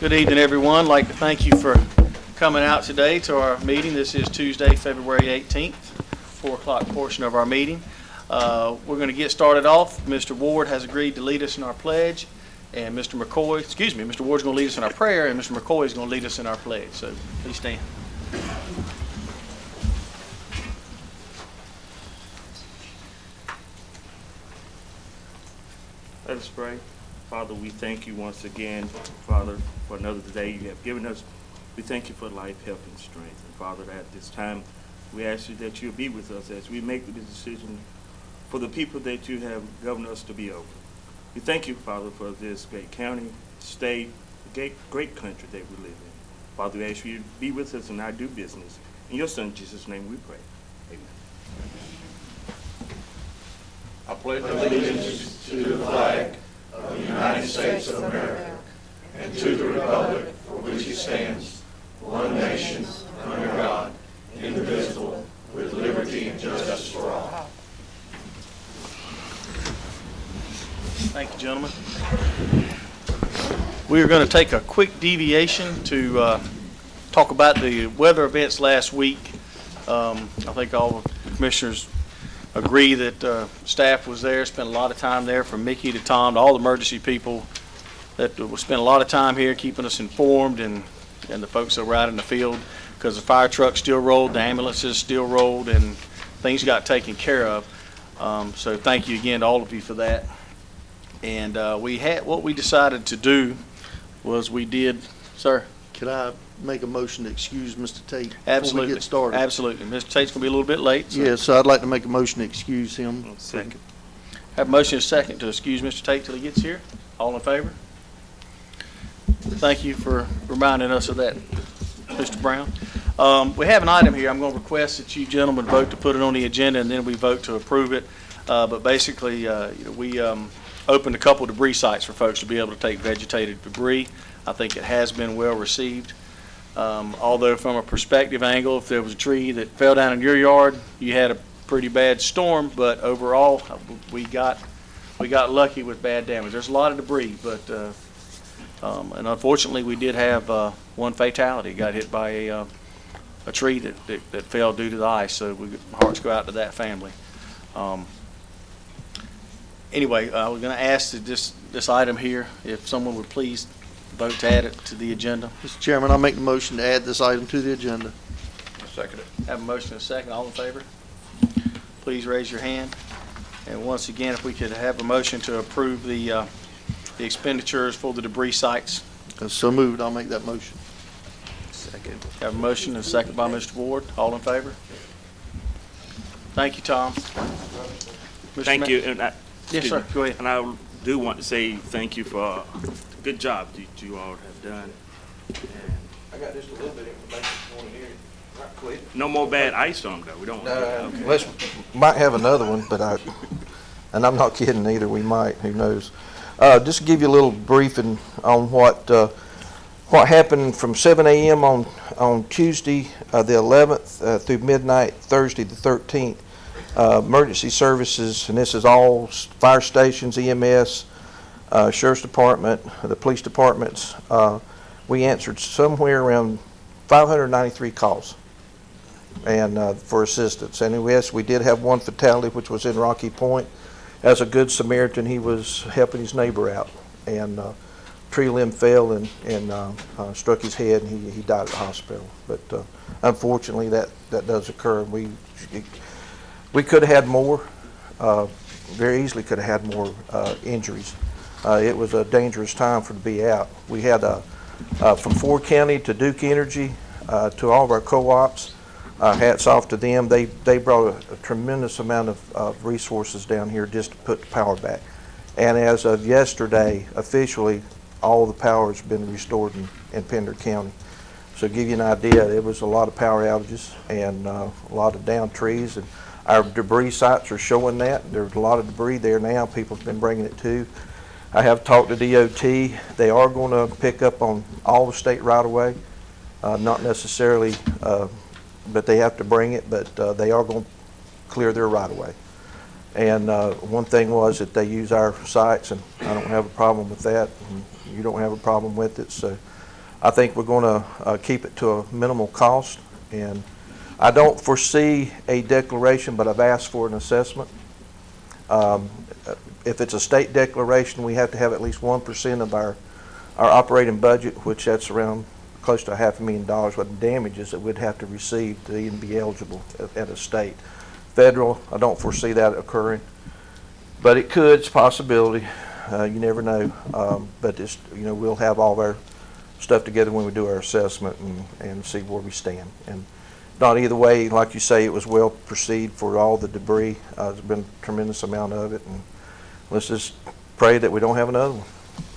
Good evening, everyone. I'd like to thank you for coming out today to our meeting. This is Tuesday, February 18th, 4 o'clock portion of our meeting. We're going to get started off. Mr. Ward has agreed to lead us in our pledge, and Mr. Ward's going to lead us in our prayer, and Mr. McCoy is going to lead us in our pledge. So please stand. Let us pray. Father, we thank you once again, Father, for another day you have given us. We thank you for life, health, and strength. And Father, at this time, we ask you that you'll be with us as we make the decision for the people that you have governed us to be over. We thank you, Father, for this great county, state, great country that we live in. Father, we ask you to be with us in our do business. In your Son, Jesus' name, we pray. Amen. I pledge allegiance to the flag of the United States of America and to the republic for which it stands, one nation, under God, indivisible, with liberty and justice for all. Thank you, gentlemen. We are going to take a quick deviation to talk about the weather events last week. I think all the commissioners agree that staff was there, spent a lot of time there, from Mickey to Tom to all the emergency people that spent a lot of time here keeping us informed, and the folks that were out in the field, because the fire truck still rolled, the ambulances still rolled, and things got taken care of. So thank you again to all of you for that. And what we decided to do was sir? Could I make a motion to excuse Mr. Tate Absolutely. before we get started? Absolutely. Mr. Tate's going to be a little bit late. So. Yes, so I'd like to make a motion to excuse him. Second. Have a motion and a second to excuse Mr. Tate till he gets here. All in favor? Thank you for reminding us of that, Mr. Brown. We have an item here. I'm going to request that you gentlemen vote to put it on the agenda, and then we vote to approve it. But basically, we opened a couple of debris sites for folks to be able to take vegetated debris. I think it has been well received. Although from a perspective angle, if there was a tree that fell down in your yard, you had a pretty bad storm, but overall we got lucky with bad damage. There's a lot of debris, but and unfortunately we did have one fatality. Got hit by a tree that fell due to the ice, so our hearts go out to that family. Anyway, I was going to ask that this item here, if someone would please vote to add it to the agenda. Mr. Chairman, I'll make the motion to add this item to the agenda. Second it. Have a motion and a second. All in favor? Please raise your hand. And once again, if we could have a motion to approve the expenditures for the debris sites. So moved. I'll make that motion. Second. Have a motion and a second by Mr. Ward. All in favor? Thank you, Tom. Mr. Thank you. And Yes, sir. Go ahead. And I do want to say thank you for the good job that you all have done. I got just a little bit of information you want to hear. Right quick. No more bad ice on though. We don't want that. Okay. Let's might have another one, but and I'm not kidding either. We might. Who knows? Just to give you a little briefing on what happened from 7 a.m. on Tuesday the 11th through midnight Thursday the 13th. Emergency services, and this is all fire stations, EMS, Sheriff's Department, the police departments. We answered somewhere around 593 calls and for assistance. And yes, we did have one fatality, which was in Rocky Point. As a good Samaritan, he was helping his neighbor out, and tree limb fell and struck his head, and he died at the hospital. But unfortunately, that does occur. We could have had more, very easily could have had more injuries. It was a dangerous time to be out. We had from Ford County to Duke Energy to all of our co-ops, hats off to them. They brought a tremendous amount of resources down here just to put the power back. And as of yesterday, officially, all the power has been restored in Pender County. So to give you an idea, there was a lot of power outages and a lot of downed trees. And our debris sites are showing that. There's a lot of debris there now. People have been bringing it to. I have talked to DOT. They are going to pick up on all the state right-of-way. Not necessarily, but they have to bring it, but they are going to clear their right-of-way. And one thing was that they use our sites, and I don't have a problem with that, and you don't have a problem with it. So I think we're going to keep it to a minimal cost, and I don't foresee a declaration, but I've asked for an assessment. If it's a state declaration, we have to have at least 1% of our operating budget, which that's around close to $500,000 worth of damages that we'd have to receive to even be eligible at a state. Federal, I don't foresee that occurring, but it could. It's a possibility. You never know. But it's, we'll have all of our stuff together when we do our assessment and see where we stand. And not either way, like you say, it was well perceived for all the debris. There's been a tremendous amount of it, and let's just pray that we don't have another one.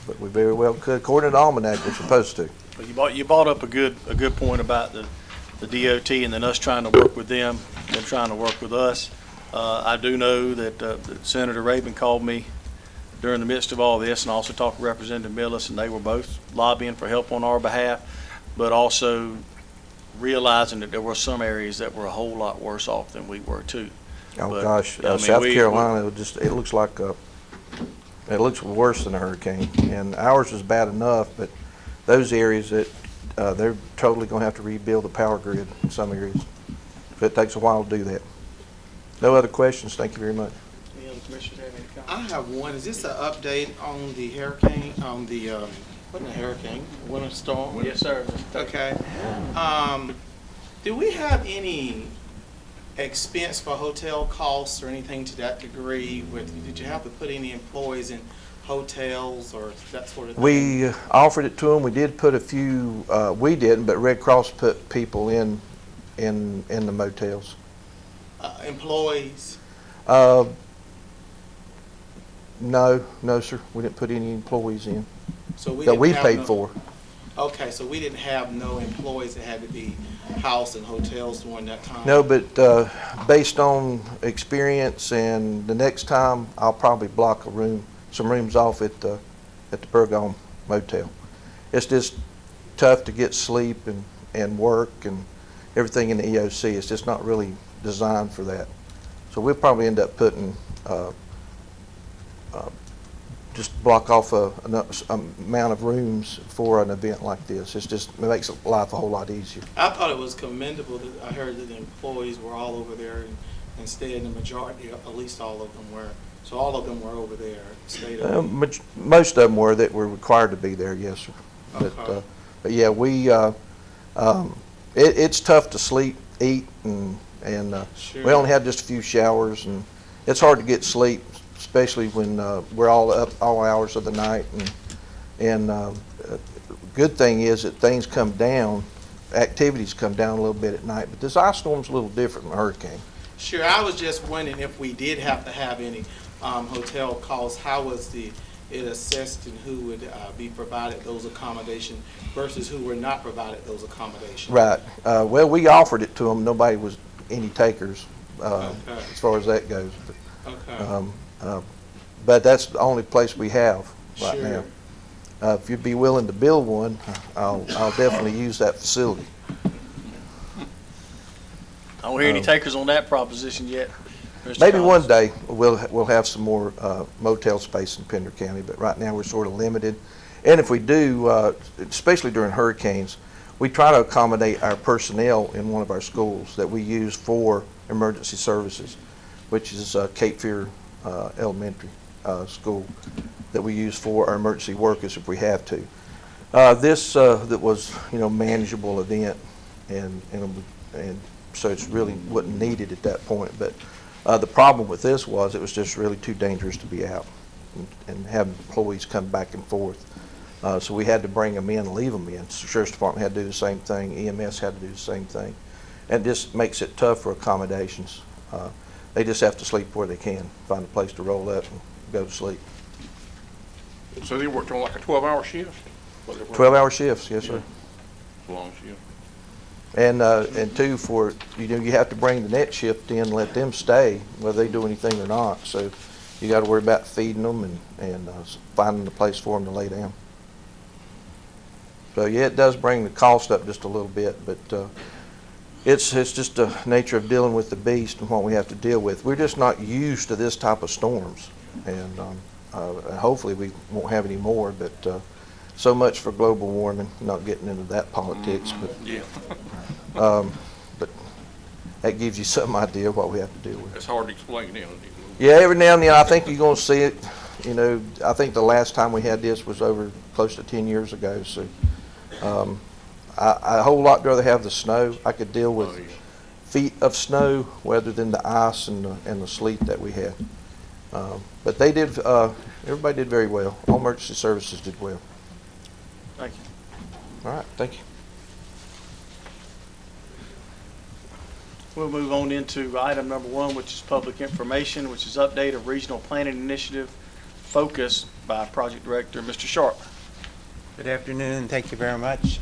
But we very well could. According to the almanac, we're supposed to. But you brought up a good point about the DOT and then us trying to work with them, them trying to work with us. I do know that Senator Rabin called me during the midst of all this, and also talked to Representative Millis, and they were both lobbying for help on our behalf, but also realizing that there were some areas that were a whole lot worse off than we were too. Oh But, gosh, I mean, South Carolina, it looks like it looks worse than a hurricane, and ours was bad enough, but those areas that they're totally going to have to rebuild the power grid in some areas. So it takes a while to do that. No other questions. Thank you very much. Any other commissioners have any comments? I have one. Is this an update on the hurricane, on the, wasn't a hurricane, winter storm? Yes, sir. Okay. Do we have any expense for hotel costs or anything to that degree? Did you have to put any employees in hotels or that sort of thing? We offered it to them. We did put a few, we didn't, but Red Cross put people in the motels. Employees? No, sir. We didn't put any employees in So we that didn't we have paid no- for. Okay, so we didn't have no employees that had to be housed in hotels during that time? No, but based on experience, and the next time I'll probably block some rooms off at the Burgone Motel. It's just tough to get sleep and work and everything in the EOC. It's just not really designed for that. So we'll probably end up putting just block off a amount of rooms for an event like this. It makes life a whole lot easier. I thought it was commendable that I heard that the employees were all over there and stayed, the majority, at least all of them were. So all of them were over there, stayed over. Most of them were that were required to be there, yes, sir. Okay. But yeah, it's tough to sleep, eat, and Sure. we only had just a few showers, and it's hard to get sleep, especially when we're all up all hours of the night. And good thing is that things come down, activities come down a little bit at night, but this ice storm's a little different than a hurricane. Sure, I was just wondering if we did have to have any hotel costs, how was it assessed and who would be provided those accommodations versus who were not provided those accommodations? Right. Well, we offered it to them. Nobody was any takers as far as that goes. Okay. But that's the only place we have right Sure. now. If you'd be willing to build one, I'll definitely use that facility. I don't hear any takers on that proposition yet. Mr. Maybe Collins. one day we'll have some more motel space in Pender County, but right now we're sort of limited. And if we do, especially during hurricanes, we try to accommodate our personnel in one of our schools that we use for emergency services, which is Cape Fear Elementary School that we use for our emergency workers if we have to. This that was manageable event, and so it's really wasn't needed at that point. But the problem with this was it was just really too dangerous to be out and have employees come back and forth. So we had to bring them in and leave them in. The Sheriff's Department had to do the same thing. EMS had to do the same thing. And this makes it tough for accommodations. They just have to sleep where they can, find a place to roll up and go to sleep. So they worked on like a 12-hour shift? 12-hour shifts, yes, sir. Long shift. And two, for you have to bring the net shift in and let them stay whether they do anything or not. So you got to worry about feeding them and finding a place for them to lay down. So yeah, it does bring the cost up just a little bit, but it's just the nature of dealing with the beast and what we have to deal with. We're just not used to this type of storms, and hopefully we won't have any more. But so much for global warming, not getting into that politics, Yeah, but that gives you some idea of what we have to deal with. it's hard to explain now. Yeah, every now and then, I think you're gonna see it. You know, I think the last time we had this was over close to 10 years ago, so, I a whole lot rather have the snow. I could deal with Oh, yeah. feet of snow rather than the ice and the sleet that we had. But they did, everybody did very well. All emergency services did well. Thank you. All right, thank you. We'll move on into item number 1, which is public information, which is update of regional planning initiative focus by Project Director, Mr. Sharp. Good afternoon, thank you very much.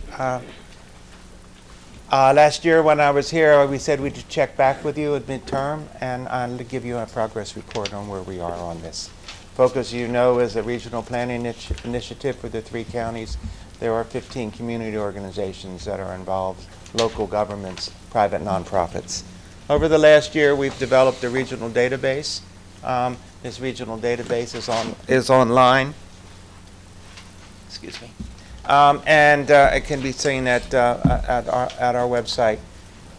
Last year when I was here, we said we'd check back with you at midterm, and I'll give you a progress report on where we are on this. Focus, you know, is a regional planning initiative for the 3 counties. There are 15 community organizations that are involved, local governments, private nonprofits. Over the last year, we've developed a regional database. This regional database is online. Excuse me. And it can be seen at our website.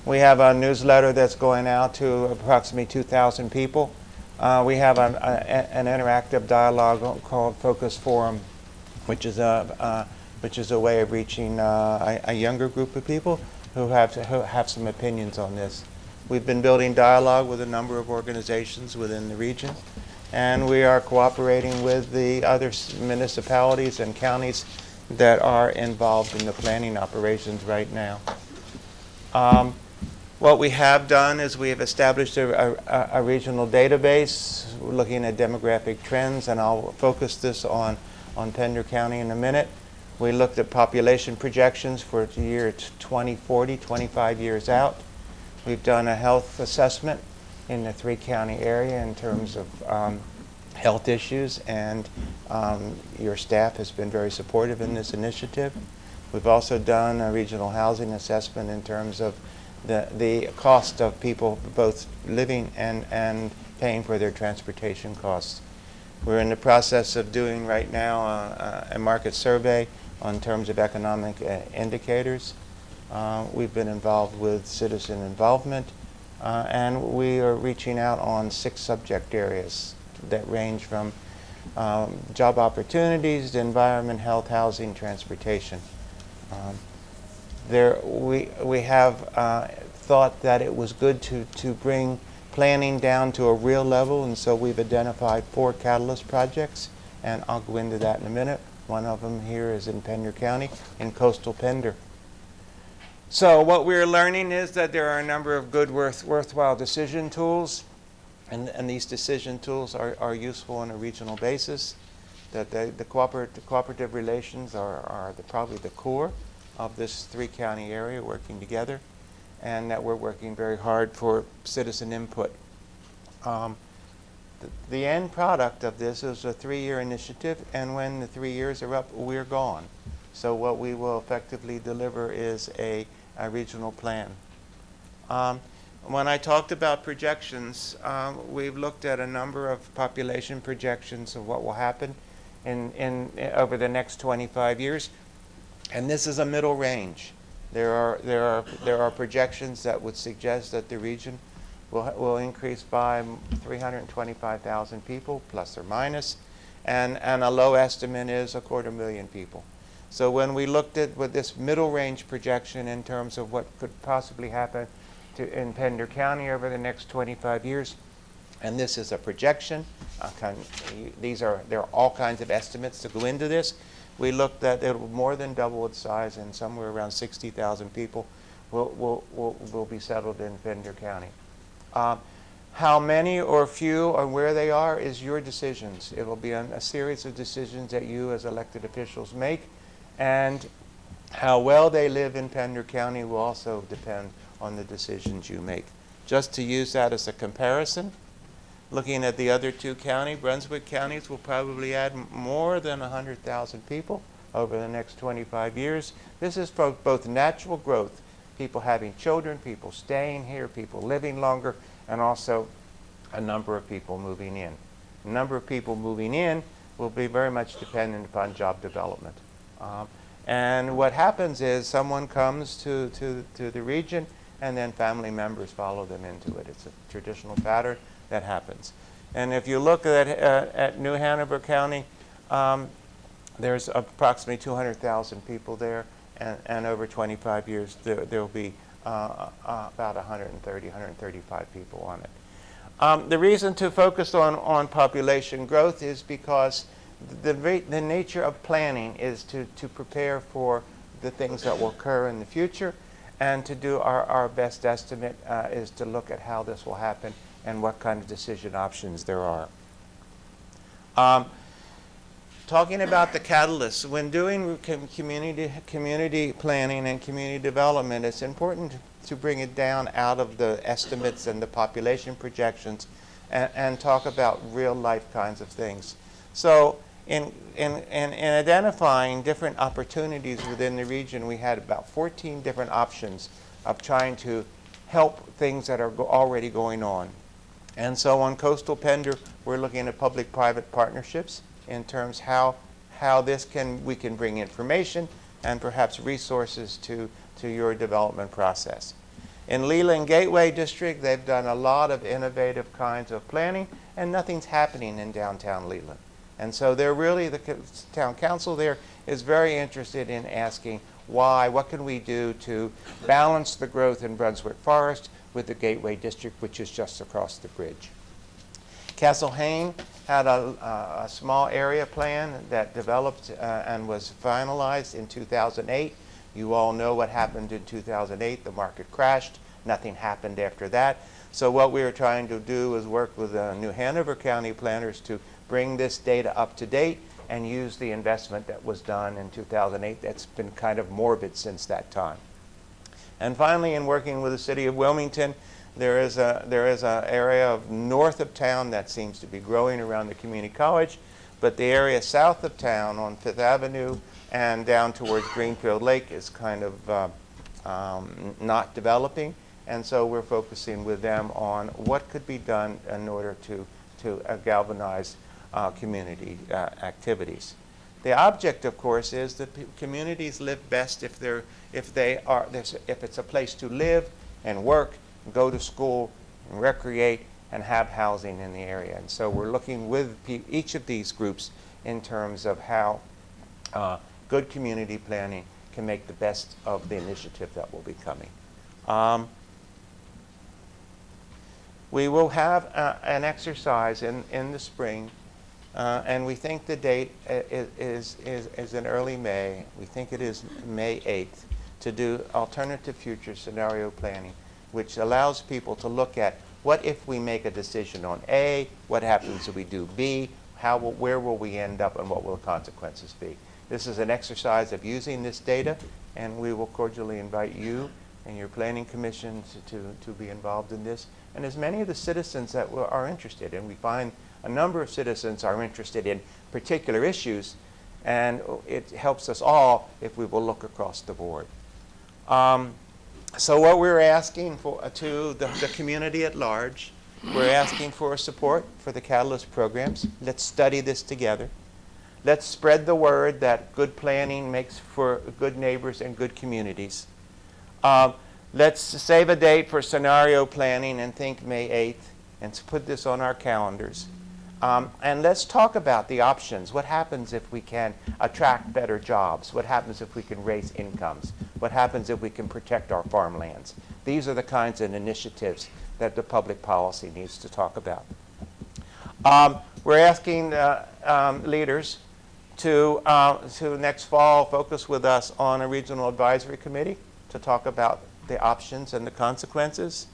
We have a newsletter that's going out to approximately 2,000 people. We have an interactive dialogue called Focus Forum, which is a way of reaching a younger group of people who have some opinions on this. We've been building dialogue with a number of organizations within the region, and we are cooperating with the other municipalities and counties that are involved in the planning operations right now. What we have done is we have established a regional database looking at demographic trends, and I'll focus this on Pender County in a minute. We looked at population projections for the year 2040, 25 years out. We've done a health assessment in the 3-county area in terms of health issues, and your staff has been very supportive in this initiative. We've also done a regional housing assessment in terms of the cost of people both living and paying for their transportation costs. We're in the process of doing right now a market survey on terms of economic indicators. We've been involved with citizen involvement, and we are reaching out on 6 subject areas that range from job opportunities to environment, health, housing, transportation. We have thought that it was good to bring planning down to a real level, and so we've identified 4 catalyst projects, and I'll go into that in a minute. One of them here is in Pender County, in coastal Pender. So what we're learning is that there are a number of good, worthwhile decision tools, and these decision tools are useful on a regional basis, that the cooperative relations are probably the core of this 3-county area working together, and that we're working very hard for citizen input. The end product of this is a 3-year initiative, and when the 3 years are up, we're gone. So what we will effectively deliver is a regional plan. When I talked about projections, we've looked at a number of population projections of what will happen over the next 25 years, and this is a middle range. There are projections that would suggest that the region will increase by 325,000 people, plus or minus, and a low estimate is 250,000 people. So when we looked at with this middle range projection in terms of what could possibly happen in Pender County over the next 25 years, and this is a projection, there are all kinds of estimates to go into this. We looked at it will more than double its size, and somewhere around 60,000 people will be settled in Pender County. How many or few or where they are is your decisions. It will be a series of decisions that you as elected officials make, and how well they live in Pender County will also depend on the decisions you make. Just to use that as a comparison, looking at the other 2 counties, Brunswick counties will probably add more than 100,000 people over the next 25 years. This is both natural growth, people having children, people staying here, people living longer, and also a number of people moving in. The number of people moving in will be very much dependent upon job development. And what happens is someone comes to the region, and then family members follow them into it. It's a traditional pattern that happens. And if you look at New Hanover County, there's approximately 200,000 people there, and over 25 years there will be about 130, 135 people on it. The reason to focus on population growth is because the nature of planning is to prepare for the things that will occur in the future, and to do our best estimate is to look at how this will happen and what kind of decision options there are. Talking about the catalysts, when doing community planning and community development, it's important to bring it down out of the estimates and the population projections and talk about real life kinds of things. So in identifying different opportunities within the region, we had about 14 different options of trying to help things that are already going on. And so on Coastal Pender, we're looking at public-private partnerships in terms how we can bring information and perhaps resources to your development process. In Leland Gateway District, they've done a lot of innovative kinds of planning, and nothing's happening in downtown Leland. And so they're really, the town council there is very interested in asking why, what can we do to balance the growth in Brunswick Forest with the Gateway District, which is just across the bridge. Castle Hayne had a small area plan that developed and was finalized in 2008. You all know what happened in 2008. The market crashed. Nothing happened after that. So what we were trying to do is work with the New Hanover County planners to bring this data up to date and use the investment that was done in 2008. That's been kind of morbid since that time. And finally, in working with the city of Wilmington, there is an area of north of town that seems to be growing around the community college, but the area south of town on Fifth Avenue and down towards Greenfield Lake is kind of not developing, and so we're focusing with them on what could be done in order to galvanize community activities. The object, of course, is that communities live best if it's a place to live and work, go to school, and recreate, and have housing in the area. And so we're looking with each of these groups in terms of how good community planning can make the best of the initiative that will be coming. We will have an exercise in the spring, and we think the date is in early May. We think it is May 8th, to do alternative future scenario planning, which allows people to look at what if we make a decision on A, what happens if we do B, where will we end up, and what will the consequences be. This is an exercise of using this data, and we will cordially invite you and your planning commission to be involved in this, and as many of the citizens that are interested. And we find a number of citizens are interested in particular issues, and it helps us all if we will look across the board. So what we're asking for to the community at large, we're asking for support for the Catalyst programs. Let's study this together. Let's spread the word that good planning makes for good neighbors and good communities. Let's save a date for scenario planning and think May 8th and put this on our calendars. And let's talk about the options. What happens if we can attract better jobs? What happens if we can raise incomes? What happens if we can protect our farmlands? These are the kinds of initiatives that the public policy needs to talk about. We're asking leaders to next fall focus with us on a regional advisory committee to talk about the options and the consequences.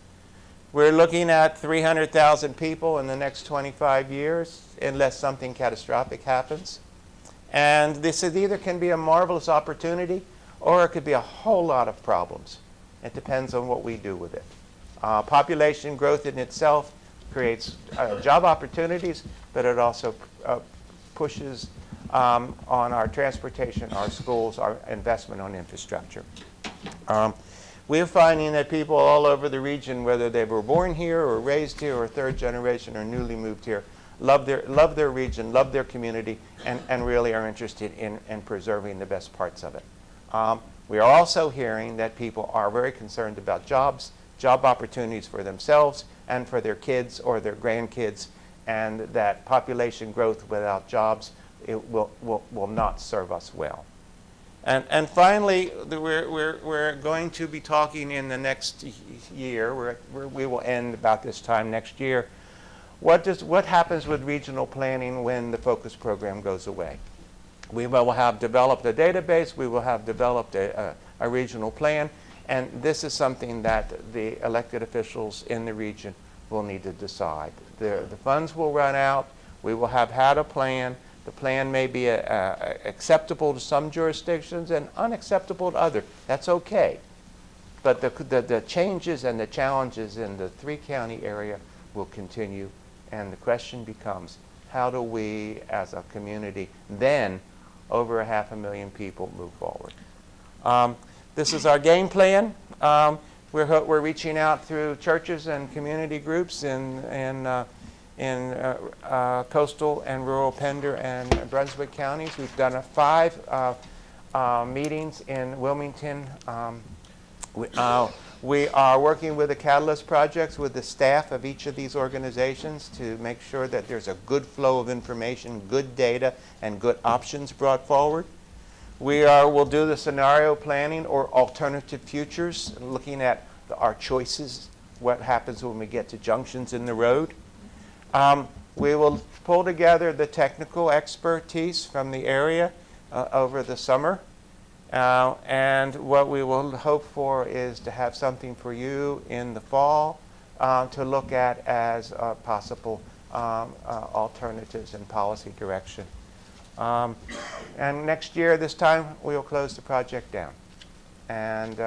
We're looking at 300,000 people in the next 25 years unless something catastrophic happens. And this either can be a marvelous opportunity or it could be a whole lot of problems. It depends on what we do with it. Population growth in itself creates job opportunities, but it also pushes on our transportation, our schools, our investment on infrastructure. We're finding that people all over the region, whether they were born here or raised here or third generation or newly moved here, love their region, love their community, and really are interested in preserving the best parts of it. We are also hearing that people are very concerned about jobs, job opportunities for themselves and for their kids or their grandkids, and that population growth without jobs, it will not serve us well. And finally, we're going to be talking in the next year. We will end about this time next year. What happens with regional planning when the focus program goes away? We will have developed a database. We will have developed a regional plan, and this is something that the elected officials in the region will need to decide. The funds will run out. We will have had a plan. The plan may be acceptable to some jurisdictions and unacceptable to others. That's okay. But the changes and the challenges in the three-county area will continue, and the question becomes, how do we as a community then, over 500,000 people, move forward? This is our game plan. We're reaching out through churches and community groups in coastal and rural Pender and Brunswick counties. We've done 5 meetings in Wilmington. We are working with the Catalyst projects with the staff of each of these organizations to make sure that there's a good flow of information, good data, and good options brought forward. We'll do the scenario planning or alternative futures, looking at our choices, what happens when we get to junctions in the road. We will pull together the technical expertise from the area over the summer. And what we will hope for is to have something for you in the fall to look at as possible alternatives and policy direction. And next year, this time, we will close the project down. And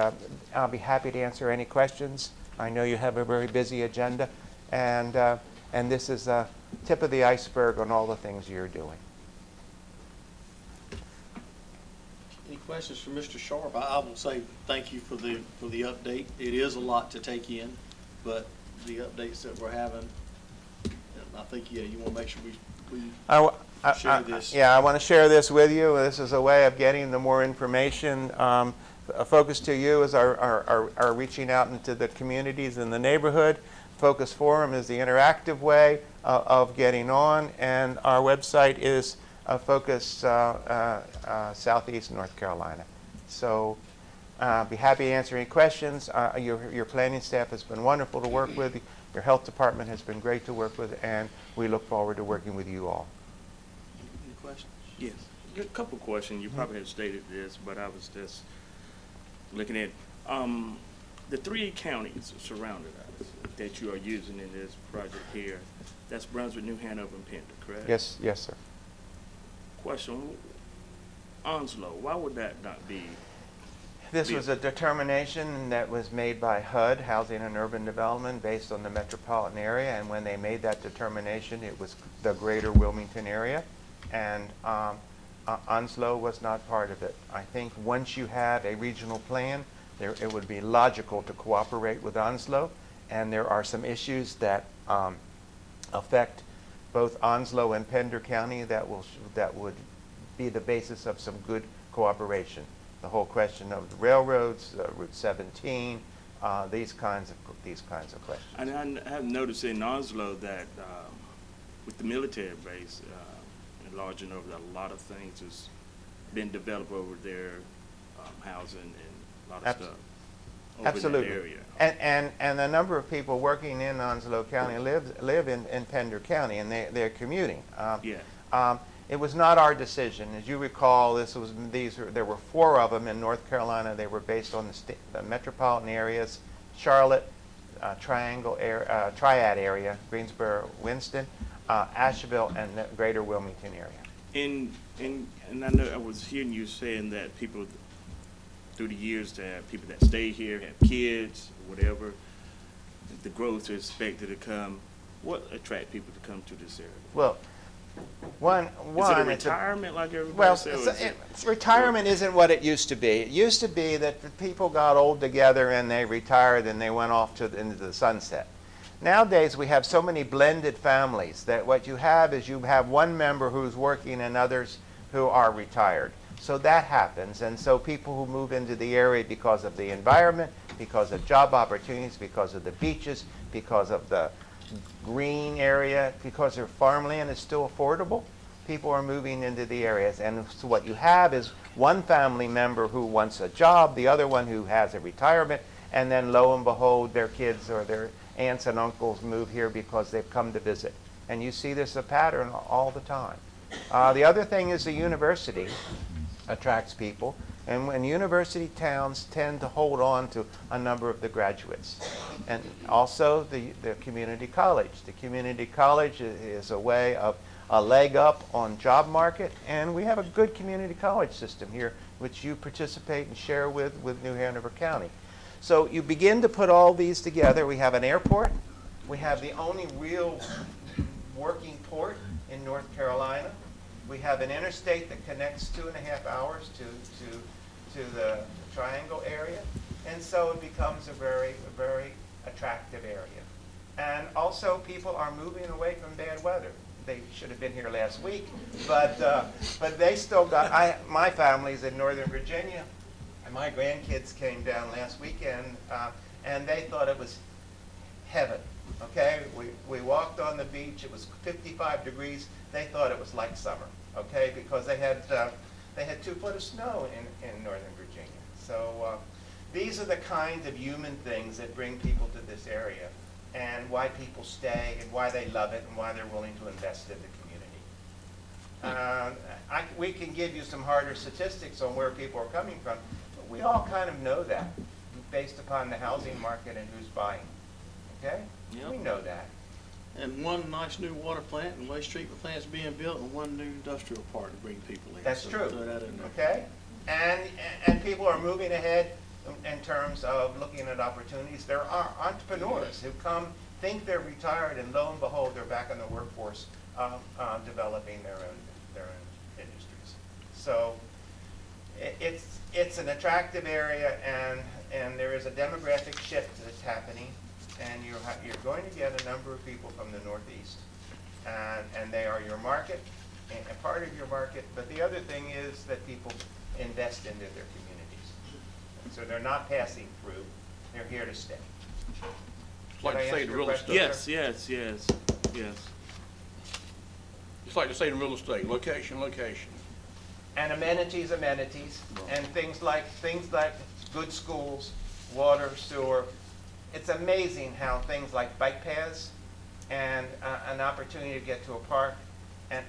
I'll be happy to answer any questions. I know you have a very busy agenda, and this is the tip of the iceberg on all the things you're doing. Any questions for Mr. Sharp? I will say thank you for the update. It is a lot to take in, but the updates that we're having, I think, yeah, you want to make sure we share this. Yeah, I want to share this with you. This is a way of getting the more information. A focus to you is our reaching out into the communities in the neighborhood. Focus Forum is the interactive way of getting on, and our website is Focus Southeast North Carolina. So be happy to answer any questions. Your planning staff has been wonderful to work with. Your health department has been great to work with, and we look forward to working with you all. Any questions? Yes. A couple questions. You probably have stated this, but I was just looking at the 3 counties surrounding us that you are using in this project here. That's Brunswick, New Hanover, and Pender, correct? Yes, sir. Question, Onslow, why would that not be? This was a determination that was made by HUD, Housing and Urban Development, based on the metropolitan area, and when they made that determination, it was the greater Wilmington area, and Onslow was not part of it. I think once you have a regional plan, it would be logical to cooperate with Onslow, and there are some issues that affect both Onslow and Pender County that would be the basis of some good cooperation. The whole question of the railroads, Route 17, these kinds of questions. And I have noticed in Onslow that with the military base enlarging over there, a lot of things has been developed over there, housing and a lot of stuff over Absolutely. in that area. And the number of people working in Onslow County live in Pender County, and they're commuting. It was not our decision. As you recall, there were 4 of them in North Carolina. They were based on the metropolitan areas, Charlotte, Triad area, Greensboro, Winston, Asheville, and the greater Wilmington area. And I know I was hearing you saying that people through the years to have people that stay here, have kids, whatever, the growth is expected to come. What attract people to come to this area? Well, one is it a retirement like everybody says? Retirement isn't what it used to be. It used to be that people got old together and they retired and they went off into the sunset. Nowadays, we have so many blended families that what you have is you have one member who's working and others who are retired. So that happens, and so people who move into the area because of the environment, because of job opportunities, because of the beaches, because of the green area, because their farmland is still affordable, people are moving into the areas. And so what you have is one family member who wants a job, the other one who has a retirement, and then lo and behold, their kids or their aunts and uncles move here because they've come to visit. And you see this a pattern all the time. The other thing is the university attracts people, and when university towns tend to hold on to a number of the graduates. And also the community college. The community college is a way of a leg up on job market, and we have a good community college system here which you participate and share with New Hanover County. So you begin to put all these together. We have an airport. We have the only real working port in North Carolina. We have an interstate that connects 2.5 hours to the Triangle area. And so it becomes a very attractive area. And also people are moving away from bad weather. They should have been here last week, but they still got, my family's in Northern Virginia, and my grandkids came down last weekend, and they thought it was heaven, okay? We walked on the beach, it was 55 degrees, they thought it was like summer, okay? Because they had 2 foot of snow in Northern Virginia. So these are the kinds of human things that bring people to this area, and why people stay, and why they love it, and why they're willing to invest in the community. We can give you some harder statistics on where people are coming from, but we all kind of know that based upon the housing market and who's buying. Okay? Yep. We know that. And one nice new water plant and waste treatment plant's being built, and one new industrial park to bring people in. That's So true. throw that in there. Okay? And people are moving ahead in terms of looking at opportunities. There are entrepreneurs who come, think they're retired, and lo and behold, they're back in the workforce developing their own industries. So it's an attractive area, and there is a demographic shift that's happening, and you're going to get a number of people from the Northeast, and they are your market, and a part of your market. But the other thing is that people invest into their communities. So they're not passing through, they're here to stay. Like Did I to say answer the your real question, estate. sir? Yes. Just like to say in real estate, location. And amenities, and things like good schools, water, sewer. It's amazing how things like bike paths and an opportunity to get to a park and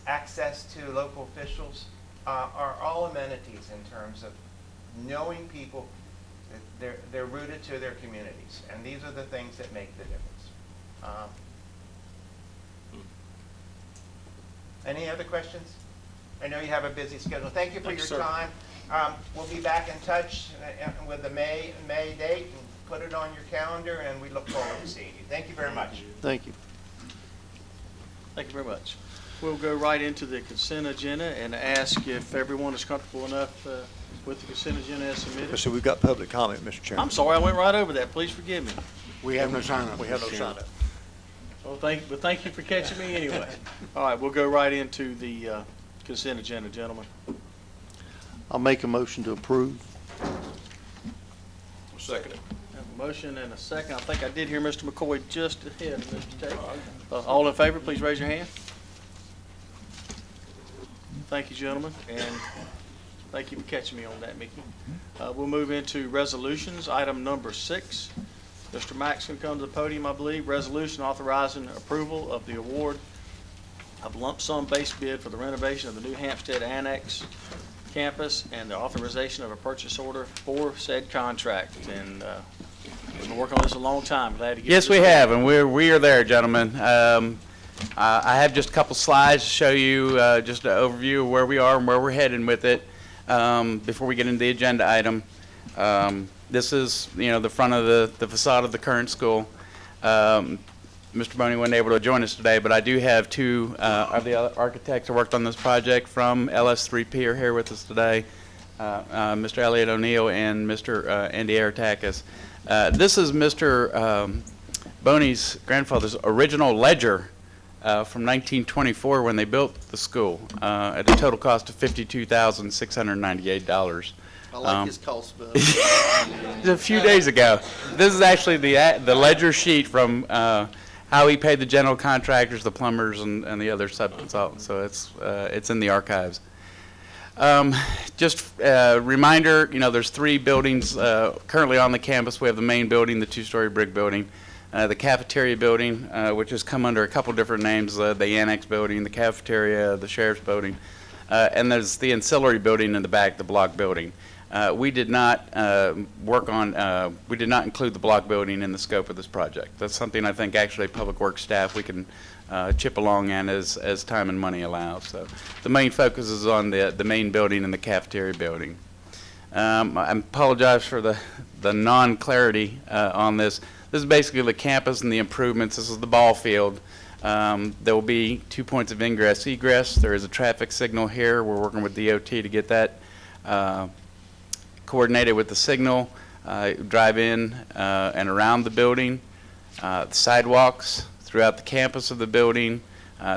access to local officials are all amenities in terms of knowing people that they're rooted to their communities, and these are the things that make the difference. Any other questions? I know you have a busy schedule. Thank you for Thanks, your sir. time. We'll be back in touch with the May date, and put it on your calendar, and we look forward to seeing you. Thank you very much. Thank you. Thank you very much. We'll go right into the consent agenda and ask if everyone is comfortable enough with the consent agenda as submitted. So we've got public comment, Mr. Chairman. I'm sorry, I went right over that. Please forgive me. We have no sign up. We have no sign up. Well, thank you for catching me anyway. All right, we'll go right into the consent agenda, gentlemen. I'll make a motion to approve. Second it. Have a motion and a second. I think I did hear Mr. McCoy just ahead of Mr. Tate. All in favor, please raise your hand. Thank you, gentlemen, and thank you for catching me on that, Mickey. We'll move into resolutions. Item number 6. Mr. Mack's going to come to the podium, I believe. Resolution authorizing approval of the award of lump sum base bid for the renovation of the New Hampstead Annex campus and the authorization of a purchase order for said contract. And we've been working on this a long time. Glad to get Yes, this we done. have, and we are there, gentlemen. I have just a couple slides to show you just an overview of where we are and where we're heading with it before we get into the agenda item. This is, the front of the facade of the current school. Mr. Boney wasn't able to join us today, but I do have 2 of the other architects who worked on this project from LS3P are here with us today, Mr. Elliot O'Neill and Mr. Andy Aratakis. This is Mr. Boney's grandfather's original ledger from 1924 when they built the school at a total cost of $52,698. I like his cost better. A few days ago. This is actually the ledger sheet from how he paid the general contractors, the plumbers, and the other sub-consultants. So it's in the archives. Just a reminder, there's 3 buildings currently on the campus. We have the main building, the 2-story brick building, the cafeteria building, which has come under a couple different names, the annex building, the cafeteria, the sheriff's building, and there's the ancillary building in the back, the block building. We did not we did not include the block building in the scope of this project. That's something I think actually Public Works staff, we can chip along in as time and money allows. So the main focus is on the main building and the cafeteria building. I apologize for the non-clarity on this. This is basically the campus and the improvements. This is the ball field. There will be 2 points of ingress, egress. There is a traffic signal here. We're working with DOT to get that coordinated with the signal, drive in and around the building, sidewalks throughout the campus of the building.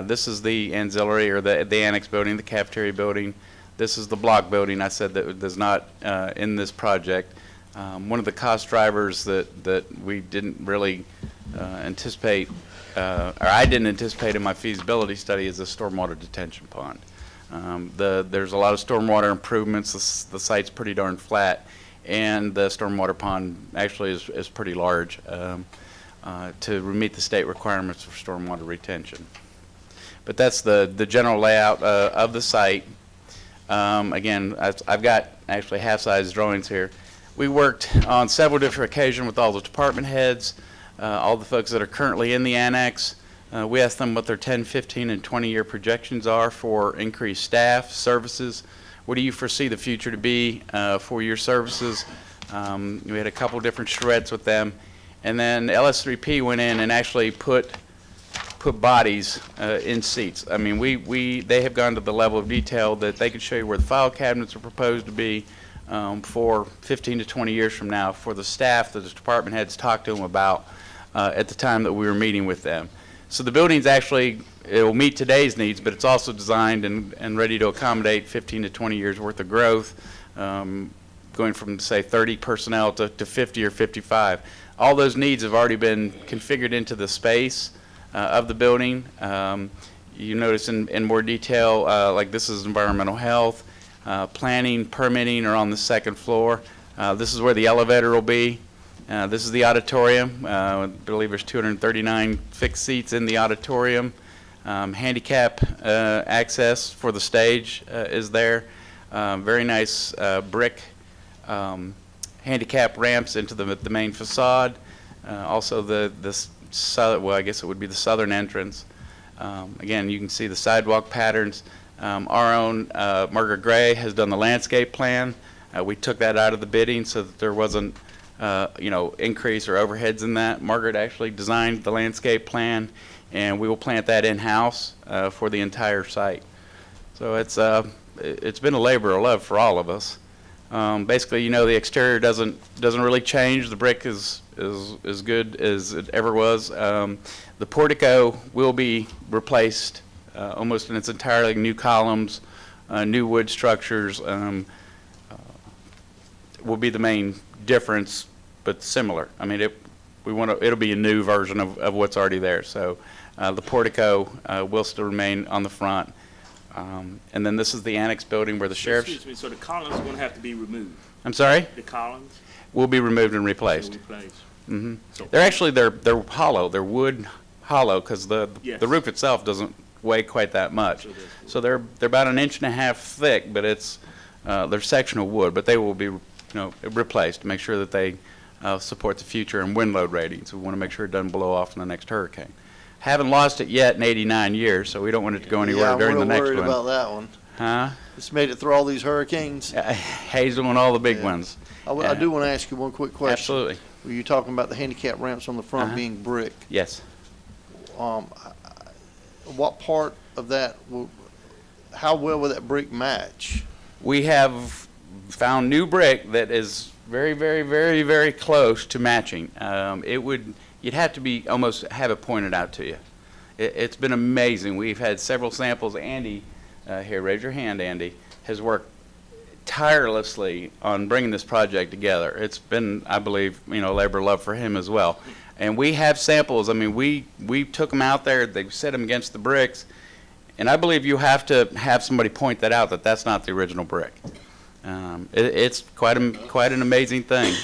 This is the ancillary or the annex building, the cafeteria building. This is the block building I said that is not in this project. One of the cost drivers that we didn't really anticipate, or I didn't anticipate in my feasibility study, is the stormwater detention pond. There's a lot of stormwater improvements. The site's pretty darn flat, and the stormwater pond actually is pretty large to meet the state requirements for stormwater retention. But that's the general layout of the site. Again, I've got actually half-size drawings here. We worked on several different occasions with all the department heads, all the folks that are currently in the annex. We asked them what their 10, 15, and 20-year projections are for increased staff, services. What do you foresee the future to be for your services? We had a couple different charrettes with them. And then LS3P went in and actually put bodies in seats. I mean, they have gone to the level of detail that they could show you where the file cabinets are proposed to be for 15 to 20 years from now for the staff that the department heads talked to them about at the time that we were meeting with them. So the building's actually, it will meet today's needs, but it's also designed and ready to accommodate 15 to 20 years worth of growth, going from, say, 30 personnel to 50 or 55. All those needs have already been configured into the space of the building. You notice in more detail, like this is environmental health, planning, permitting are on the second floor. This is where the elevator will be. This is the auditorium. I believe there's 239 fixed seats in the auditorium. Handicap access for the stage is there. Very nice brick handicap ramps into the main facade. Also well, I guess it would be the southern entrance. Again, you can see the sidewalk patterns. Our own Margaret Gray has done the landscape plan. We took that out of the bidding so that there wasn't increase or overheads in that. Margaret actually designed the landscape plan, and we will plant that in-house for the entire site. So it's been a labor of love for all of us. Basically, the exterior doesn't really change. The brick is good as it ever was. The portico will be replaced almost in its entirety. New columns, new wood structures will be the main difference, but similar. I mean, it'll be a new version of what's already there. So the portico will still remain on the front. And then this is the annex building where the sheriff's... Excuse me, so the columns are going to have to be removed? I'm sorry? The columns? Will be removed and replaced. Mm-hmm. They're actually, they're hollow. They're wood hollow because the roof itself doesn't weigh quite that much. So they're about 1.5 inches thick, but they're sectional wood, but they will be replaced to make sure that they support the future and wind load ratings. We want to make sure it doesn't blow off in the next hurricane. Haven't lost it yet in 89 years, so we don't want it to go anywhere during the next one. I'm worried about that one. Huh? It's made it through all these hurricanes. Hazel and all the big ones. I do want to ask you one quick question. Absolutely. Were you talking about the handicap ramps on the front being brick? Yes. What part of that, how well will that brick match? We have found new brick that is very, very, very, very close to matching. It would you'd have to be, almost have it pointed out to you. It's been amazing. We've had several samples. Andy, here, raise your hand, Andy, has worked tirelessly on bringing this project together. It's been, I believe, labor of love for him as well. And we have samples. I mean, we took them out there, they set them against the bricks, and I believe you have to have somebody point that out, that that's not the original brick. It's quite an amazing thing.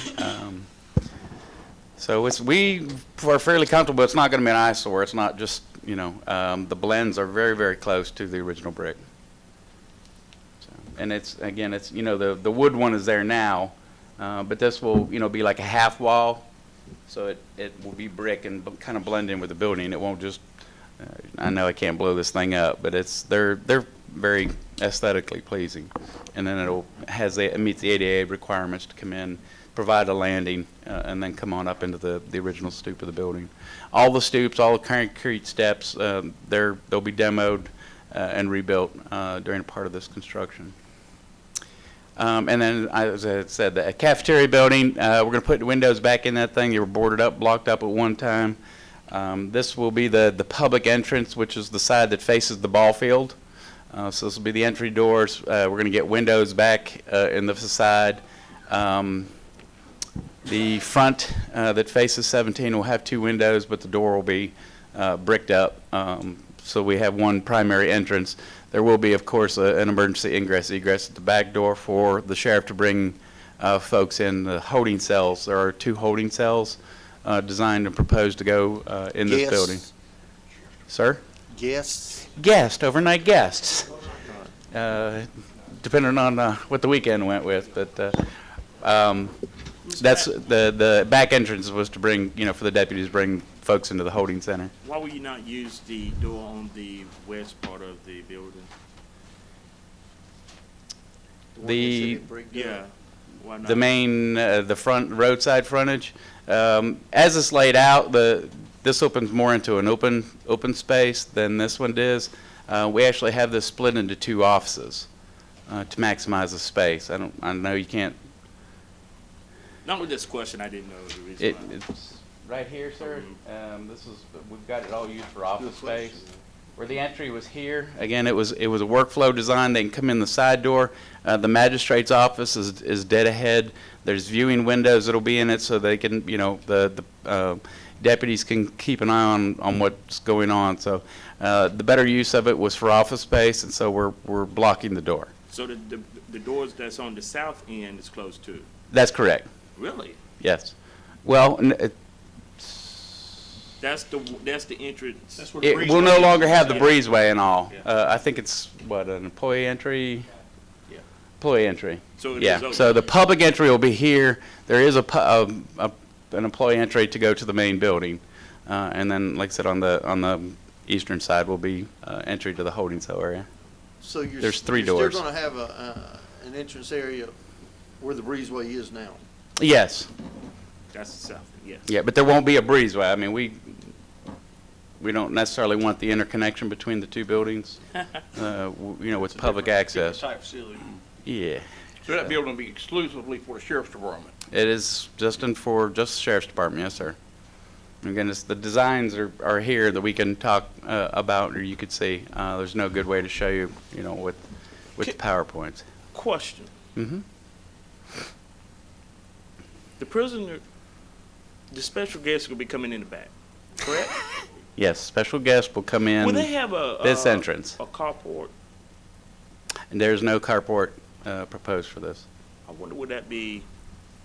So we are fairly comfortable. It's not going to be an eyesore. It's not just, the blends are very, very close to the original brick. So, and it's, again, it's, the wood one is there now, but this will, be like a half wall. So it will be brick and kind of blend in with the building. It won't just, I know I can't blow this thing up, but they're very aesthetically pleasing. And then it meets the ADA requirements to come in, provide a landing, and then come on up into the original stoop of the building. All the stoops, all the concrete steps, they'll be demoed and rebuilt during a part of this construction. And then, as I said, the cafeteria building, we're going to put the windows back in that thing. They were boarded up, blocked up at one time. This will be the public entrance, which is the side that faces the ball field. So this will be the entry doors. We're going to get windows back in the facade. The front that faces 17 will have 2 windows, but the door will be bricked up. So we have one primary entrance. There will be, of course, an emergency ingress egress at the back door for the sheriff to bring folks in. The holding cells, there are 2 holding cells designed and proposed to go in this building. Sir? Guests? Overnight guests. Depending on what the weekend went with, but that's the back entrance was to bring, for the deputies to bring folks into the holding center. Why will you not use the door on the west part of the building? Yeah. Why not? The main, the front roadside frontage, as it's laid out, this opens more into an open space than this one does. We actually have this split into 2 offices to maximize the space. I know you can't. Not with this question, I didn't know the reason why. It's right here, sir. We've got it all used for office space. Where the entry was here, again, it was a workflow design. They can come in the side door. The magistrate's office is dead ahead. There's viewing windows that'll be in it, so they can, the deputies can keep an eye on what's going on. So the better use of it was for office space, and so we're blocking the door. So the doors that's on the south end is closed too? That's correct. Really? Yes. Well, That's the entrance. That's where the it will no breezeway longer is. have the breezeway and all. Yeah. I think it's, an employee entry? Yeah. Employee entry. So it is Yeah, open. so the public entry will be here. There is an employee entry to go to the main building. And then, like I said, on the eastern side will be entry to the holding cell area. So There's 3 doors. You're still going to have an entrance area where the breezeway is now? Yes. That's the south, yes. Yeah, but there won't be a breezeway. I mean, we don't necessarily want the interconnection between the 2 buildings, with public access. Type facility. Yeah. So that building will be exclusively for the sheriff's department? It is just the sheriff's department, yes, sir. Again, the designs are here that we can talk about, or you could see. There's no good way to show you, with the PowerPoints. Question. Mm-hmm. The special guests will be coming in the back, correct? Yes, special guests will come in Will they have this entrance. a carport? And there's no carport proposed for this. I wonder would that be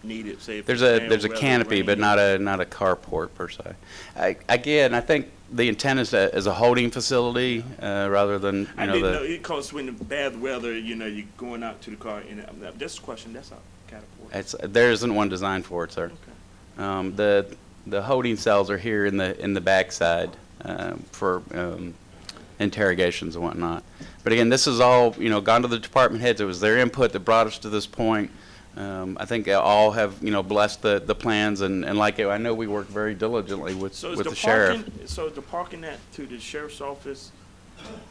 needed, say if There's it's a rather canopy, but rainy? not a carport per se. Again, I think the intent is as a holding facility rather than I didn't know it costs when the bad weather, you're going out to the car. And that's a question. That's a carport. There isn't one designed for it, sir. Okay. The holding cells are here in the backside for interrogations and whatnot. But again, this is all gone to the department heads. It was their input that brought us to this point. I think they all have blessed the plans and like it. I know we worked very diligently with the sheriff. So is the parking that to the sheriff's office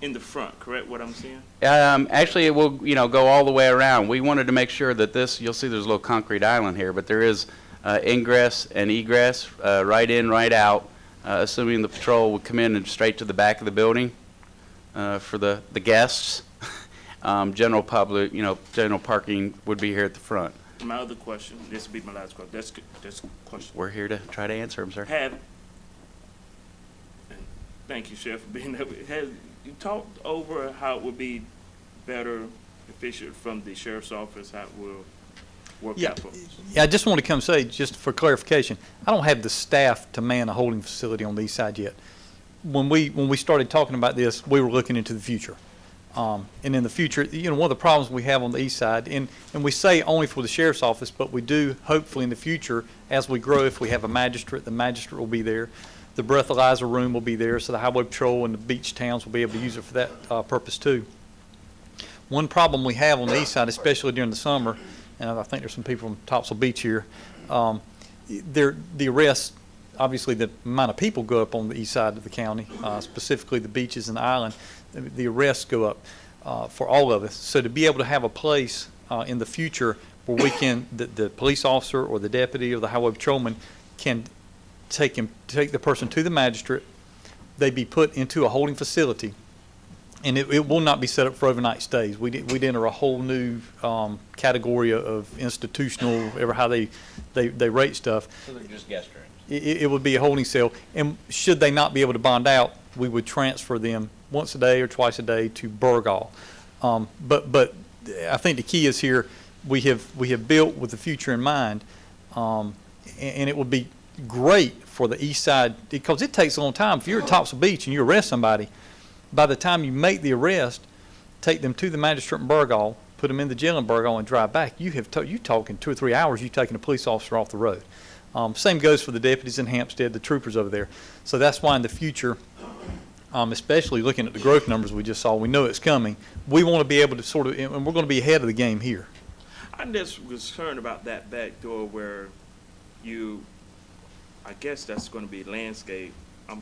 in the front, correct? What I'm seeing? Actually, it will go all the way around. We wanted to make sure that you'll see there's a little concrete island here, but there is ingress and egress, right in, right out, assuming the patrol would come in and straight to the back of the building for the guests. General public, general parking would be here at the front. My other question, this will be my last question. That's question. We're here to try to answer them, sir. Thank you, Sheriff, for being there. Have you talked over how it would be better, efficient from the sheriff's office, how it will work out for us? Yeah, I just want to come say, just for clarification, I don't have the staff to man a holding facility on the east side yet. When we started talking about this, we were looking into the future. And in the future, one of the problems we have on the east side, and we say only for the sheriff's office, but we do hopefully in the future, as we grow, if we have a magistrate, the magistrate will be there. The breathalyzer room will be there, so the highway patrol and the beach towns will be able to use it for that purpose too. One problem we have on the east side, especially during the summer, and I think there's some people from Topsail Beach here, the arrests, obviously the amount of people go up on the east side of the county, specifically the beaches and the island, the arrests go up for all of us. So to be able to have a place in the future where we can, the police officer or the deputy or the highway patrolman can take the person to the magistrate, they'd be put into a holding facility, and it will not be set up for overnight stays. We'd enter a whole new category of institutional, ever how they rate stuff. So they're just guest rooms. It would be a holding cell, and should they not be able to bond out, we would transfer them once a day or twice a day to Burgall. But I think the key is here, we have built with the future in mind, and it would be great for the east side, because it takes a long time. If you're at Topsail Beach and you arrest somebody, by the time you make the arrest, take them to the magistrate in Burgall, put them in the jail in Burgall, and drive back, you're talking 2 or 3 hours, you've taken a police officer off the road. Same goes for the deputies in Hampstead, the troopers over there. So that's why in the future, especially looking at the growth numbers we just saw, we know it's coming. We want to be able to sort of, and we're going to be ahead of the game here. I'm just concerned about that back door where I guess that's going to be landscape. I'm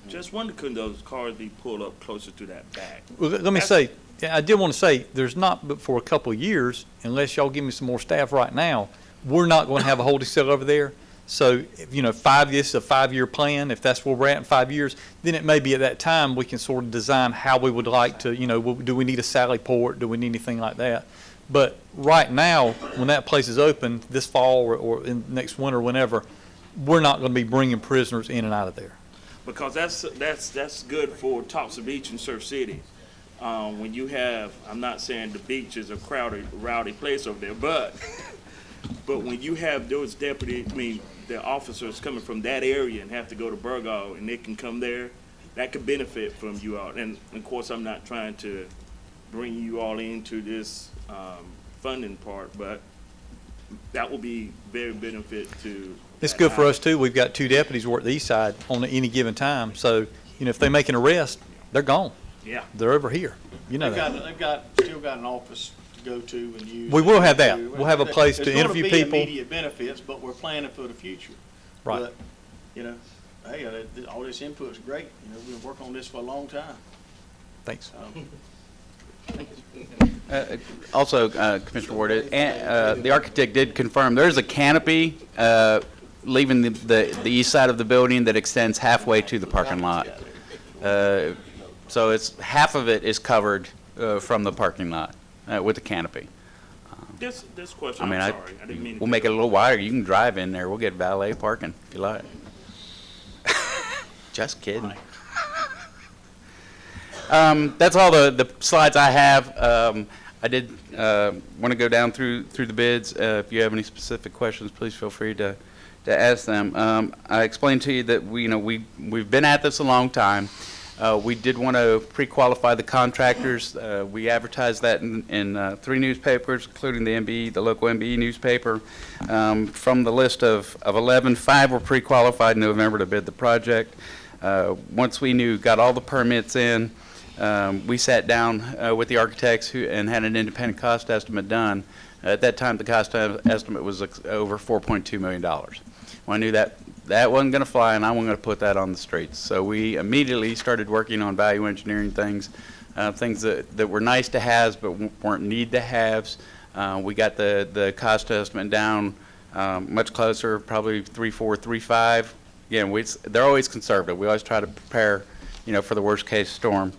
just wondering, could those cars be pulled up closer to that back? Well, let me say, I did want to say, there's not, but for a couple of years, unless y'all give me some more staff right now, we're not going to have a holding cell over there. So, this is a 5-year plan. If that's where we're at in 5 years, then it may be at that time we can sort of design how we would like to, do we need a Sally Port? Do we need anything like that? But right now, when that place is open this fall or in next winter, whenever, we're not going to be bringing prisoners in and out of there. Because that's good for Topsail Beach and Surf City. When you have, I'm not saying the beach is a crowded, rowdy place over there, but when you have those the officers coming from that area and have to go to Burgall and they can come there, that could benefit from you all. And of course, I'm not trying to bring you all into this funding part, but that will be very benefit to. It's good for us too. We've got 2 deputies work the east side on any given time. So, if they make an arrest, they're gone. Yeah. They're over here. They've still got an office to go to and use. We will have that. We'll have a place to interview people. There's going to be immediate benefits, but we're planning for the future. Right. But, hey, all this input's great. We've been working on this for a long time. Thanks. Also, Commissioner Ward, the architect did confirm there's a canopy leaving the east side of the building that extends halfway to the parking lot. So it's half of it is covered from the parking lot with the canopy. This question, I'm sorry, I didn't mean to. We'll make it a little wider. You can drive in there. We'll get valet parking if you like. Just kidding. That's all the slides I have. I did want to go down through the bids. If you have any specific questions, please feel free to ask them. I explained to you that we've been at this a long time. We did want to pre-qualify the contractors. We advertised that in 3 newspapers, including the MBE, the local MBE newspaper. From the list of 11, 5 were pre-qualified in November to bid the project. Once we got all the permits in, we sat down with the architects and had an independent cost estimate done. At that time, the cost estimate was over $4.2 million. Well, I knew that wasn't going to fly, and I wasn't going to put that on the streets. So we immediately started working on value engineering things that were nice to haves but weren't need to haves. We got the cost estimate down much closer, probably 3.4, 3.5. Again, they're always conservative. We always try to prepare, for the worst case storm.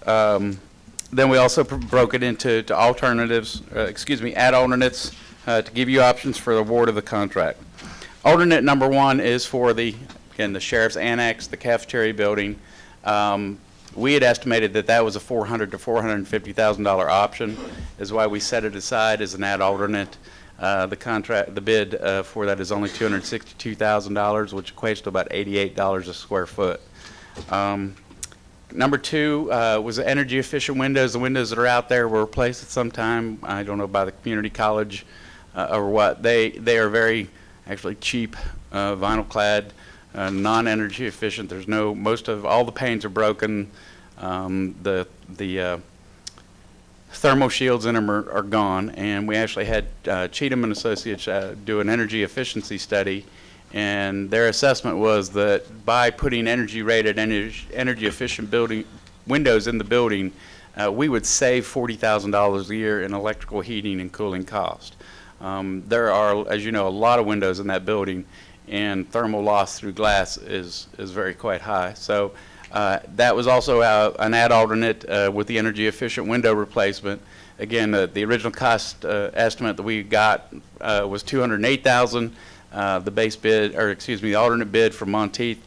Then we also broke it into alternatives, add alternates to give you options for the award of the contract. Alternate number 1 is for the sheriff's annex, the cafeteria building. We had estimated that was a $400,000 to $450,000 option, is why we set it aside as an ad alternate. The bid for that is only $262,000, which equates to about $88 a square foot. Number 2 was the energy efficient windows. The windows that are out there were replaced at some time. I don't know by the community college or what. They are very actually cheap, vinyl clad, non-energy efficient. There's most of all the panes are broken. The thermal shields in them are gone, and we actually had Cheatham and Associates do an energy efficiency study, and their assessment was that by putting energy efficient building windows in the building, we would save $40,000 a year in electrical heating and cooling cost. There are, as you know, a lot of windows in that building, and thermal loss through glass is very quite high. So that was also an ad alternate with the energy efficient window replacement. Again, the original cost estimate that we got was $208,000. The base bid, the alternate bid from Monteith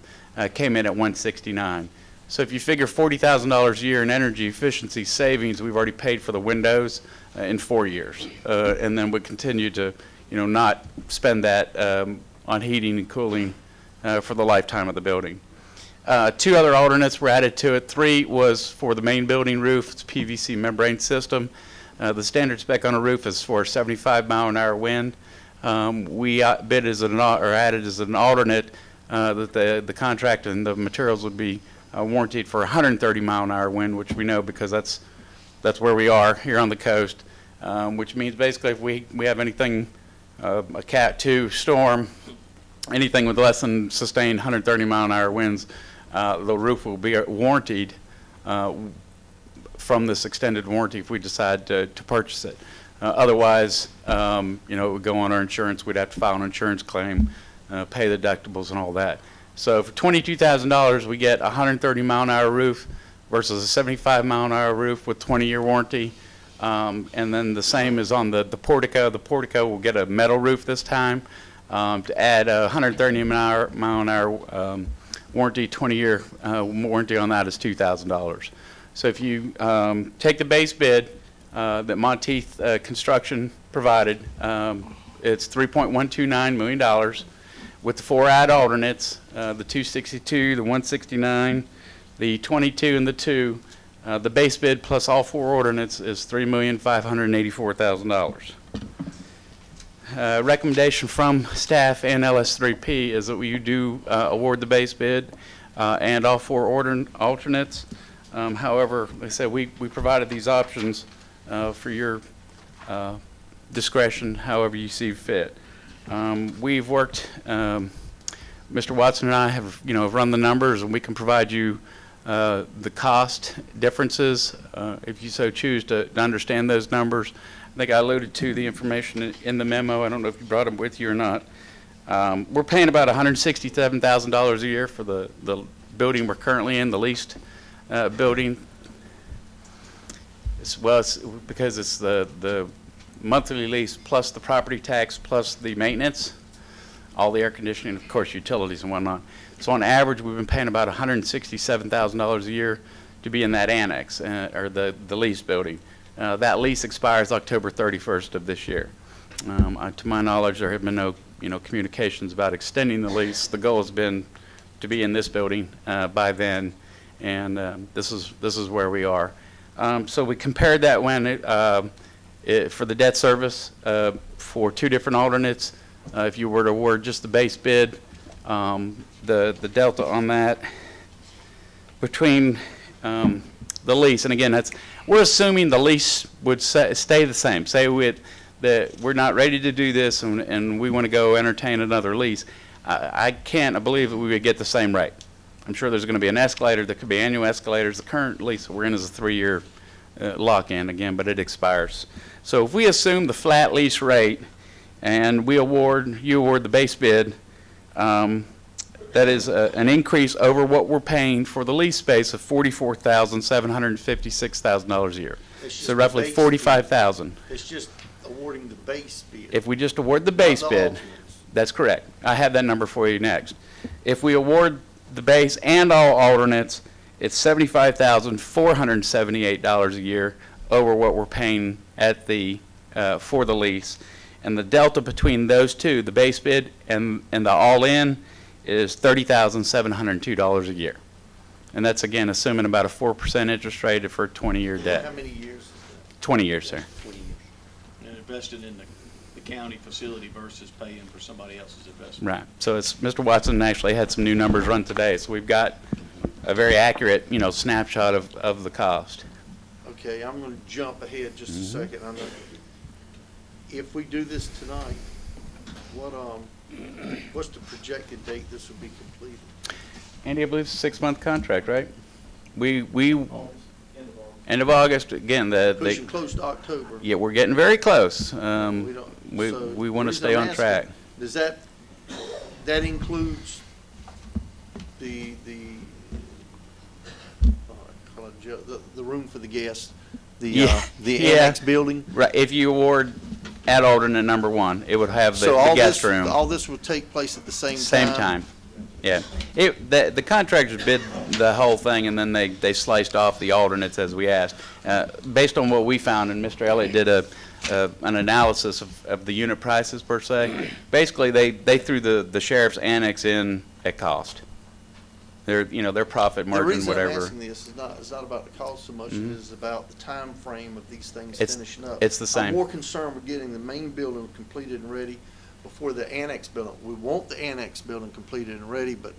came in at $169,000. So if you figure $40,000 a year in energy efficiency savings, we've already paid for the windows in 4 years, and then we continue to, not spend that on heating and cooling for the lifetime of the building. 2 other alternates were added to it. 3 was for the main building roof. It's PVC membrane system. The standard spec on a roof is for 75 mile an hour wind. We added as an alternate that the contract and the materials would be warranted for 130 mile an hour wind, which we know because that's where we are here on the coast, which means basically if we have anything, a Cat 2 storm, anything with less than sustained 130 mile an hour winds, the roof will be warranted from this extended warranty if we decide to purchase it. Otherwise, it would go on our insurance. We'd have to file an insurance claim, pay the deductibles and all that. So for $22,000, we get a 130 mile an hour roof versus a 75 mile an hour roof with 20-year warranty. And then the same is on the portico. The portico will get a metal roof this time. To add a 130 mile an hour warranty, 20-year warranty on that is $2,000. So if you take the base bid that Monteith Construction provided, it's $3.129 million. With the 4 ad alternates, the 262, the 169, the 22, and the 2, the base bid plus all 4 alternates is $3,584,000. Recommendation from staff and LS3P is that we do award the base bid and all 4 alternates. However, like I said, we provided these options for your discretion, however you see fit. We've worked, Mr. Watson and I have run the numbers, and we can provide you the cost differences if you so choose to understand those numbers. I think I alluded to the information in the memo. I don't know if you brought them with you or not. We're paying about $167,000 a year for the building we're currently in, the leased building. It's because it's the monthly lease plus the property tax plus the maintenance, all the air conditioning, of course, utilities and whatnot. So on average, we've been paying about $167,000 a year to be in that annex or the lease building. That lease expires October 31st of this year. To my knowledge, there have been no communications about extending the lease. The goal has been to be in this building by then, and this is where we are. So we compared that when for the debt service for 2 different alternates. If you were to award just the base bid, the delta on that between the lease, and again, we're assuming the lease would stay the same. Say that we're not ready to do this and we want to go entertain another lease. I believe that we would get the same rate. I'm sure there's going to be an escalator. There could be annual escalators. The current lease we're in is a 3-year lock-in again, but it expires. So if we assume the flat lease rate and you award the base bid. That is an increase over what we're paying for the lease space of $44,756 a year. So roughly $45,000. It's just awarding the base bid. If we just award the base Not the bid, alternates. that's correct. I have that number for you next. If we award the base and all alternates, it's $75,478 a year over what we're paying at for the lease. And the delta between those two, the base bid and the all-in, is $30,702 a year. And that's, again, assuming about a 4% interest rate for a 20-year How debt. many years is 20 years, sir. 20 years. And invested in the county facility versus paying for somebody else's investment. Right. So it's, Mr. Watson actually had some new numbers run today, so we've got a very accurate, snapshot of the cost. Okay, I'm going to jump ahead just a second. I know if we do this tonight, what's the projected date this will be completed? Andy, I believe it's a 6-month contract, right? We end of August, again, Pushing close to October. yeah, we're getting very close. We don't- so We want to the stay reason on I'm track. asking, Does that includes the room for the guests, the Yeah. annex building? Right, if you award at alternate number 1, it would have the So all guest this, room. all this will take place at the same time? Same time, yeah. The contractors bid the whole thing, and then they sliced off the alternates as we asked. Based on what we found, and Mr. Elliott did an analysis of the unit prices per se, basically they threw the sheriff's annex in at cost. Their profit margin, The reason whatever. I'm asking this is not about the cost so much, it is about the time frame of these things It's- finishing up. it's the I'm same. more concerned with getting the main building completed and ready before the annex building. We want the annex building completed and ready, but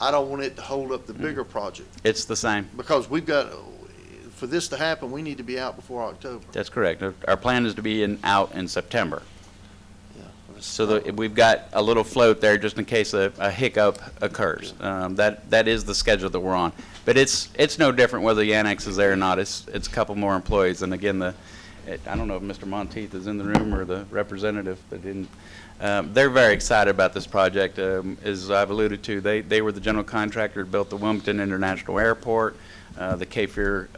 I don't want it to hold up the bigger project. It's the same. Because for this to happen, we need to be out before October. That's correct. Our plan is to be out in September. Yeah. So that we've got a little float there just in case a hiccup occurs. That is the schedule that we're on. But it's no different whether the annex is there or not. It's a couple more employees. And again, I don't know if Mr. Monteith is in the room or the representative, but they're very excited about this project. As I've alluded to, they were the general contractor that built the Wilmington International Airport, the Cape Fear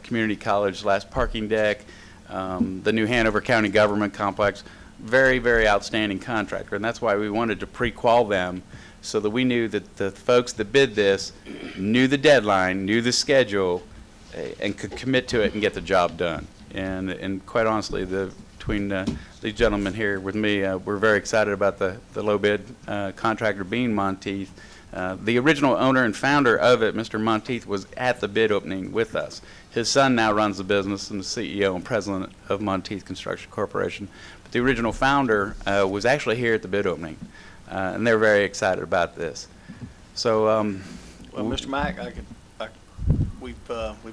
Community College last parking deck, the new Hanover County Government Complex. Very, very outstanding contractor, and that's why we wanted to pre-qual them so that we knew that the folks that bid this knew the deadline, knew the schedule, and could commit to it and get the job done. And quite honestly, between these gentlemen here with me, we're very excited about the low bid contractor being Monteith. The original owner and founder of it, Mr. Monteith, was at the bid opening with us. His son now runs the business and the CEO and president of Monteith Construction Corporation. But the original founder was actually here at the bid opening, and they're very excited about this. So, Well, Mr. Mack, we've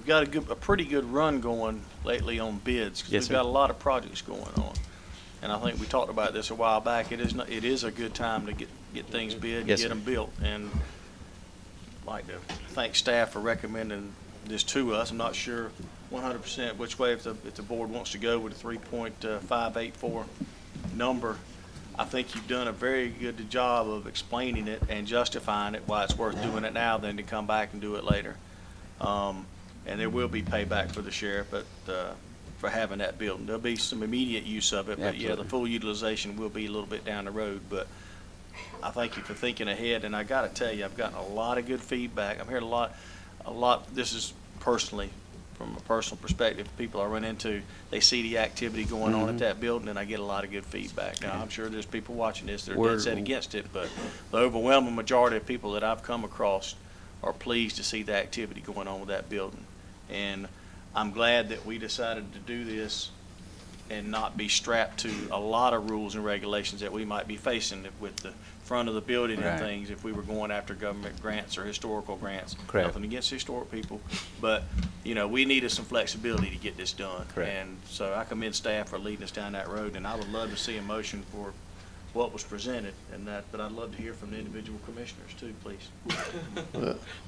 got a pretty good run going lately on bids, because Yes, we've sir. got a lot of projects going on. And I think we talked about this a while back. It is a good time to get things bid and Yes, get sir. them built. And I'd like to thank staff for recommending this to us. I'm not sure 100% which way, if the board wants to go with a 3.584 number. I think you've done a very good job of explaining it and justifying it, why it's worth doing it now than to come back and do it later. And there will be payback for the sheriff, but for having that building. There'll be some immediate use of it, but yeah, the Absolutely. full utilization will be a little bit down the road. But I thank you for thinking ahead, and I got to tell you, I've gotten a lot of good feedback. I'm hearing a lot. This is personally, from a personal perspective, people I run into, they see the activity going on at that building, and I get a lot of good feedback. Now, I'm sure there's people watching this that are dead set against it, but the overwhelming majority of people that I've come across are pleased to see the activity going on with that building. And I'm glad that we decided to do this and not be strapped to a lot of rules and regulations that we might be facing with the front of the building and Right. things if we were going after government grants or historical grants. Correct. Nothing against historic people, but, we needed some flexibility to get this done. Correct. And so I commend staff for leading us down that road, and I would love to see a motion for what was presented and that, but I'd love to hear from the individual commissioners too, please.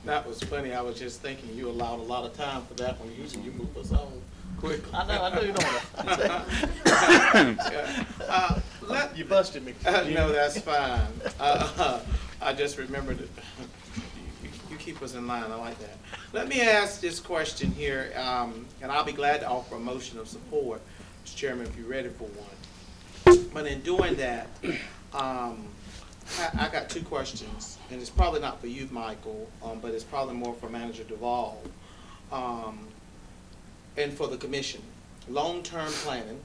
That was funny. I was just thinking you allowed a lot of time for that one. Usually you move us on quickly. I know you don't want to. You busted me. No, that's fine. I just remembered it. You keep us in line, I like that. Let me ask this question here, and I'll be glad to offer a motion of support, Mr. Chairman, if you're ready for one. But in doing that, I got two questions, and it's probably not for you, Michael, but it's probably more for Manager Duvall, and for the commission. Long-term planning.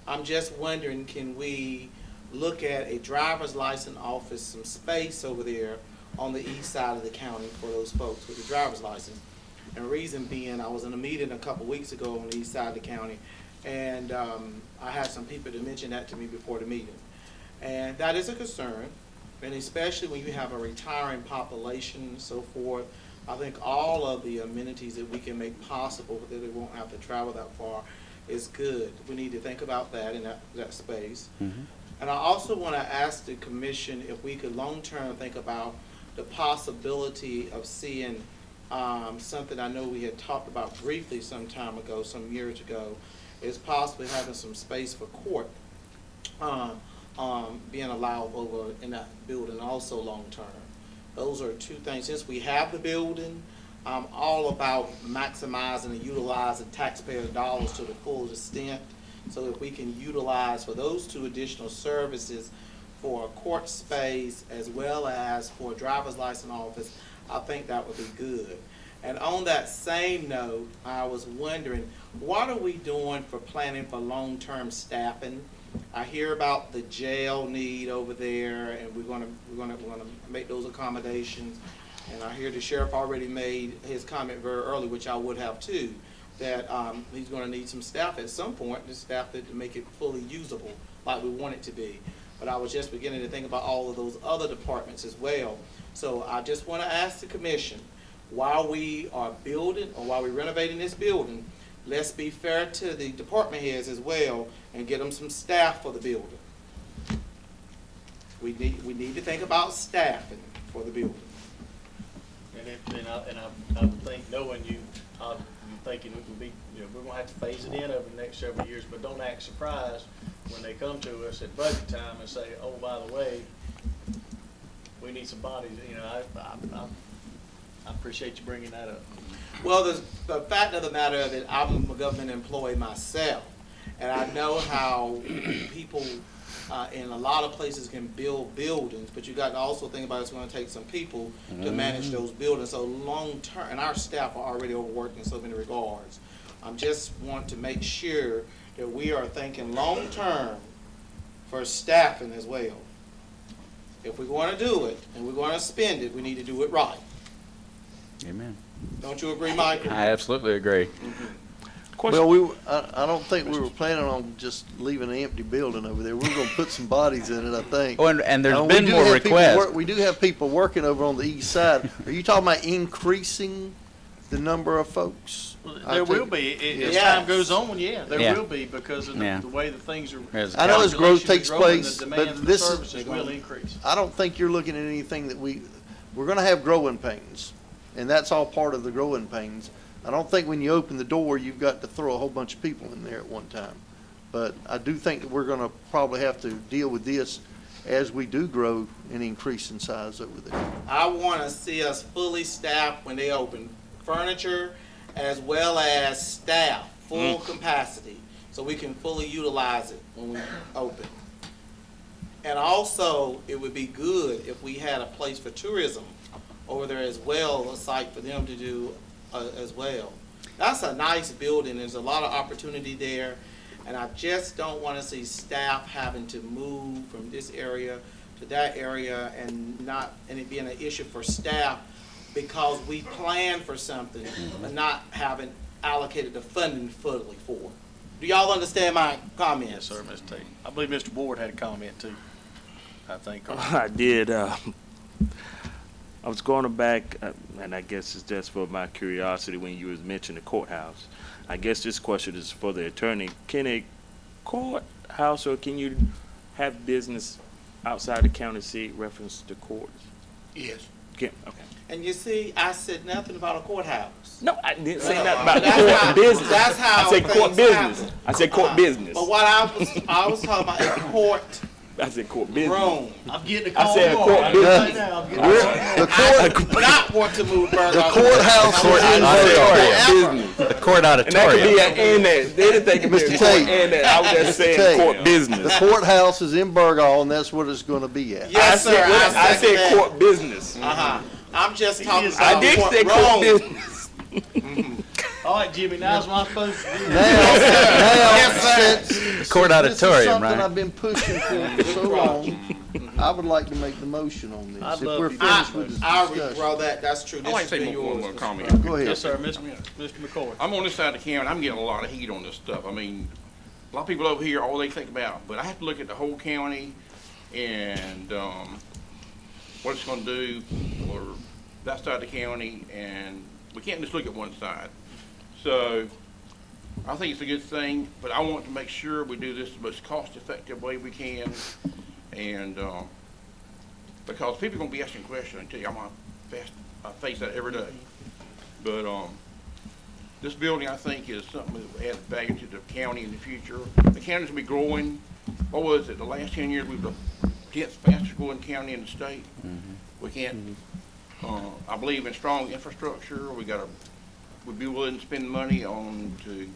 I'm just wondering, can we look at a driver's license office, some space over there on the east side of the county for those folks with the driver's license? And the reason being, I was in a meeting a couple weeks ago on the east side of the county, and I had some people to mention that to me before the meeting. And that is a concern, and especially when you have a retiring population and so forth. I think all of the amenities that we can make possible that they won't have to travel that far is good. We need to think about that in that space. Mm-hmm. And I also want to ask the commission if we could long-term think about the possibility of seeing something I know we had talked about briefly some time ago, some years ago, is possibly having some space for court being allowed over in that building also long-term. Those are two things. Since we have the building, I'm all about maximizing and utilizing taxpayer dollars to the full extent. So if we can utilize for those two additional services for a court space as well as for a driver's license office, I think that would be good. And on that same note, I was wondering, what are we doing for planning for long-term staffing? I hear about the jail need over there, and we're gonna make those accommodations. And I hear the sheriff already made his comment very early, which I would have too, that he's gonna need some staff at some point to staff it to make it fully usable like we want it to be. But I was just beginning to think about all of those other departments as well. So I just wanna ask the commission, while we are building or while we're renovating this building, let's be fair to the department heads as well and get them some staff for the building. We need to think about staffing for the building. I would think, knowing you, you're thinking it would be, we're gonna have to phase it in over the next several years, but don't act surprised when they come to us at budget time and say, oh, by the way, we need some bodies. I appreciate you bringing that up. Well, the fact of the matter is that I'm a government employee myself, and I know how people in a lot of places can build buildings, but you got to also think about it's going to take some people to manage those buildings. So long term, and our staff are already overworked in so many regards. I just want to make sure that we are thinking long term for staffing as well. If we're going to do it and we're going to spend it, we need to do it right. Amen. Don't you agree, Michael? I absolutely agree. Well, I don't think we were planning on just leaving an empty building over there. We're gonna put some bodies in it, I think. Oh, and there's Now, been we do more have people requests. we do have people working over on the east side. Are you talking about increasing the number of folks? There will be, as Yes. time goes on, there Yeah. will be, because of Yeah. the way that things are. As I know as growth population takes is growing, place, the but demand for this is- services will increase. I don't think you're looking at anything that we're gonna have growing pains, and that's all part of the growing pains. I don't think when you open the door, you've got to throw a whole bunch of people in there at one time. But I do think that we're gonna probably have to deal with this as we do grow and increase in size over there. I want to see us fully staffed when they open, furniture as well as staff, full capacity, so we can fully utilize it when we open. And also, it would be good if we had a place for tourism over there as well, a site for them to do as well. That's a nice building. There's a lot of opportunity there, and I just don't want to see staff having to move from this area to that area and it being an issue for staff because we planned for something but not having allocated the funding fully for it. Do y'all understand my comments? Yes, sir, Mr. Tate. I believe Mr. Ward had a comment too, I think. I did. I was going back, and I guess it's just for my curiosity when you was mentioning the courthouse. I guess this question is for the attorney. Can a courthouse or can you have business outside the county seat reference to courts? Yes. Okay. And you see, I said nothing about a courthouse. No, I didn't say nothing about That's court how- business. that's how I said court things business. happen. I said court business. But what I was talking about is court I said court business. Wrong. I'm getting a I call said more. court Right business. now, I'm getting The I court, do not want to move Burger the House. courthouse is in I said Burgall. court business. The court And that could be auditorium. an annex. Anything can be a Mr. court Tate. annex. I was just saying Tate. court The business. courthouse is in Burgall, and that's what it's gonna be at. Yes, sir. I second said that. court business. Uh-huh. I'm just talking about I did say court wrong. business. All right, Jimmy, now's what I'm supposed to do. Now, since Court this is auditorium, something right? I've been pushing for so long, I would like to make the motion on this. I'd If love we're to do finished with this I discussion. withdraw that. That's true. I'd This like has to been say one more yours. comment. Go ahead. Yes, sir, Mr. McCoy. I'm on this side of the county, I'm getting a lot of heat on this stuff. I mean, a lot of people over here, all they think about, but I have to look at the whole county and, what it's gonna do for that side of the county, and we can't just look at one side. So, I think it's a good thing, but I want to make sure we do this the most cost-effective way we can, and, because people are gonna be asking questions, I tell you, I face that every day. But, this building, I think, is something that will add value to the county in the future. The county's gonna be growing. What was it, the last 10 years, we've been the 10th fastest growing county in the state. We can't, I believe in strong infrastructure. We'd be willing to spend money on to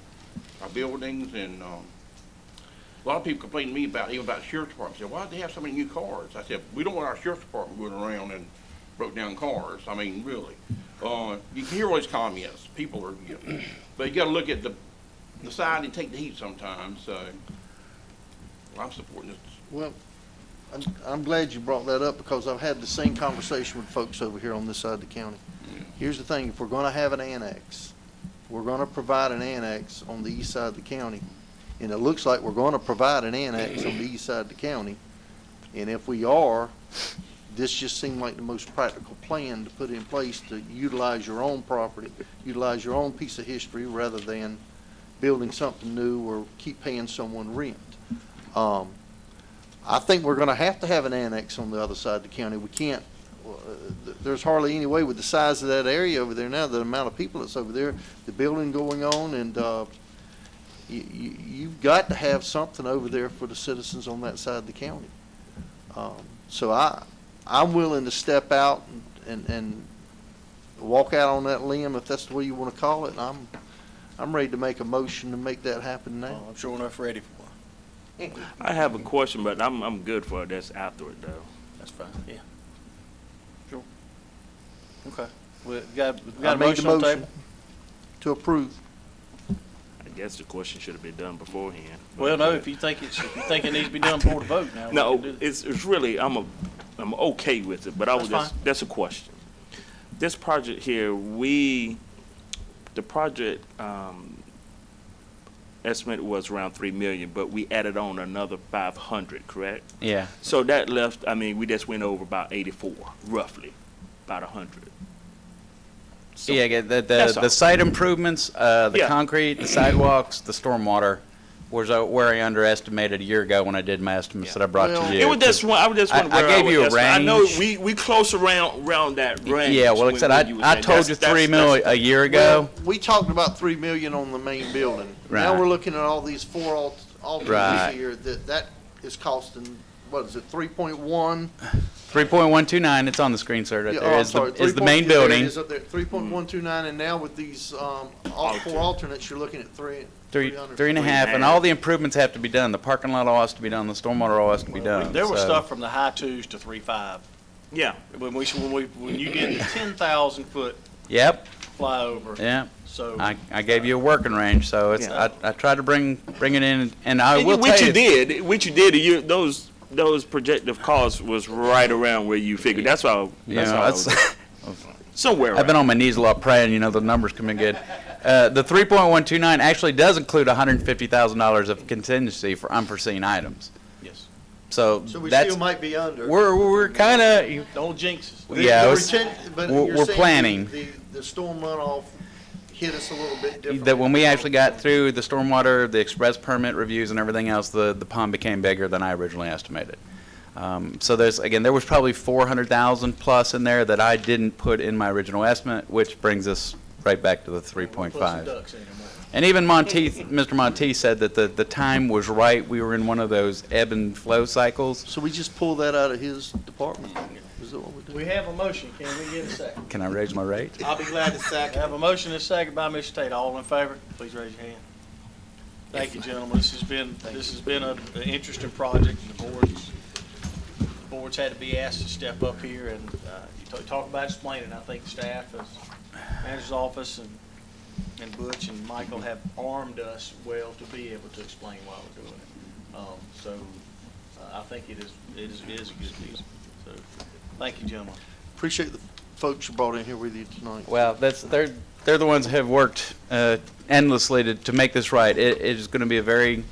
our buildings, and, a lot of people complain to me even about the sheriff's department. Say, why do they have so many new cars? I said, we don't want our sheriff's department going around and broke down cars. I mean, really. You can hear all these comments. People are, but you gotta look at the side and take the heat sometimes, so I'm supporting this. Well, I'm glad you brought that up, because I've had the same conversation with folks over here on this side of the county. Here's the thing, if we're gonna have an annex, we're gonna provide an annex on the east side of the county, and it looks like we're gonna provide an annex on the east side of the county, and if we are, this just seemed like the most practical plan to put in place to utilize your own property, utilize your own piece of history, rather than building something new or keep paying someone rent. I think we're gonna have to have an annex on the other side of the county. We can't, there's hardly any way with the size of that area over there now, the amount of people that's over there, the building going on, and, you've got to have something over there for the citizens on that side of the county. So I'm willing to step out and walk out on that limb, if that's the way you want to call it, and I'm ready to make a motion to make that happen now. I'm sure enough ready for one. I have a question, but I'm good for this after it, though. That's fine, yeah. Sure. Okay. We got I a made motion the on the motion table? to approve. I guess the question should have been done beforehand. Well, no, if you think it needs to be done before the vote now. we No, can do that. it's really, I'm okay with it, but I was That's just, that's a question. This project here, the project, estimate was around 3 million, but we added on another 500, correct? Yeah. So that left, I mean, we just went over about 84, roughly, about 100. So Yeah, that's the all. site improvements, the Yeah. concrete, the sidewalks, the stormwater was where I underestimated a year ago when I did my estimates that I brought Well, to you. It was just one, I was just I- wondering I where gave you a was. I know range. we close around that range. Yeah, well, like I said, I told you 3 million a year ago. Well, we talked about 3 million on the main building. Now Right. we're looking at all these four alternates Right. here, that is costing, what is it, 3.1? 3.129, it's on the screen, sir, right Yeah, there, I'm is sorry, the main 3.1 building. It is up there, 3.129, and now with these, all four alternates, you're looking at 300. 3.5, and all the improvements have to be done. The parking lot all has to be done, the stormwater all has to be done. There was so- stuff from the high twos to 3.5. Yeah, When you get the 10,000 foot Yep, flyover. yeah. So. I gave you a working range, so it's, Yeah. I tried to bring it in, and I and will which tell you did, those projected costs was right around where you figured. That's all. You That's know, all. I that's- was- somewhere. I've been around. on my knees a lot praying, the numbers come in good. The 3.129 actually does include $150,000 of contingency for unforeseen items. Yes. So So we that's, still might be under. we're kind of, Don't jinx us. yeah, The it's- but we're- you're we're saying planning. The storm runoff hit us a little bit differently. that when we actually got through the stormwater, the express permit reviews and everything else, the pond became bigger than I originally estimated. So there was probably 400,000 plus in there that I didn't put in my original estimate, which brings us right back to the 3.5. Put some ducks in there, And even Mr. Monteith said that the time was right. We were in one of those ebb and flow cycles. So we just pull that out of his department? Is that what we do? We have a motion. Can we get a second? Can I raise my rate? I'll be glad to We second. have a motion and a second by Mr. Tate. All in favor, please raise your hand. Thank you, gentlemen. This has been an interesting project. The board's had to be asked to step up here and you talk about explaining. I think staff, manager's office, and Butch and Michael have armed us well to be able to explain why we're doing it. I think it is a good deal. So, thank you, gentlemen. Appreciate the folks you brought in here with you tonight. Well, they're the ones that have worked endlessly to make this right. It is going to be a very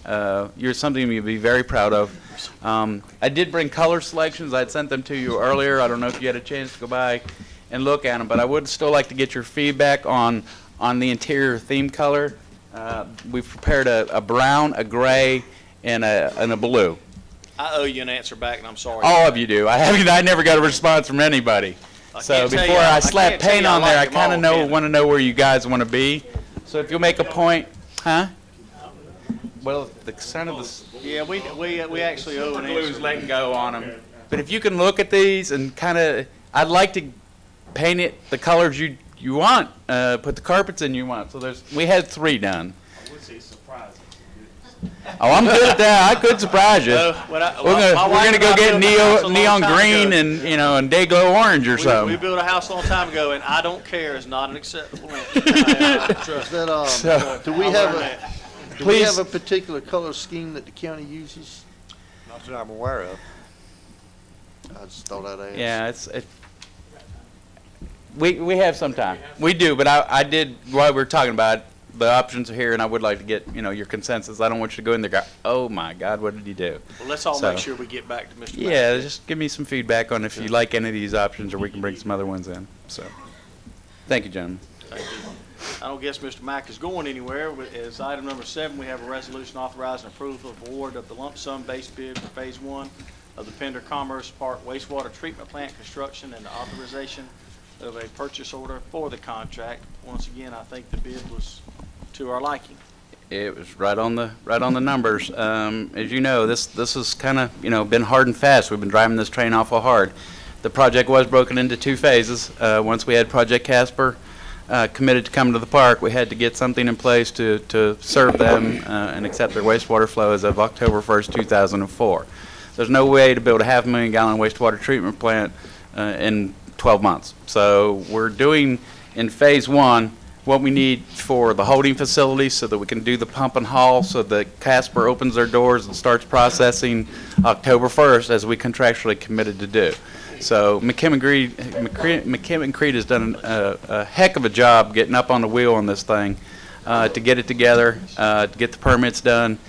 you're something you'll be very proud of. I did bring color selections. I'd sent them to you earlier. I don't know if you had a chance to go by and look at them, but I would still like to get your feedback on the interior theme color. We've prepared a brown, a gray, and a blue. I owe you an answer back, and I'm sorry. All of you do. I never got a response from anybody. So can't tell before you- I I slap can't tell paint you I on there, I like them kind all, of can I? want to know where you guys want to be. So if you'll make a point, huh? Well, the son of the Yeah, we actually owe an blues answer. letting go on them. But if you can look at these and kind of, I'd like to paint it the colors you want, put the carpets in you want. So we had 3 done. I would say surprising. Oh, I'm good at that. I could surprise you. We're We're gonna go get neon green and and day glow orange or We something. built a house a long time ago, and I don't care is not an acceptable answer. Is that, So- do we I have learned a, that. do we Please- have a particular color scheme that the county uses? Not that I'm aware of. I just thought I'd ask. Yeah, we have some time. We do, but I did, while we were talking about it, the options are here, and I would like to get, your consensus. I don't want you to go in there and go, oh my God, what did he do? Well, let's all So- make sure we get back to Mr. Yeah, Mack. just give me some feedback on if you like any of these options, or we can bring some other ones in. So, thank you, gentlemen. Thank you. I don't guess Mr. Mack is going anywhere. As item number 7, we have a resolution authorizing approval of award of the lump sum base bid for Phase 1 of the Pender Commerce Park wastewater treatment plant construction and the authorization of a purchase order for the contract. Once again, I think the bid was to our liking. It was right on the numbers. As you know, this has kind of been hard and fast. We've been driving this train awful hard. The project was broken into 2 phases. Once we had Project Casper committed to come to the park, we had to get something in place to serve them and accept their wastewater flow as of October 1st, 2004. There's no way to build a 500,000 gallon wastewater treatment plant in 12 months. So we're doing in Phase 1 what we need for the holding facility so that we can do the pump and haul, so that Casper opens their doors and starts processing October 1st as we contractually committed to do. So McKim and Creed has done a heck of a job getting up on the wheel on this thing to get it together, to get the permits done,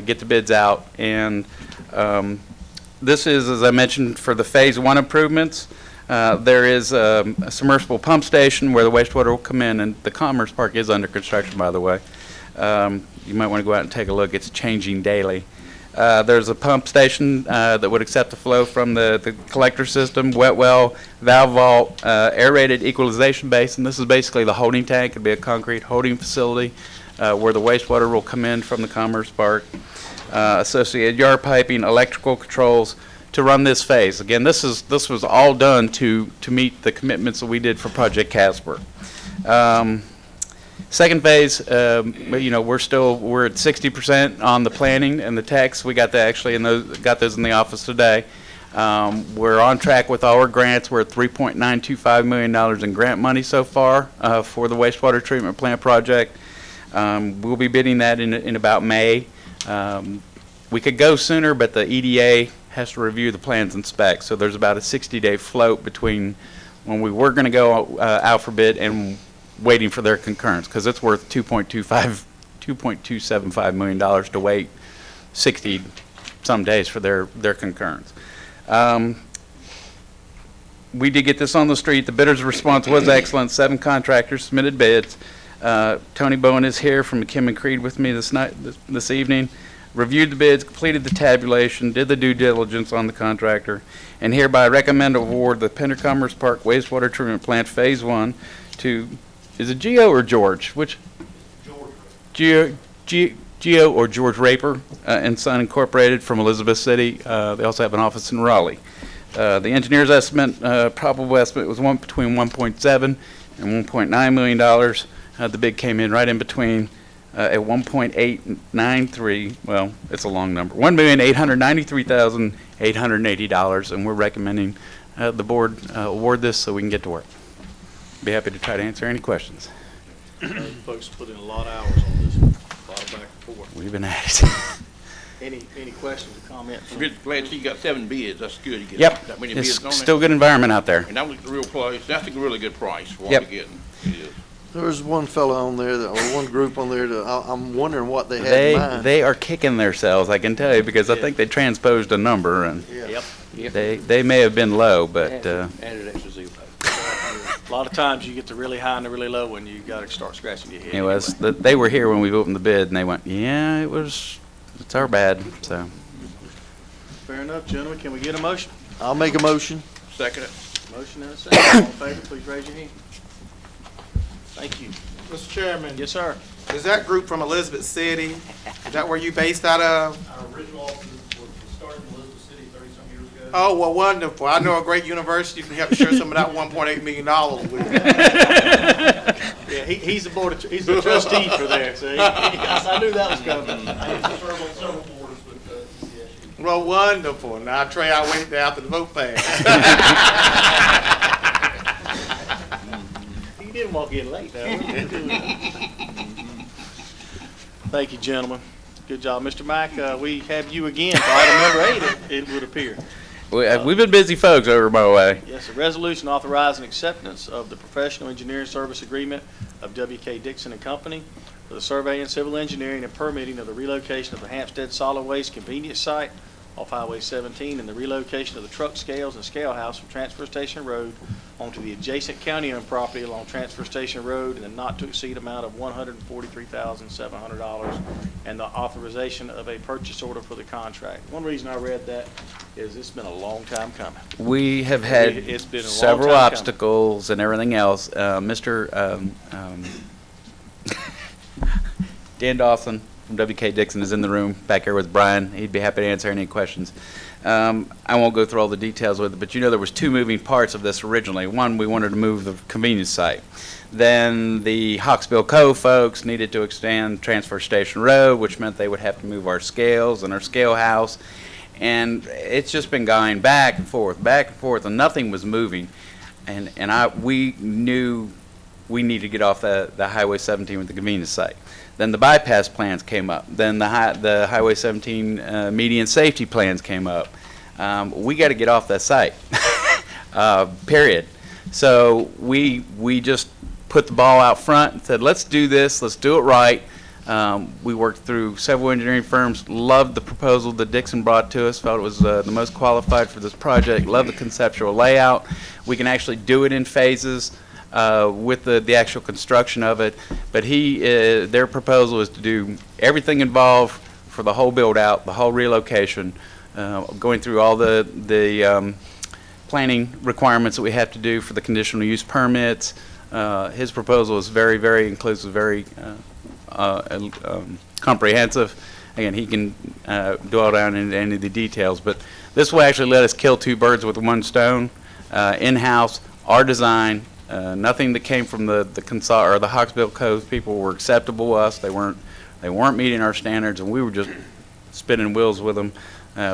get the bids out. And this is, as I mentioned, for the Phase 1 improvements. There is a submersible pump station where the wastewater will come in, and the Commerce Park is under construction, by the way. You might want to go out and take a look. It's changing daily. There's a pump station that would accept the flow from the collector system, wet well, valve vault, aerated equalization basin. This is basically the holding tank. It'd be a concrete holding facility where the wastewater will come in from the Commerce Park. Associated yard piping, electrical controls to run this phase. Again, this was all done to meet the commitments that we did for Project Casper. Second phase, we're at 60% on the planning and the text. We got that actually got those in the office today. We're on track with our grants. We're at $3.925 million in grant money so far for the wastewater treatment plant project. We'll be bidding that in about May. We could go sooner, but the EDA has to review the plans and specs. So there's about a 60-day float between when we were going to go out for bid and waiting for their concurrence, because it's worth $2.275 million to wait 60 some days for their concurrence. We did get this on the street. The bidder's response was excellent. 7 contractors submitted bids. Tony Bowen is here from McKim and Creed with me this evening. Reviewed the bids, completed the tabulation, did the due diligence on the contractor, and hereby recommend award the Pender Commerce Park Wastewater Treatment Plant Phase 1 to, is it Gio or George? Which? Geo or George Raper and Son Incorporated from Elizabeth City. They also have an office in Raleigh. The engineer's estimate, probable estimate, was between 1.7 and 1.9 million dollars. The bid came in right in between at 1.893. Well, it's a long number. $1,893,880, and we're recommending the board award this so we can get to work. Be happy to try to answer any questions. Folks put in a lot of hours on this, a lot of back and forth. We've been at it. Any questions or comments? I'm just glad to see you got 7 bids. That's good. You get Yep, that many it's bids on still it. good environment out there. And that was the real price. That's a really good price for what Yep. we're getting. It is. There was one fella on there, or one group on there, I'm wondering what they had in mind. They are kicking themselves, I can tell you, because I think they transposed a number, and Yep. they may have been low, but Added extra zero. A lot of times you get the really high and the really low when you gotta start scratching your head. anyways, they were here when we opened the bid, and they went, yeah, it's our bad, so. Fair enough, gentlemen. Can we get a motion? I'll make a motion. Second it. Motion and a second. All in favor, please raise your hand. Thank you. Mr. Chairman, Yes, sir. is that group from Elizabeth City? Is that where you based out of? Our original office was started in Elizabeth City 30-some years ago. Oh, well, wonderful. I know a great university can help share some of that $1.8 million with. Yeah, he's the he's the trustee for there, so I knew that was coming. I used to serve on several boards with ECSU. Well, wonderful. Now, Trey, I wait there after the vote passed. He didn't walk in late, though. Thank you, gentlemen. Good job. Mr. Mack, we have you again for item number 8, it would appear. We've been busy folks over my way. Yes, a resolution authorizing acceptance of the professional engineering service agreement of W.K. Dixon and Company for the survey and civil engineering and permitting of the relocation of the Hampstead Solid Waste Convenience Site off Highway 17 and the relocation of the truck scales and scale house from Transfer Station Road onto the adjacent county-owned property along Transfer Station Road in a not-to-exceed amount of $143,700 and the authorization of a purchase order for the contract. One reason I read that is it's been a long time coming. We have had It's been a long several time coming. obstacles and everything else. Mr. Dan Dawson from WK Dixon is in the room back here with Brian. He'd be happy to answer any questions. I won't go through all the details with it, but you know there was 2 moving parts of this originally. One, we wanted to move the convenience site. Then the Hawksbill Cove folks needed to extend Transfer Station Road, which meant they would have to move our scales and our scale house. And it's just been going back and forth, and nothing was moving. And we knew we needed to get off the Highway 17 with the convenience site. Then the bypass plans came up. Then the Highway 17 median safety plans came up. We got to get off that site, period. So we just put the ball out front and said, let's do this, let's do it right. We worked through several engineering firms, loved the proposal that Dixon brought to us, felt it was the most qualified for this project, loved the conceptual layout. We can actually do it in phases. With the actual construction of it, but their proposal is to do everything involved for the whole build out, the whole relocation, going through all the planning requirements that we have to do for the conditional use permits. His proposal is very, very inclusive, very comprehensive. Again, he can dwell down into any of the details, but this will actually let us kill 2 birds with 1 stone, in-house, our design. Nothing that came from the Hawksbill Cove people were acceptable to us. They weren't meeting our standards, and we were just spinning wheels with them.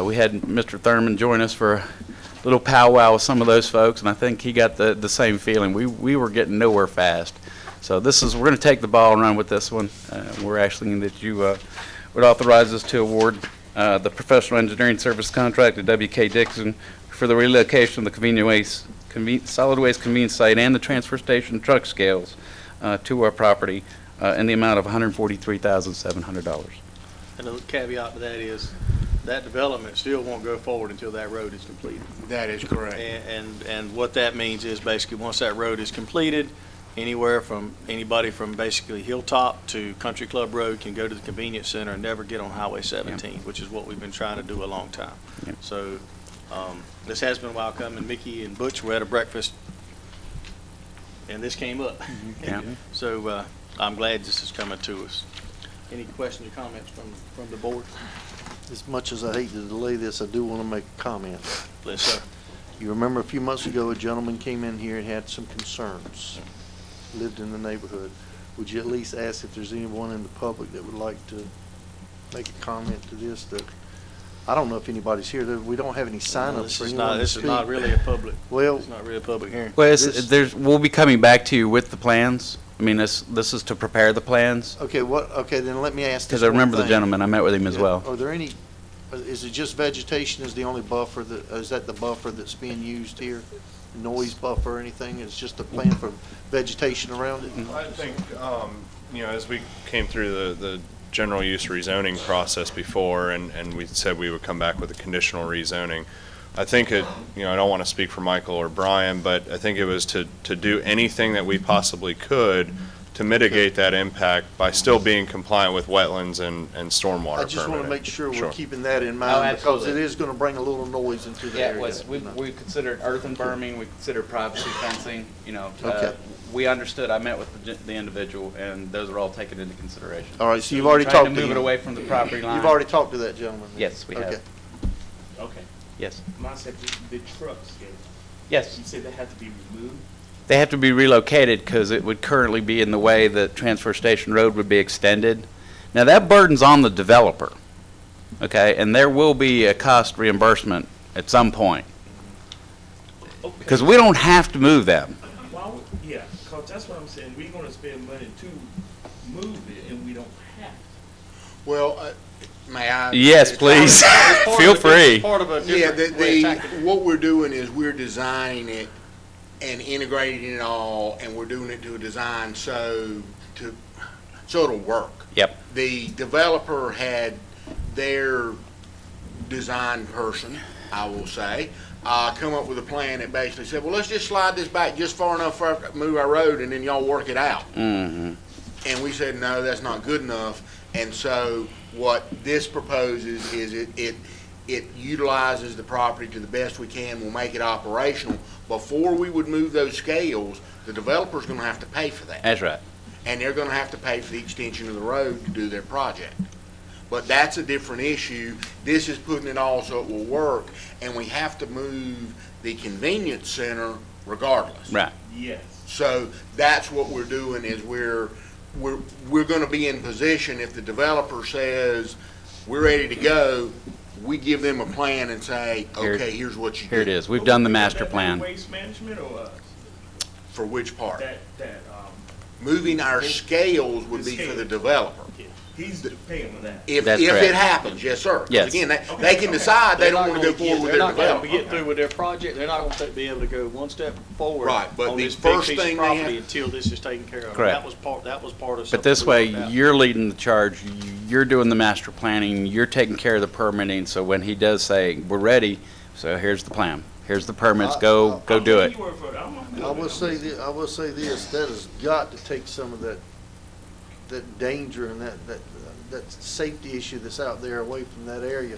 We had Mr. Thurman join us for a little powwow with some of those folks, and I think he got the same feeling. We were getting nowhere fast. So we're going to take the ball and run with this one. We're asking that you would authorize us to award the professional engineering service contract to WK Dixon for the relocation of the solid waste convenience site and the transfer station truck scales to our property in the amount of $143,700. And the caveat to that is that development still won't go forward until that road is completed. That is correct. And what that means is basically once that road is completed, anybody from basically Hilltop to Country Club Road can go to the convenience center and never get on Highway 17, which is what we've been trying to do a long time. Yep. So this has been a while coming. Mickey and Butch were at a breakfast, and this came up. Yeah. So I'm glad this is coming to us. Any questions or comments from the board? As much as I hate to delay this, I do want to make a comment. Please, sir. You remember a few months ago, a gentleman came in here and had some concerns, lived in the neighborhood. Would you at least ask if there's anyone in the public that would like to make a comment to this? That I don't know if anybody's here. We don't have any sign-ups for anyone to This speak. is not really a public, Well, it's not really a public hearing. Well, This- we'll be coming back to you with the plans. I mean, this is to prepare the plans, okay, then let me ask this because I one remember the thing. gentleman, I met with him as Yeah. well. Are there any, is it just vegetation is the only buffer is that the buffer that's being used here? Noise buffer or anything? It's just a plan for vegetation around it? I think, as we came through the general use rezoning process before, and we said we would come back with a conditional rezoning, I think I don't want to speak for Michael or Brian, but I think it was to do anything that we possibly could to mitigate that impact by still being compliant with wetlands and stormwater I just want to permitting. make sure we're Sure. keeping that in Oh, mind, because absolutely. it is going to bring a little noise into the area. we considered earthen berming, we considered privacy fencing, Okay. we understood, I met with the individual, and those are all taken into consideration. All right, so you've already Trying talked to to move it him. away from the property line. You've already talked to that gentleman? then? Yes, we have. Okay. Okay. Yes. My second, the trucks, Yes. you said they have to be removed? They have to be relocated because it would currently be in the way that Transfer Station Road would be extended. Now, that burden's on the developer, okay? And there will be a cost reimbursement at some point, because we don't have to move them. Yeah, because that's what I'm saying. We're going to spend money to move it, and we don't have to. Well, may I? Yes, please. Feel free. Part of a Yeah, different way of attacking it. what we're doing is we're designing it and integrating it all, and we're doing it to a design so it'll work. Yep. The developer had their design person, I will say, come up with a plan that basically said, well, let's just slide this back just far enough for us to move our road, and then y'all work it out. Mm-hmm. And we said, no, that's not good enough. And so what this proposes is it utilizes the property to the best we can. We'll make it operational. Before we would move those scales, the developer's going to have to pay for that. That's right. And they're going to have to pay for the extension of the road to do their project. But that's a different issue. This is putting it all so it will work, and we have to move the convenience center regardless. Right. Yes. So that's what we're doing is we're going to be in position if the developer says we're ready to go, we give them a plan and say, Here- okay, here's what you do. Here it is. We've done the master That plan. Waste management or For which part? that, Moving our scales would be for the developer. he's paying for that. If That's it correct. happens, yes, sir. 'Cause Yes. again, they can decide they They're don't not want to go gonna forward with they're their not gonna development. get through with their project, they're not gonna be able to go one step forward. Right, but on the this big first piece of thing they property have- until this is taken care of. Correct. That was part of something. But this we way, worked out. you're leading the charge, you're doing the master planning, you're taking care of the permitting, so when he does say, we're ready, so here's the plan, here's the permits, go do it. I will say this, that has got to take some of that danger and that safety issue that's out there away from that area,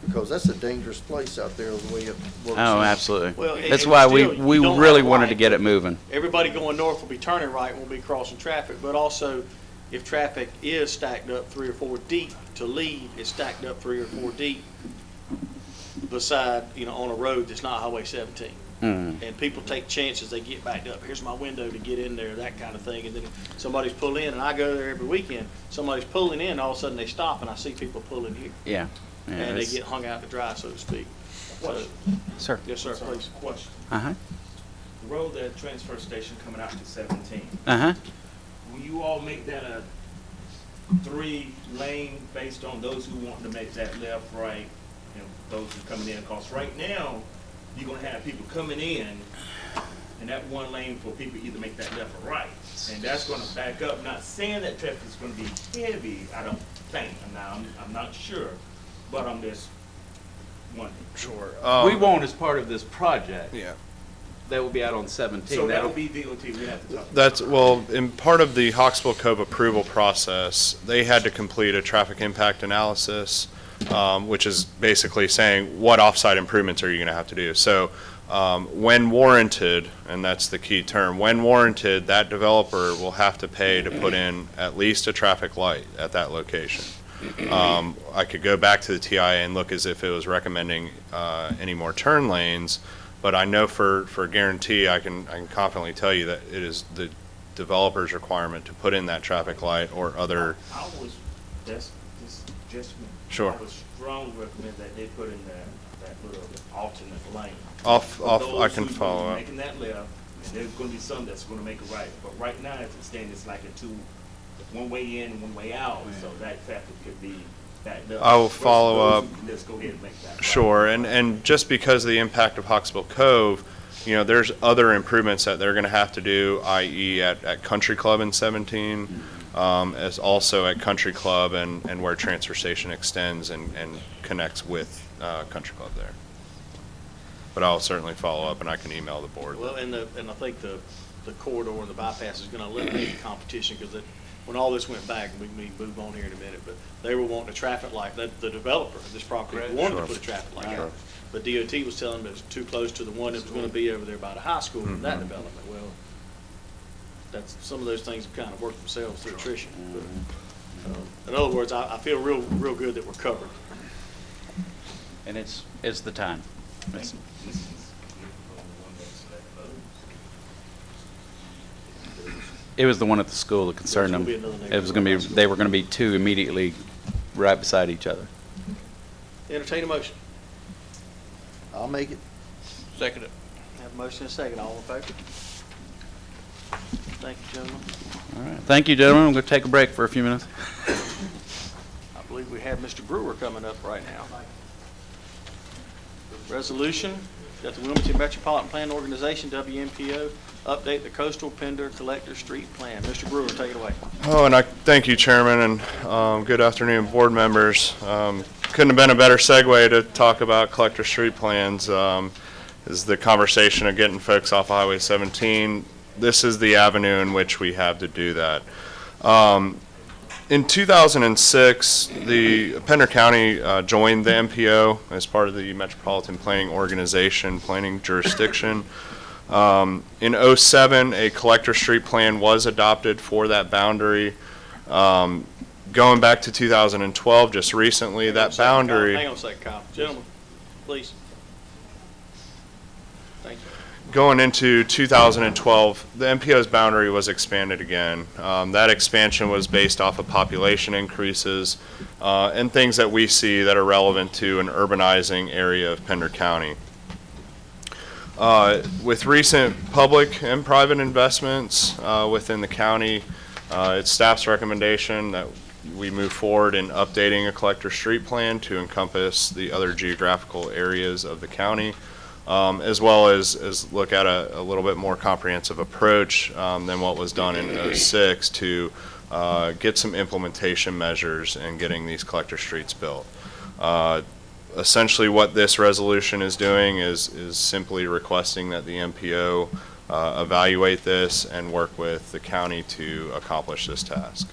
because that's a dangerous place out there the way it works. Oh, absolutely. Well, That's and why still, we you don't really have a wanted to right. get it moving. Everybody going north will be turning right, won't be crossing traffic, but also if traffic is stacked up 3 or 4 deep to leave, it's stacked up 3 or 4 deep beside, on a road that's not Highway 17. Mhm. And people take chances, they get backed up, here's my window to get in there, that kind of thing, and then somebody's pulling in, and I go there every weekend, somebody's pulling in, all of a sudden they stop, and I see people pulling here, Yeah. Yeah, and they it's- get hung out to dry, so to speak. So, Sir. yes, sir, please. Question. Uh-huh. The road, that transfer station coming out to 17, Uh-huh. will you all make that a 3-lane based on those who want to make that left, right, those who coming in? Because right now, you're gonna have people coming in, and that 1 lane for people either make that left or right. And that's gonna back up, not saying that traffic is gonna be heavy, I don't think, I'm not sure, but I'm just wondering. Sure. We won't as part of this project. Yeah. That will be out on 17. So that'll be DOT, we have to talk. That's, well, in part of the Hawksbill Cove approval process, they had to complete a traffic impact analysis, which is basically saying what off-site improvements are you going to have to do. So When warranted, and that's the key term, when warranted, that developer will have to pay to put in at least a traffic light at that location. I could go back to the TIA and look as if it was recommending any more turn lanes, but I know for guarantee, I can confidently tell you that it is the developer's requirement to put in that traffic light or other. I would, that's just me. Sure. I would strongly recommend that they put in that little alternate lane. I can follow up. Making that left, and there's gonna be some that's gonna make a right, but right now, as it stands, it's like one way in and one way out, so that traffic could be backed up. I will follow up. Let's go ahead and make that right. Sure, and just because of the impact of Hawksbill Cove, you know, there's other improvements that they're gonna have to do, i.e. at Country Club in 17, as also at Country Club and where Transfer Station extends and connects with Country Club there. But I'll certainly follow up, and I can email the board. Well, and I think the corridor and the bypass is gonna eliminate the competition, because when all this went back, and we can move on here in a minute, but they were wanting a traffic light, the developer of this property wanted to put a traffic light Sure. out. But DOT was telling them it was too close to the one that was gonna be over there by the high school for that development. Well, some of those things kind of work themselves through attrition. But, in other words, I feel real good that we're covered. And it's the time. It's- It was the one at the school that concerned them. There's gonna be another It was going to be, they were going to be two immediately right beside each other. Entertain a motion. I'll make it. Second it. Have a motion and a second. All in favor? Thank you, gentlemen. All right. Thank you, gentlemen. I'm going to take a break for a few minutes. I believe we have Mr. Brewer coming up right now. Resolution, that the Wilmington Metropolitan Plan Organization, WMPO, update the coastal Pender Collector Street Plan. Mr. Brewer, take it away. Oh, and I thank you, Chairman, and good afternoon, board members. Couldn't have been a better segue to talk about collector street plans. Is the conversation of getting folks off of Highway 17. This is the avenue in which we have to do that. In 2006, the Pender County joined the MPO as part of the Metropolitan Planning Organization, planning jurisdiction. In 07, a collector street plan was adopted for that boundary. Going back to 2012, just recently, that boundary. Hang on a second, Kyle. Gentlemen, please. Thank you. Going into 2012, the MPO's boundary was expanded again. That expansion was based off of population increases and things that we see that are relevant to an urbanizing area of Pender County. With recent public and private investments within the county, it's staff's recommendation that we move forward in updating a collector street plan to encompass the other geographical areas of the county, as well as look at a little bit more comprehensive approach than what was done in 06 to get some implementation measures in getting these collector streets built. Essentially what this resolution is doing is simply requesting that the MPO evaluate this and work with the county to accomplish this task.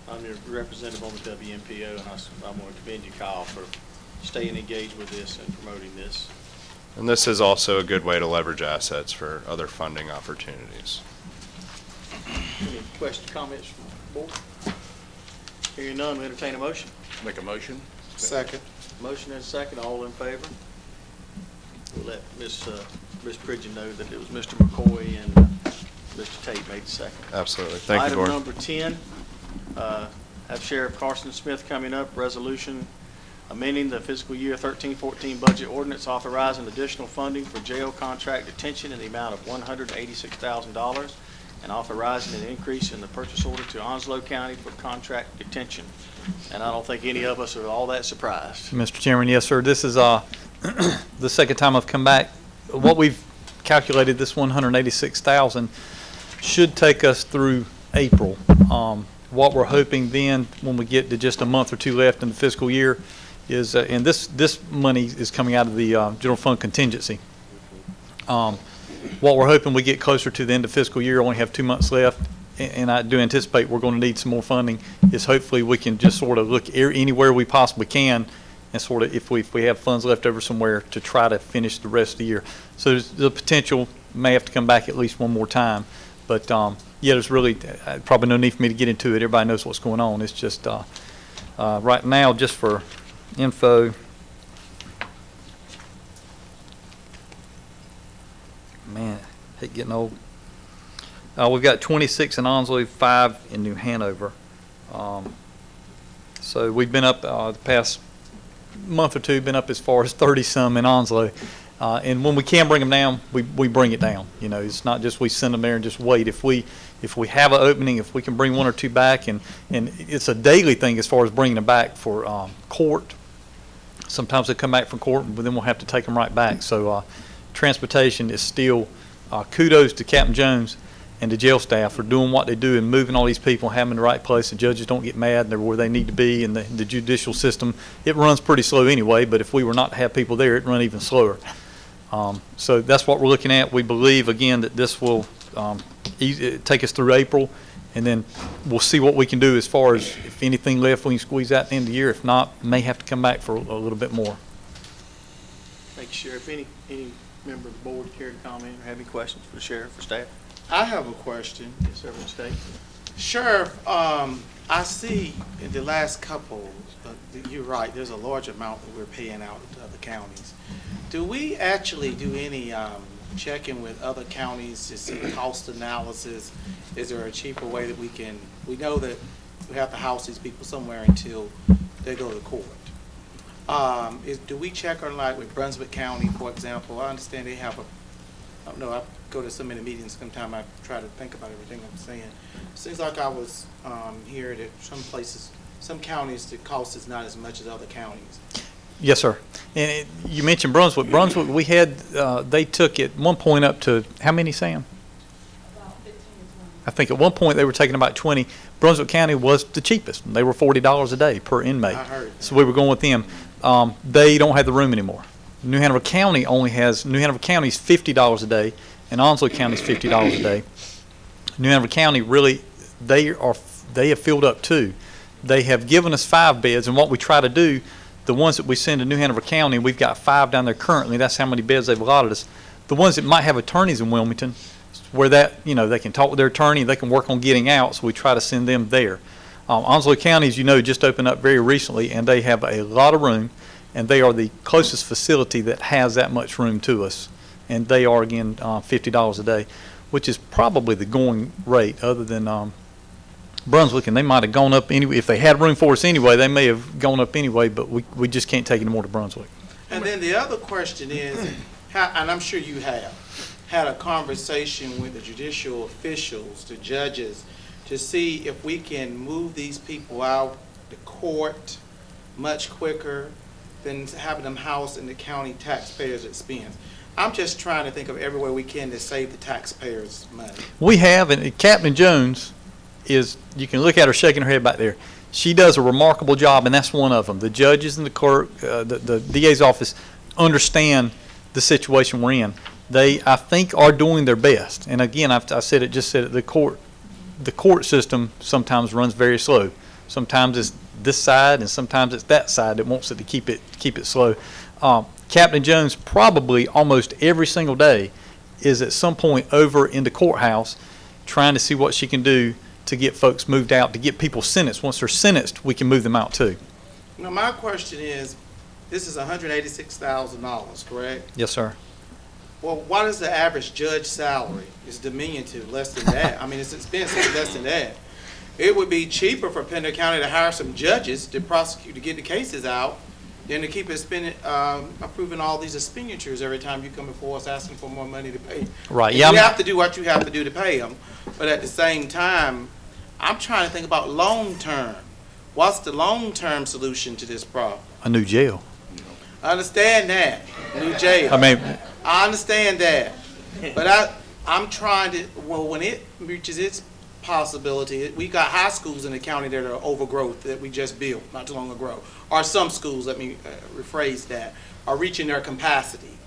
I'm your representative on the WMPO, and I'm going to commend you, Kyle, for staying engaged with this and promoting this. And this is also a good way to leverage assets for other funding opportunities. Any questions, comments from the board? Hearing none, we entertain a motion. Make a motion? Second. Motion and a second, all in favor? We'll let Ms. Pridgeon know that it was Mr. McCoy and Mr. Tate made the second. Absolutely. Thank you, Board. Item number 10, have Sheriff Carson Smith coming up, resolution amending the fiscal year 13-14 budget ordinance authorizing additional funding for jail contract detention in the amount of $186,000 and authorizing an increase in the purchase order to Onslow County for contract detention. And I don't think any of us are all that surprised. Mr. Chairman, yes, sir. This is the second time I've come back. What we've calculated, this 186,000 should take us through April. What we're hoping then, when we get to just a month or two left in the fiscal year, is and this money is coming out of the general fund contingency. What we're hoping we get closer to the end of fiscal year, only have 2 months left, and I do anticipate we're going to need some more funding, is hopefully we can just sort of look anywhere we possibly can and sort of if we have funds left over somewhere to try to finish the rest of the year. So there's the potential may have to come back at least one more time. But yeah, there's really probably no need for me to get into it. Everybody knows what's going on. It's just right now, just for info. Man, I hate getting old. We've got 26 in Onslow, 5 in New Hanover. So we've been up the past month or two, been up as far as 30-some in Onslow. And when we can bring them down, we bring it down. You know, it's not just we send them there and just wait. If we have an opening, if we can bring 1 or 2 back, and it's a daily thing as far as bringing them back for court. Sometimes they come back from court, but then we'll have to take them right back. So transportation is still kudos to Captain Jones and the jail staff for doing what they do and moving all these people, having them in the right place. The judges don't get mad, and they're where they need to be, and the judicial system, it runs pretty slow anyway, but if we were not to have people there, it'd run even slower. So that's what we're looking at. We believe, again, that this will take us through April, and then we'll see what we can do as far as if anything left we can squeeze out at the end of the year. If not, may have to come back for a little bit more. Thank you, Sheriff. Any member of the board care to comment or have any questions for the sheriff or staff? I have a question. Yes, sir, Mr. State. Sheriff, I see in the last couple, you're right, there's a large amount that we're paying out to other counties. Do we actually do any checking with other counties to see cost analysis? Is there a cheaper way that we know that we have to house these people somewhere until they go to court? Do we check on, like with Brunswick County, for example? I understand they have I don't know, I go to so many meetings, sometimes I try to think about everything I'm saying. Seems like I was here that some places, some counties, the cost is not as much as other counties. Yes, sir. And you mentioned Brunswick. Brunswick, we had, they took at one point up to, how many, Sam? About 15 to 20. I think at one point they were taking about 20. Brunswick County was the cheapest. They were $40 a day per inmate. I heard that. So we were going with them. They don't have the room anymore. New Hanover County is $50 a day, and Onslow County is $50 a day. New Hanover County really, they have filled up too. They have given us 5 beds, and what we try to do, the ones that we send to New Hanover County, we've got 5 down there currently. That's how many beds they've allotted us. The ones that might have attorneys in Wilmington, where they can talk with their attorney, they can work on getting out, so we try to send them there. Onslow County, as you know, just opened up very recently, and they have a lot of room, and they are the closest facility that has that much room to us. And they are, again, $50 a day, which is probably the going rate other than Brunswick, and they might have gone up anyway. If they had room for us anyway, they may have gone up anyway, but we just can't take any more to Brunswick. And then the other question is, and I'm sure you have, had a conversation with the judicial officials, the judges, to see if we can move these people out the court much quicker than having them housed in the county taxpayers' expense. I'm just trying to think of every way we can to save the taxpayers' money. We have, and Captain Jones is, you can look at her shaking her head back there. She does a remarkable job, and that's one of them. The judges and the clerk, the DA's office understand the situation we're in. They, I think, are doing their best. And again, I said it, the court system sometimes runs very slow. Sometimes it's this side, and sometimes it's that side that wants it to keep it slow. Captain Jones probably almost every single day is at some point over in the courthouse trying to see what she can do to get folks moved out, to get people sentenced. Once they're sentenced, we can move them out too. Now, my question is, this is $186,000, correct? Yes, sir. Well, what is the average judge salary? It's diminutive, less than that. I mean, it's expensive, less than that. It would be cheaper for Pender County to hire some judges to prosecute, to get the cases out, than to keep approving all these expenditures every time you come before us asking for more money to pay. Right. And Yeah. you have to do what you have to do to pay them, but at the same time, I'm trying to think about long term. What's the long term solution to this problem? A new jail. I understand that, new jail. I mean, I understand that, but I'm trying to, well, when it reaches its possibility, we got high schools in the county that are overgrowth that we just built not too long ago, or some schools, let me rephrase that, are reaching their capacity.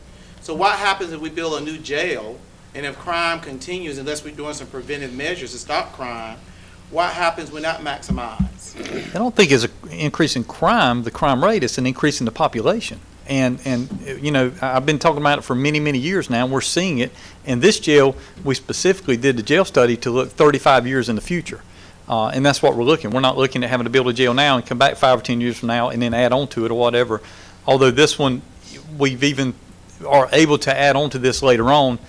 So what happens if we build a new jail, and if crime continues, unless we're doing some preventive measures to stop crime, What happens when that maximizes? I don't think it's an increase in crime, the crime rate, it's an increase in the population. And you know, I've been talking about it for many, many years now, and we're seeing it. And this jail, we specifically did the jail study to look 35 years in the future. And that's what we're looking. We're not looking at having to build a jail now and come back 5 or 10 years from now and then add on to it or whatever. Although this one, we've even are able to add on to this later on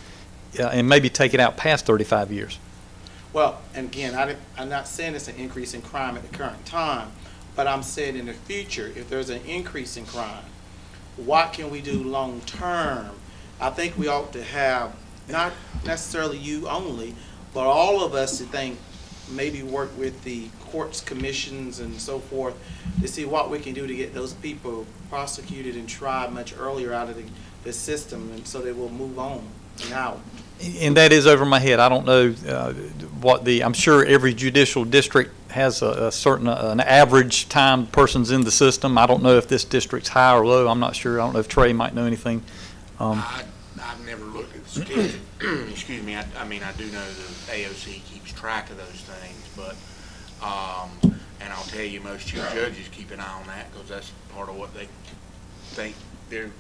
and maybe take it out past 35 years. Well, and again, I'm not saying it's an increase in crime at the current time, but I'm saying in the future, if there's an increase in crime, what can we do long-term? I think we ought to have, not necessarily you only, but all of us to think, maybe work with the courts, commissions, and so forth to see what we can do to get those people prosecuted and tried much earlier out of the system, and so they will move on and out. And that is over my head. I don't know I'm sure every judicial district has a certain, an average time person's in the system. I don't know if this district's high or low. I'm not sure. I don't know if Trey might know anything. I've never looked at the statistics. Excuse me. I mean, I do know the AOC keeps track of those things, but, and I'll tell you, most chief judges keep an eye on that because that's part of what they think they're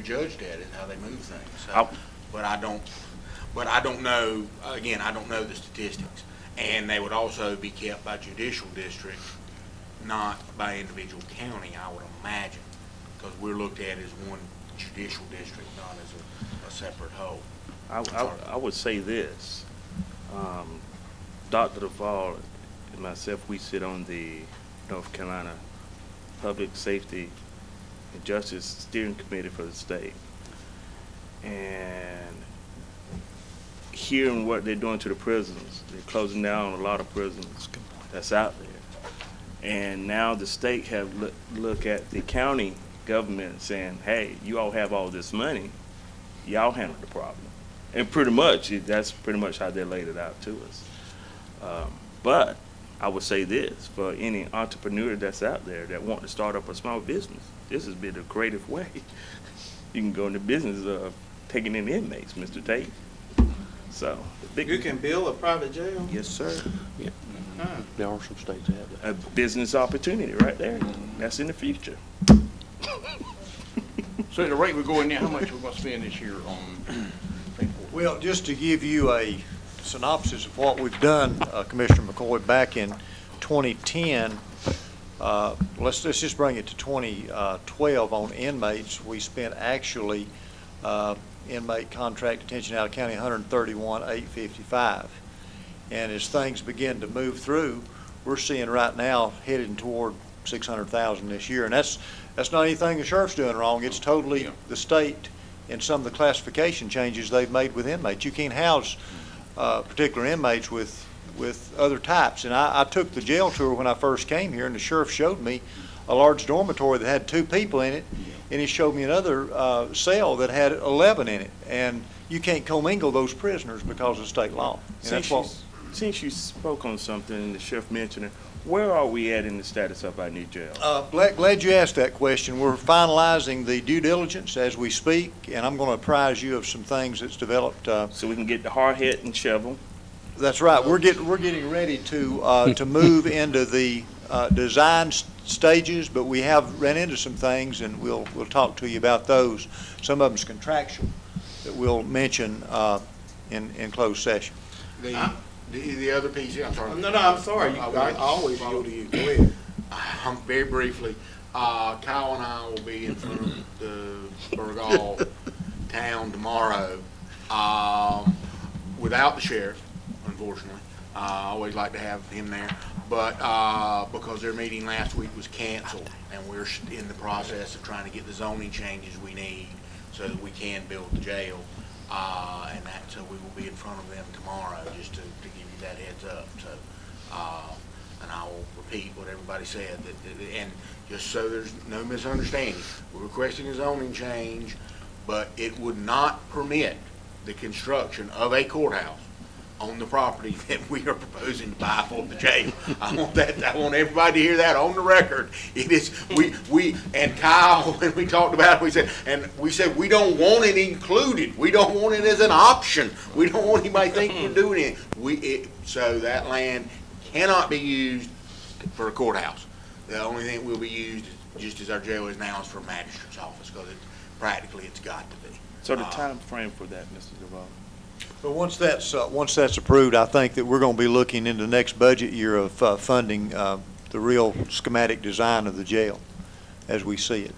judged at, is how they move things. So, but I don't know, again, I don't know the statistics. And they would also be kept by judicial district, not by individual county, I would imagine, because we're looked at as one judicial district, not as a separate whole. I would say this. Dr. Duvall and myself, we sit on the North Carolina Public Safety and Justice Steering Committee for the state. And hearing what they're doing to the prisons, they're closing down a lot of prisons that's out there. And now the state have look at the county government saying, hey, you all have all this money, y'all handle the problem. And pretty much, that's pretty much how they laid it out to us. But I would say this, for any entrepreneur that's out there that want to start up a small business, this has been a creative way. You can go into business of taking in inmates, Mr. Tate. So, You can build a private jail? Yes, sir. Yeah. There are some states that have that. A business opportunity right there. That's in the future. So at the rate we're going now, how much we're going to spend this year on people? Well, just to give you a synopsis of what we've done, Commissioner McCoy, back in 2010, let's just bring it to 2012 on inmates. We spent actually inmate contract detention out of county 131,855. And as things begin to move through, we're seeing right now heading toward 600,000 this year. And that's not anything the sheriff's doing wrong. It's totally the state and some of the classification changes they've made with inmates. You can't house particular inmates with other types. And I took the jail tour when I first came here, and the sheriff showed me a large dormitory that had 2 people in it, and he showed me another cell that had 11 in it. And you can't commingle those prisoners because of state law. Since you spoke on something and the sheriff mentioned it, where are we at in the status of our new jail? Glad you asked that question. We're finalizing the due diligence as we speak, and I'm going to apprise you of some things that's developed. So we can get the hard hat and shovel. That's right. We're getting ready to move into the design stages, but we have ran into some things, and we'll talk to you about those. Some of them's contractual that we'll mention in closed session. The other piece, I'm sorry. No, I'm sorry. I always yield to you. Go ahead. Very briefly, Kyle and I will be in front of the Burgall town tomorrow without the sheriff, unfortunately. I always like to have him there, but because their meeting last week was canceled, and we're in the process of trying to get the zoning changes we need so that we can build the jail. So we will be in front of them tomorrow, just to give you that heads up. So, and I will repeat what everybody said, and just so there's no misunderstanding, we're requesting a zoning change, but it would not permit the construction of a courthouse on the property that we are proposing to buy for the jail. I want everybody to hear that on the record. It is, we and Kyle, when we talked about it, we said we don't want it included. We don't want it as an option. We don't want anybody thinking we're doing it. So that land cannot be used for a courthouse. The only thing will be used, just as our jail is now, is for a magistrate's office, because practically it's got to be. So the time frame for that, Mr. Duval? But once that's approved, I think that we're going to be looking into the next budget year of funding the real schematic design of the jail as we see it.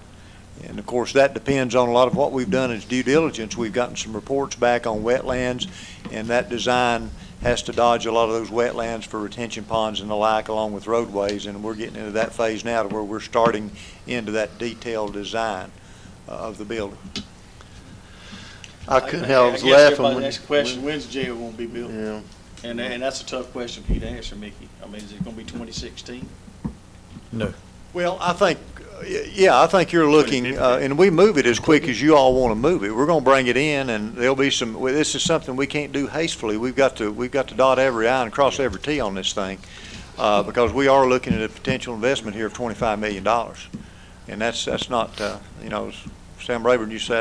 And of course, that depends on a lot of what we've done as due diligence. We've gotten some reports back on wetlands, and that design has to dodge a lot of those wetlands for retention ponds and the like, along with roadways, and we're getting into that phase now to where we're starting into that detailed design of the building. I couldn't help, I was guess laughing everybody when. asks the question, when's the jail gonna be built? Yeah. And that's a tough question for you to answer, Mickey. I mean, is it gonna be 2016? No. Well, I think, I think you're looking, and we move it as quick as you all want to move it. We're going to bring it in, and there'll be this is something we can't do hastily. We've got to dot every I and cross every T on this thing, because we are looking at a potential investment here of $25 million. And that's not, as Sam Rayburn used to say,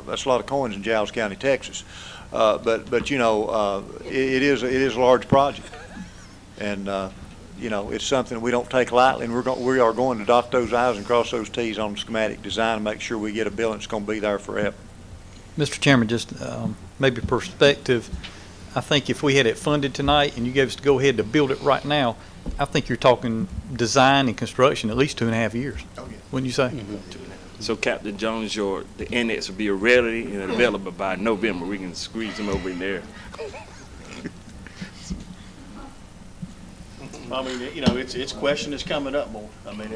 that's a lot of coins in Giles County, Texas. But it is a large project. And, it's something we don't take lightly, and we are going to dot those I's and cross those T's on the schematic design and make sure we get a building that's going to be there forever. Mr. Chairman, just maybe perspective, I think if we had it funded tonight and you gave us to go ahead to build it right now, I think you're talking design and construction at least 2.5 years. Oh, yeah. Wouldn't you say? So Captain Jones, the annex will be ready and available by November. We can squeeze them over in there. I mean, it's a question that's coming up more. I mean,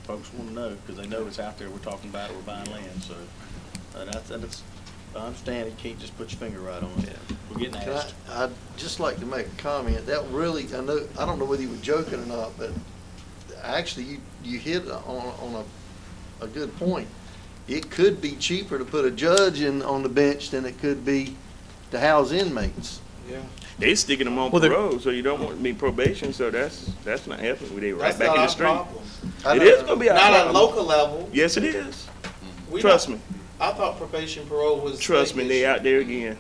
folks want to know, because they know it's out there, we're talking about it, we're buying land, so. I understand you can't just put your finger right on it. We're getting asked. I'd just like to make a comment. That really, I don't know whether you were joking or not, but actually you hit on a good point. It could be cheaper to put a judge on the bench than it could be to house inmates. Yeah. They sticking them on parole, so you don't want to be probation, so that's not happening. They right back in the street. It is going to be our Not problem. at local level. Yes, it is. We Trust don't- me. I thought probation parole was. Trust me, they out there again.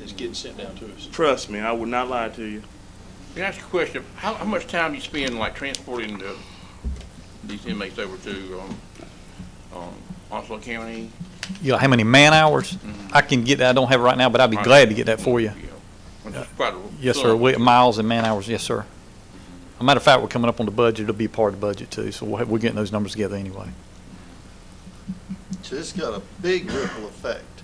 It's getting sent down to us. Trust me, I would not lie to you. Can I ask you a question? How much time do you spend like transporting these inmates over to Onslow County? How many man hours? I can get that. I don't have it right now, but I'd be glad to get that for you. Yes, sir. Miles and man hours, yes, sir. As a matter of fact, we're coming up on the budget. It'll be part of the budget too, so we're getting those numbers together anyway. So it's got a big ripple effect.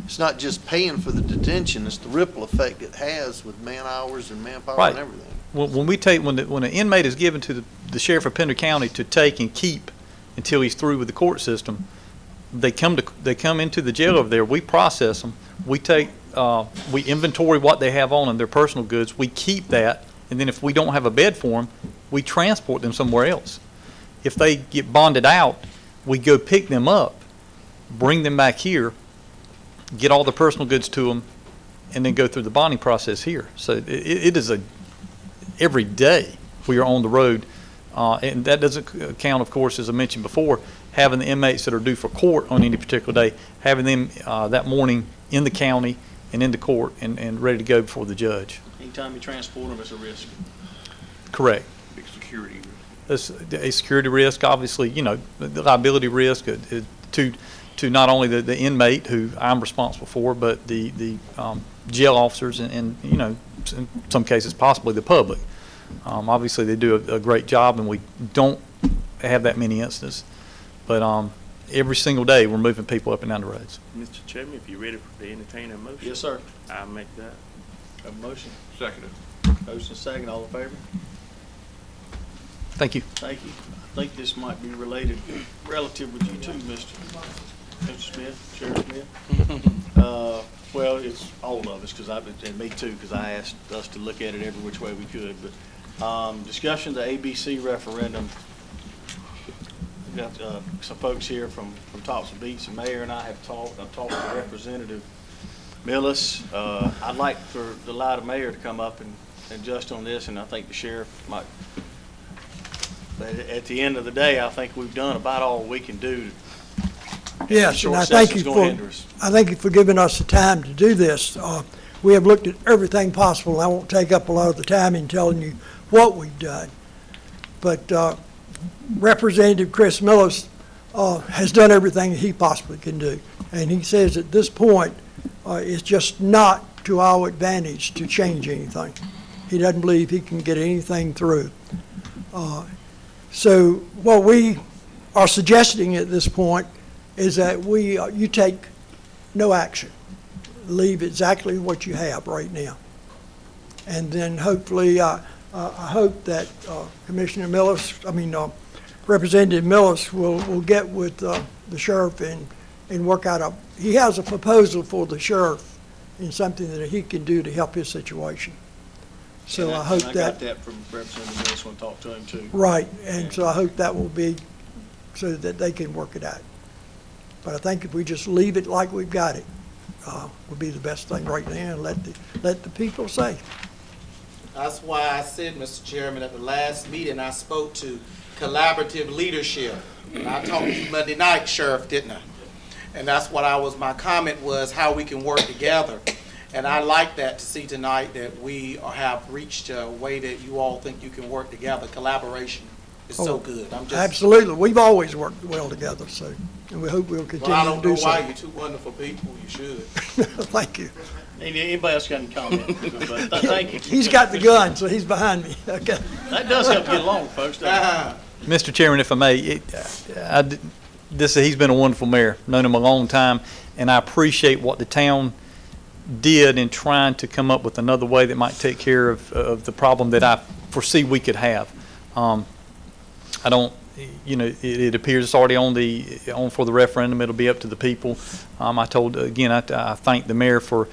It's not just paying for the detention, it's the ripple effect it has with man hours and manpower Right. and everything. When an inmate is given to the sheriff of Pender County to take and keep until he's through with the court system, they come into the jail over there. We process them. We inventory what they have on and their personal goods. We keep that, and then if we don't have a bed for them, we transport them somewhere else. If they get bonded out, we go pick them up, bring them back here, get all the personal goods to them, and then go through the bonding process here. So it is every day we are on the road, and that doesn't count, of course, as I mentioned before, having the inmates that are due for court on any particular day, having them that morning in the county and in the court and ready to go before the judge. Anytime you transport them, it's a risk. Correct. Big security. It's a security risk, obviously, the liability risk to not only the inmate who I'm responsible for, but the jail officers and in some cases possibly the public. Obviously, they do a great job, and we don't have that many instances. But every single day, we're moving people up and down the roads. Mr. Chairman, if you're ready to entertain a motion. Yes, sir. I'll make that. Have a motion. Seconded. Motion second, all in favor? Thank you. Thank you. I think this might be related, relative with you too, Mr. Smith, Sheriff Smith. Well, it's all of us, and me too, because I asked us to look at it every which way we could. But discussion of the ABC referendum. We've got some folks here from Thompson Beach. The mayor and I have talked. I've talked to Representative Millis. I'd like to allow the mayor to come up and just on this, and I think the sheriff might. But at the end of the day, I think we've done about all we can do. Yes, and I thank you for giving us the time to do this. we have looked at everything possible. I won't take up a lot of the time in telling you what we've done. But Representative Chris Millis has done everything he possibly can do. And he says at this point, it's just not to our advantage to change anything. He doesn't believe he can get anything through. So what we are suggesting at this point is that you take no action. Leave exactly what you have right now. And then hopefully, I hope that Commissioner Millis, Representative Millis will get with the sheriff and work out he has a proposal for the sheriff and something that he can do to help his situation. So I hope I got that from Representative Millis when I talked to him too. Right, and so I hope that will be so that they can work it out. But I think if we just leave it like we've got it, would be the best thing right now, and let the people say. That's why I said, Mr. Chairman, at the last meeting, I spoke to collaborative leadership. And I talked to you Monday night, Sheriff, didn't I? And that's what my comment was, how we can work together. And I like that to see tonight that we have reached a way that you all think you can work together. Collaboration is so good. Absolutely. We've always worked well together, so, and we hope we'll continue Well, I to don't do know so. why. You're two wonderful people. You should. Thank you. Anybody else got any comment? But thank you. He's got the gun, so he's behind me. Okay. That does help get along, folks. doesn't it? Mr. Chairman, if I may, he's been a wonderful mayor, known him a long time, and I appreciate what the town did in trying to come up with another way that might take care of the problem that I foresee we could have. I don't, it appears it's already on for the referendum. It'll be up to the people. I thank the mayor for,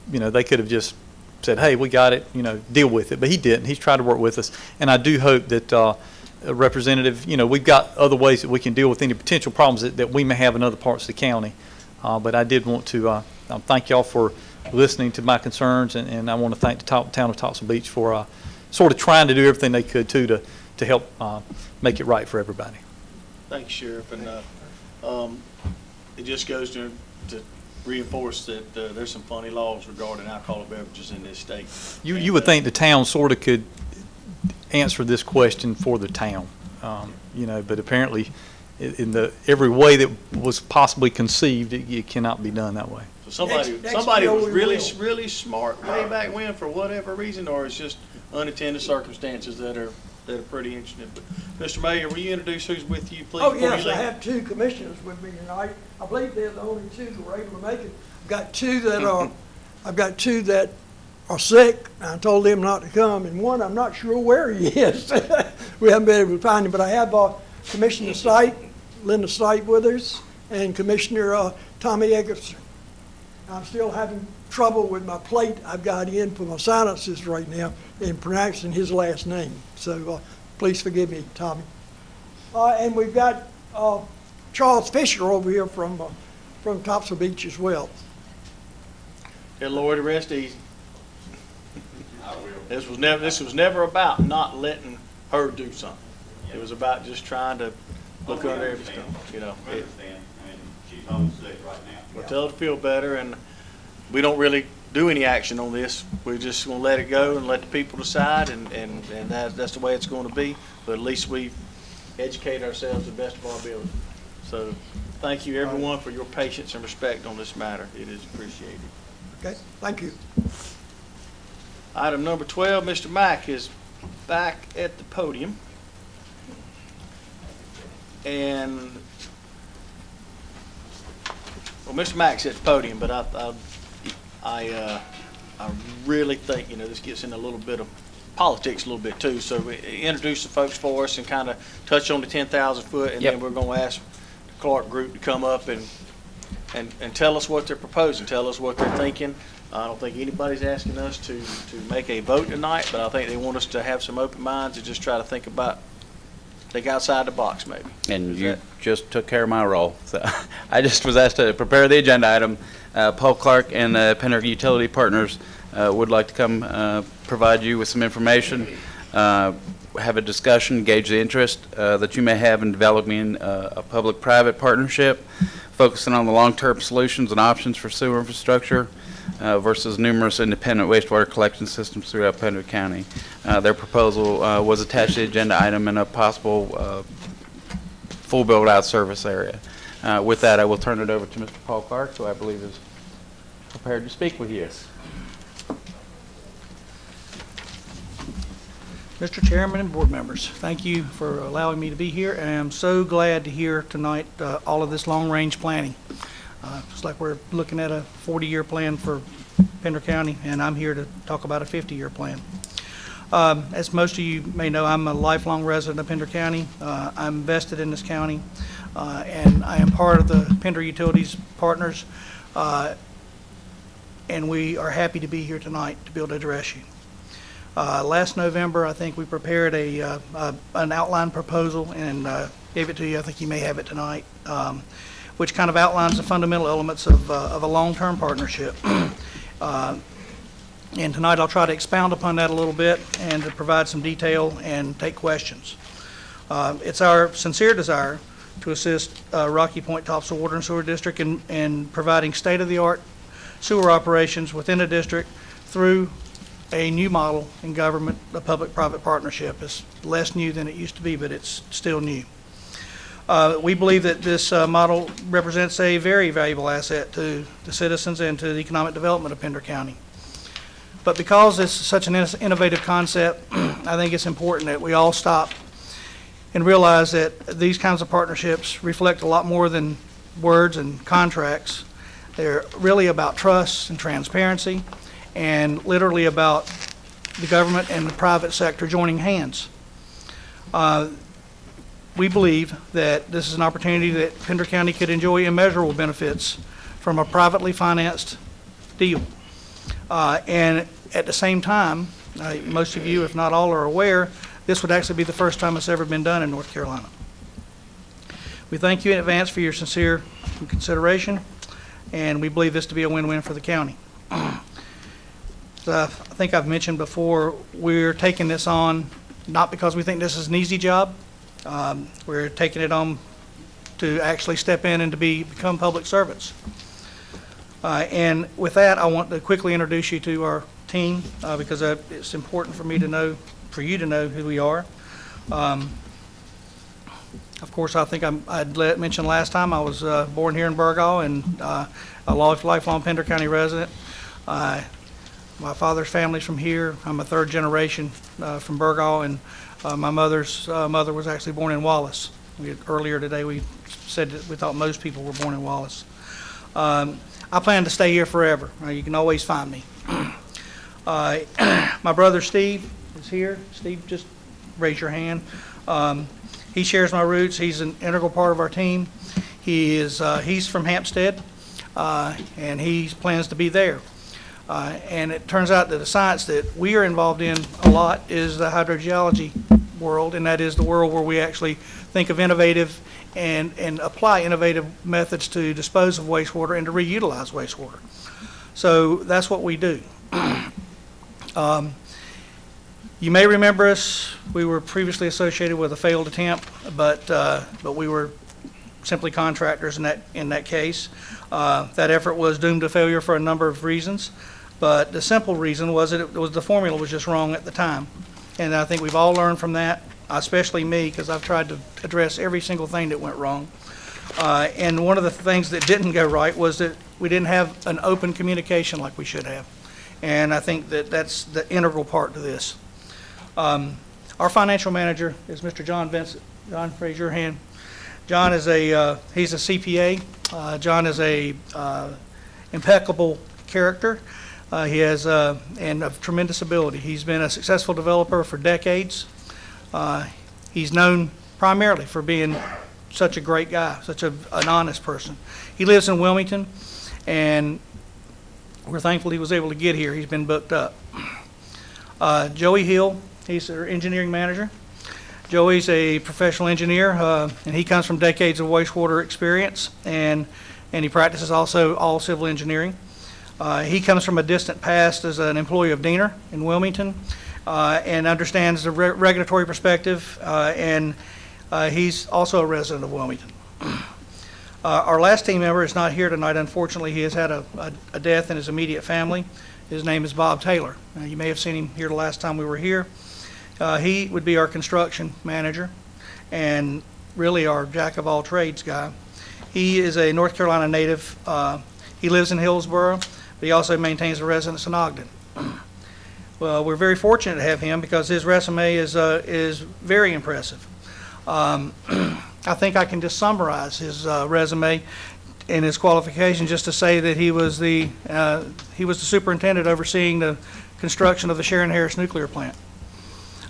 they could have just said, hey, we got it, deal with it. But he didn't. He's tried to work with us. And I do hope that Representative, we've got other ways that we can deal with any potential problems that we may have in other parts of the county. But I did want to thank y'all for listening to my concerns, and I want to thank the town of Topsail Beach for sort of trying to do everything they could to help make it right for everybody. Thank you, Sheriff. And it just goes to reinforce that there's some funny laws regarding alcoholic beverages in this state. You would think the town sort of could answer this question for the town, but apparently in every way that was possibly conceived, it cannot be done that way. So somebody was really smart way back when for whatever reason, or it's just unintended circumstances that are pretty interesting. But Mr. Mayor, will you introduce who's with you, please? Oh, yes, I have two commissioners with me tonight. I believe they're the only two that were able to make it. I've got two that are sick. I told them not to come, and one I'm not sure where he is. We haven't been able to find him, but I have Commissioner Linda Stipe with us, and Commissioner Tommy Eggerson. I'm still having trouble with my plate I've got in for my silences right now in pronouncing his last name. So please forgive me, Tommy. And we've got Charles Fisher over here from Topsail Beach as well. Tell Lori to rest easy. This was never about not letting her do something. It was about just trying to look under everything, She's home sick right now. We'll tell her to feel better, and we don't really do any action on this. We're just going to let it go and let the people decide, and that's the way it's going to be. But at least we educate ourselves to the best of our ability. So thank you, everyone, for your patience and respect on this matter. It is appreciated. Okay, thank you. Item number 12, Mr. Mack is back at the podium. And, well, Mr. Mack's at the podium, but I really think, this gets in a little bit of politics a little bit too. So introduce the folks for us and kind of touch on the 10,000 foot, and then we're going to ask the Clark Group to come up and tell us what they're proposing, tell us what they're thinking. I don't think anybody's asking us to make a vote tonight, but I think they want us to have some open minds and just try to think outside the box maybe. And you just took care of my role. So I just was asked to prepare the agenda item. Paul Clark and Penner Utility Partners would like to come provide you with some information. have a discussion, gauge the interest that you may have in developing a public-private partnership, focusing on the long-term solutions and options for sewer infrastructure versus numerous independent wastewater collection systems throughout Pender County. Their proposal was attached to the agenda item in a possible full build-out service area. With that, I will turn it over to Mr. Paul Clark, who I believe is prepared to speak with you. Mr. Chairman and board members, thank you for allowing me to be here, and I'm so glad to hear tonight all of this long-range planning. It's like we're looking at a 40-year plan for Pender County, and I'm here to talk about a 50-year plan. As most of you may know, I'm a lifelong resident of Pender County. I'm vested in this county, and I am part of the Pender Utilities Partners, and we are happy to be here tonight to be able to address you. Last November, I think we prepared an outline proposal and gave it to you. I think you may have it tonight, which kind of outlines the fundamental elements of a long-term partnership. And tonight I'll try to expound upon that a little bit and to provide some detail and take questions. It's our sincere desire to assist Rocky Point Topsail Water and Sewer District in providing state-of-the-art sewer operations within the district through a new model in government, a public-private partnership. It's less new than it used to be, but it's still new. We believe that this model represents a very valuable asset to the citizens and to the economic development of Pender County. But because it's such an innovative concept, I think it's important that we all stop and realize that these kinds of partnerships reflect a lot more than words and contracts. They're really about trust and transparency, and literally about the government and the private sector joining hands. We believe that this is an opportunity that Pender County could enjoy immeasurable benefits from a privately financed deal. And at the same time, most of you, if not all, are aware, this would actually be the first time it's ever been done in North Carolina. We thank you in advance for your sincere consideration, and we believe this to be a win-win for the county. I think I've mentioned before, we're taking this on not because we think this is an easy job. We're taking it on to actually step in and to become public servants. And with that, I want to quickly introduce you to our team because it's important for me to know, for you to know who we are. Of course, I think I'd mentioned last time I was born here in Burgaw and a lifelong Pender County resident. My father's family's from here. I'm a third generation from Burgaw, and my mother's mother was actually born in Wallace. Earlier today we said that we thought most people were born in Wallace. I plan to stay here forever. You can always find me. My brother Steve is here. Steve, just raise your hand. He shares my roots. He's an integral part of our team. He's from Hampstead, and he plans to be there. And it turns out that the science that we are involved in a lot is the hydrogeology world, and that is the world where we actually think of innovative and apply innovative methods to dispose of wastewater and to reutilize wastewater. So that's what we do. You may remember us. We were previously associated with a failed attempt, but we were simply contractors in that case. That effort was doomed to failure for a number of reasons, but the simple reason was that the formula was just wrong at the time. And I think we've all learned from that, especially me, because I've tried to address every single thing that went wrong. And one of the things that didn't go right was that we didn't have an open communication like we should have. And I think that that's the integral part to this. Our financial manager is Mr. John Vincent. John, raise your hand. John is he's a CPA. John is a impeccable character. He has and of tremendous ability. He's been a successful developer for decades. He's known primarily for being such a great guy, such an honest person. He lives in Wilmington, and we're thankful he was able to get here. He's been booked up. Joey Hill, he's our engineering manager. Joey's a professional engineer, and he comes from decades of wastewater experience, and he practices also all civil engineering. He comes from a distant past as an employee of Diener in Wilmington, and understands the regulatory perspective, and he's also a resident of Wilmington. Our last team member is not here tonight. Unfortunately, he has had a death in his immediate family. His name is Bob Taylor. You may have seen him here the last time we were here. He would be our construction manager and really our jack-of-all-trades guy. He is a North Carolina native. He lives in Hillsborough, but he also maintains a residence in Ogden. Well, we're very fortunate to have him because his resume is very impressive. I think I can just summarize his resume and his qualifications just to say that he was the superintendent overseeing the construction of the Sharon Harris nuclear plant.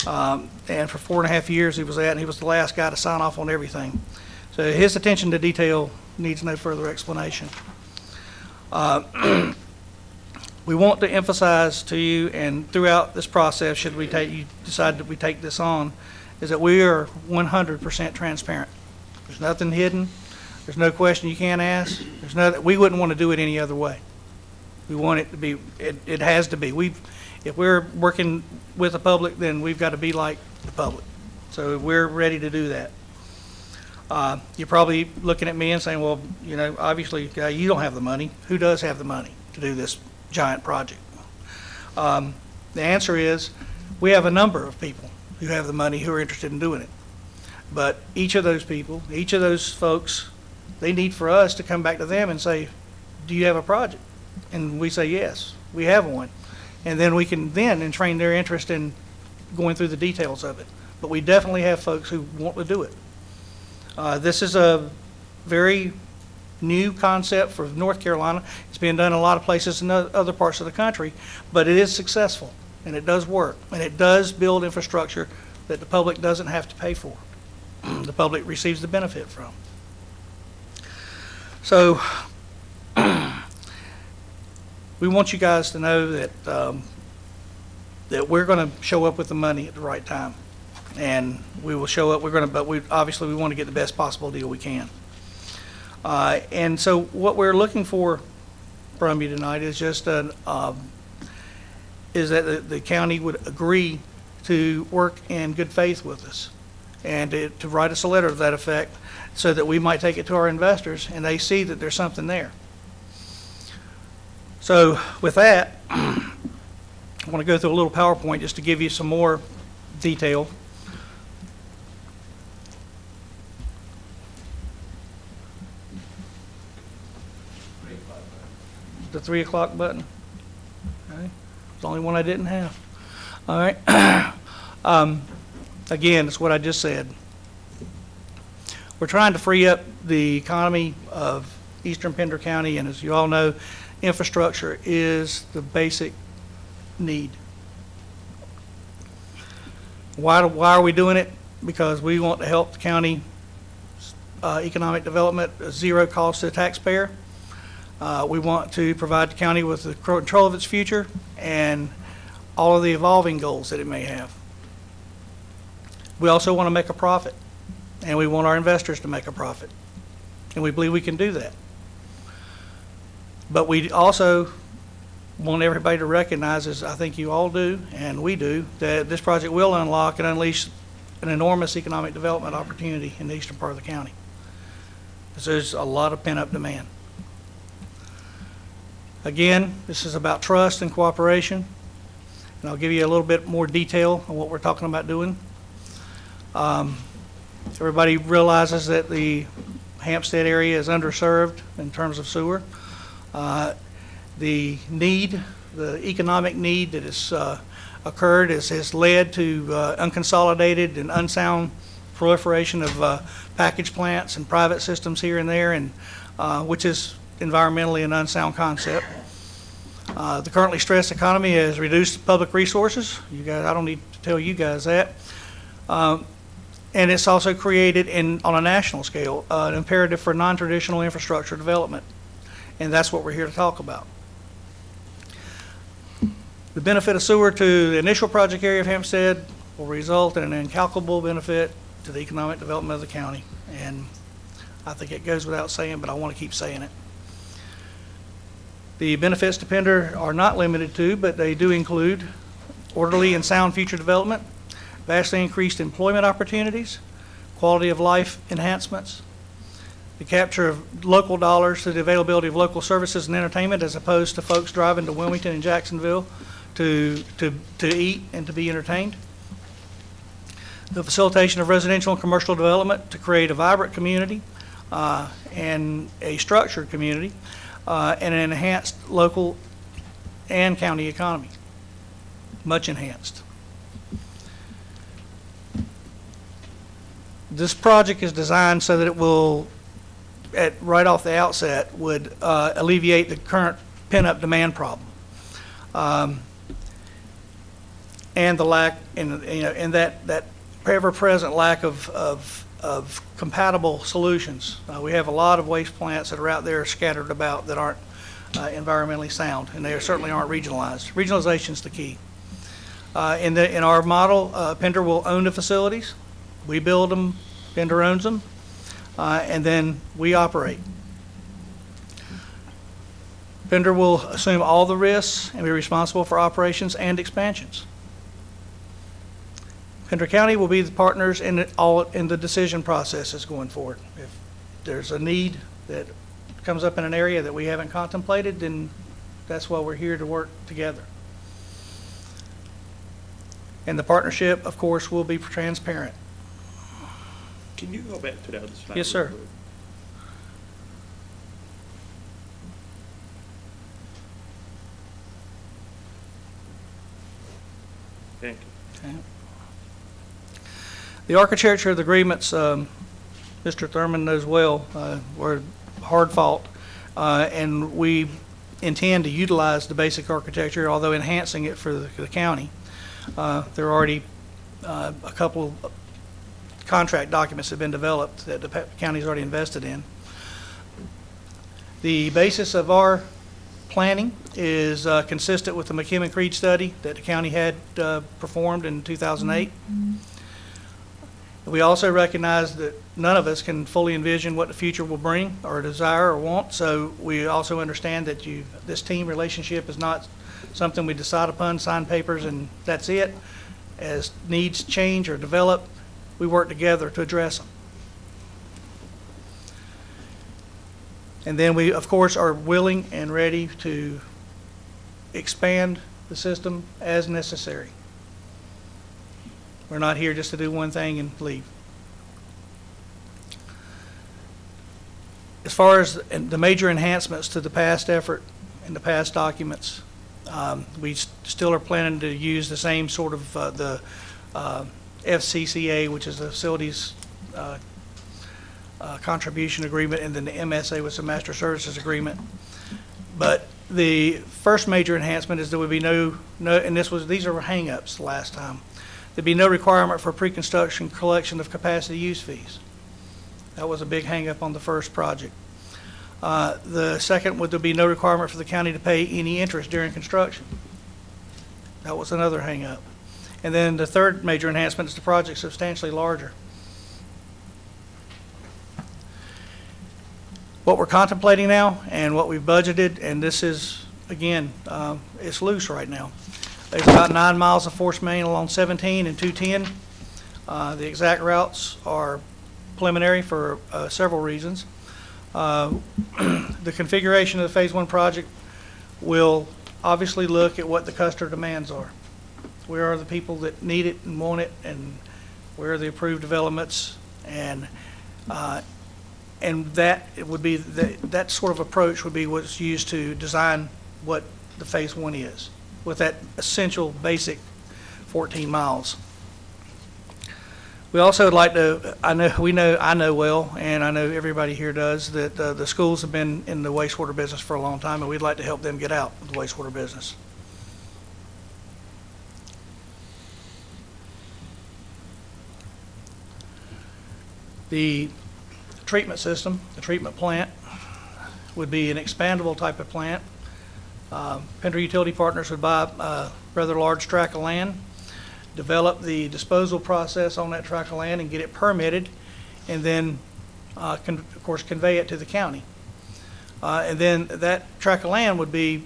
And for 4.5 years he was that, and he was the last guy to sign off on everything. So his attention to detail needs no further explanation. We want to emphasize to you, and throughout this process, should we decide that we take this on, is that we are 100% transparent. There's nothing hidden. There's no question you can't ask. We wouldn't want to do it any other way. We want it to be, it has to be. If we're working with the public, then we've got to be like the public. So we're ready to do that. You're probably looking at me and saying, well, obviously you don't have the money. Who does have the money to do this giant project? The answer is we have a number of people who have the money who are interested in doing it. But each of those people, each of those folks, they need for us to come back to them and say, do you have a project? And we say, yes, we have one. And then we can train their interest in going through the details of it. But we definitely have folks who want to do it. This is a very new concept for North Carolina. It's being done in a lot of places in other parts of the country, but it is successful, and it does work, and it does build infrastructure that the public doesn't have to pay for. The public receives the benefit from. So we want you guys to know that that we're going to show up with the money at the right time, and we will show up. But obviously we want to get the best possible deal we can. And so what we're looking for from you tonight is just is that the county would agree to work in good faith with us, and to write us a letter to that effect so that we might take it to our investors and they see that there's something there. So with that, I want to go through a little PowerPoint just to give you some more detail. The 3 o'clock button. Okay. It's the only one I didn't have. All right. Again, it's what I just said. We're trying to free up the economy of Eastern Pender County, and as you all know, infrastructure is the basic need. Why are we doing it? Because we want to help the county economic development, zero cost to the taxpayer. We want to provide the county with the control of its future and all of the evolving goals that it may have. We also want to make a profit, and we want our investors to make a profit, and we believe we can do that. But we also want everybody to recognize, as I think you all do, and we do, that this project will unlock and unleash an enormous economic development opportunity in the eastern part of the county. There's a lot of pent-up demand. Again, this is about trust and cooperation, and I'll give you a little bit more detail on what we're talking about doing. Everybody realizes that the Hampstead area is underserved in terms of sewer. The economic need that has occurred has led to unconsolidated and unsound proliferation of package plants and private systems here and there, and which is environmentally an unsound concept. The currently stressed economy has reduced public resources. You guys, I don't need to tell you guys that. And it's also created, on a national scale, an imperative for non-traditional infrastructure development. And that's what we're here to talk about. The benefit of sewer to the initial project area of Hampstead will result in an incalculable benefit to the economic development of the county. And I think it goes without saying, but I want to keep saying it. The benefits to Pender are not limited to, but they do include orderly and sound future development, vastly increased employment opportunities, quality of life enhancements, the capture of local dollars through the availability of local services and entertainment as opposed to folks driving to Wilmington and Jacksonville to eat and to be entertained. The facilitation of residential and commercial development to create a vibrant community and a structured community and an enhanced local and county economy, much enhanced. This project is designed so that it will, right off the outset, would alleviate the current pent-up demand problem, and the lack, and that ever-present lack of compatible solutions. We have a lot of waste plants that are out there scattered about that aren't environmentally sound, and they certainly aren't regionalized. Regionalization is the key. In our model, Pender will own the facilities. We build them, Pender owns them, and then we operate. Pender will assume all the risks and be responsible for operations and expansions. Pender County will be the partners in the decision processes going forward. If there's a need that comes up in an area that we haven't contemplated, then that's why we're here to work together. And the partnership, of course, will be transparent. Can you go back to the other slide? Yes, sir. real quick? Thank you. Okay. The architecture of the agreements, Mr. Thurman knows well, were hard fought, and we intend to utilize the basic architecture, although enhancing it for the county. There are already a couple of contract documents have been developed that the county's already invested in. The basis of our planning is consistent with the McKim-Creed study that the county had performed in 2008. We also recognize that none of us can fully envision what the future will bring or desire or want, so we also understand that this team relationship is not something we decide upon, sign papers, and that's it. As needs change or develop, we work together to address them. And then we, of course, are willing and ready to expand the system as necessary. We're not here just to do one thing and leave. As far as the major enhancements to the past effort and the past documents, we still are planning to use the same sort of the FCCA, which is the Facilities Contribution Agreement, and then the MSA, which is the Master Services Agreement. But the first major enhancement is there would be no, and these are hang-ups last time. There'd be no requirement for pre-construction collection of capacity use fees. That was a big hang-up on the first project. The second, would there be no requirement for the county to pay any interest during construction? That was another hang-up. And then the third major enhancement is the project substantially larger. What we're contemplating now and what we've budgeted, and this is, again, it's loose right now. There's about 9 miles of force main along 17 and 210. The exact routes are preliminary for several reasons. The configuration of the Phase 1 project will obviously look at what the customer demands are. Where are the people that need it and want it, and where are the approved developments, and that it would be that sort of approach would be what's used to design what the Phase 1 is, with that essential basic 14 miles. We also would like to, I know well, and I know everybody here does, that the schools have been in the wastewater business for a long time, and we'd like to help them get out of the wastewater business. The treatment system, the treatment plant, would be an expandable type of plant. Pender Utility Partners would buy a rather large tract of land, develop the disposal process on that tract of land and get it permitted, and then, of course, convey it to the county. And then that tract of land would be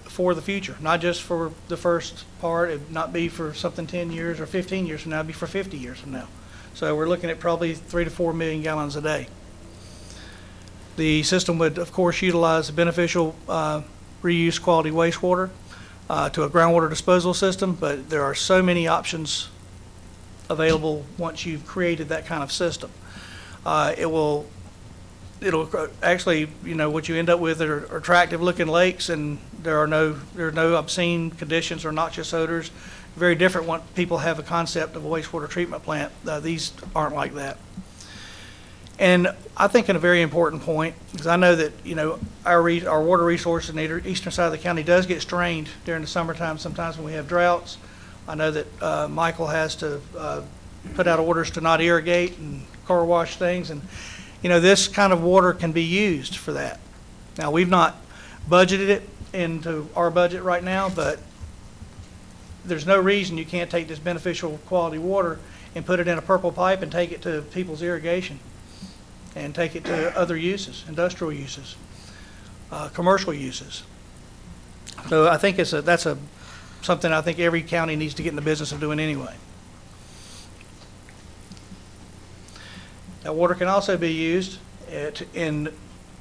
for the future, not just for the first part. It'd not be for something 10 years or 15 years from now, it'd be for 50 years from now. So we're looking at probably 3 to 4 million gallons a day. The system would, of course, utilize beneficial reuse quality wastewater to a groundwater disposal system, but there are so many options available once you've created that kind of system. It'll actually, what you end up with are attractive looking lakes, and there are no obscene conditions or noxious odors. Very different when people have a concept of a wastewater treatment plant. These aren't like that. And I think a very important point, because I know that, our water resource in the eastern side of the county does get strained during the summertime sometimes when we have droughts. I know that Michael has to put out orders to not irrigate and car wash things, and this kind of water can be used for that. Now, we've not budgeted it into our budget right now, but there's no reason you can't take this beneficial quality water and put it in a purple pipe and take it to people's irrigation and take it to other uses, industrial uses, commercial uses. So I think that's something I think every county needs to get in the business of doing anyway. That water can also be used in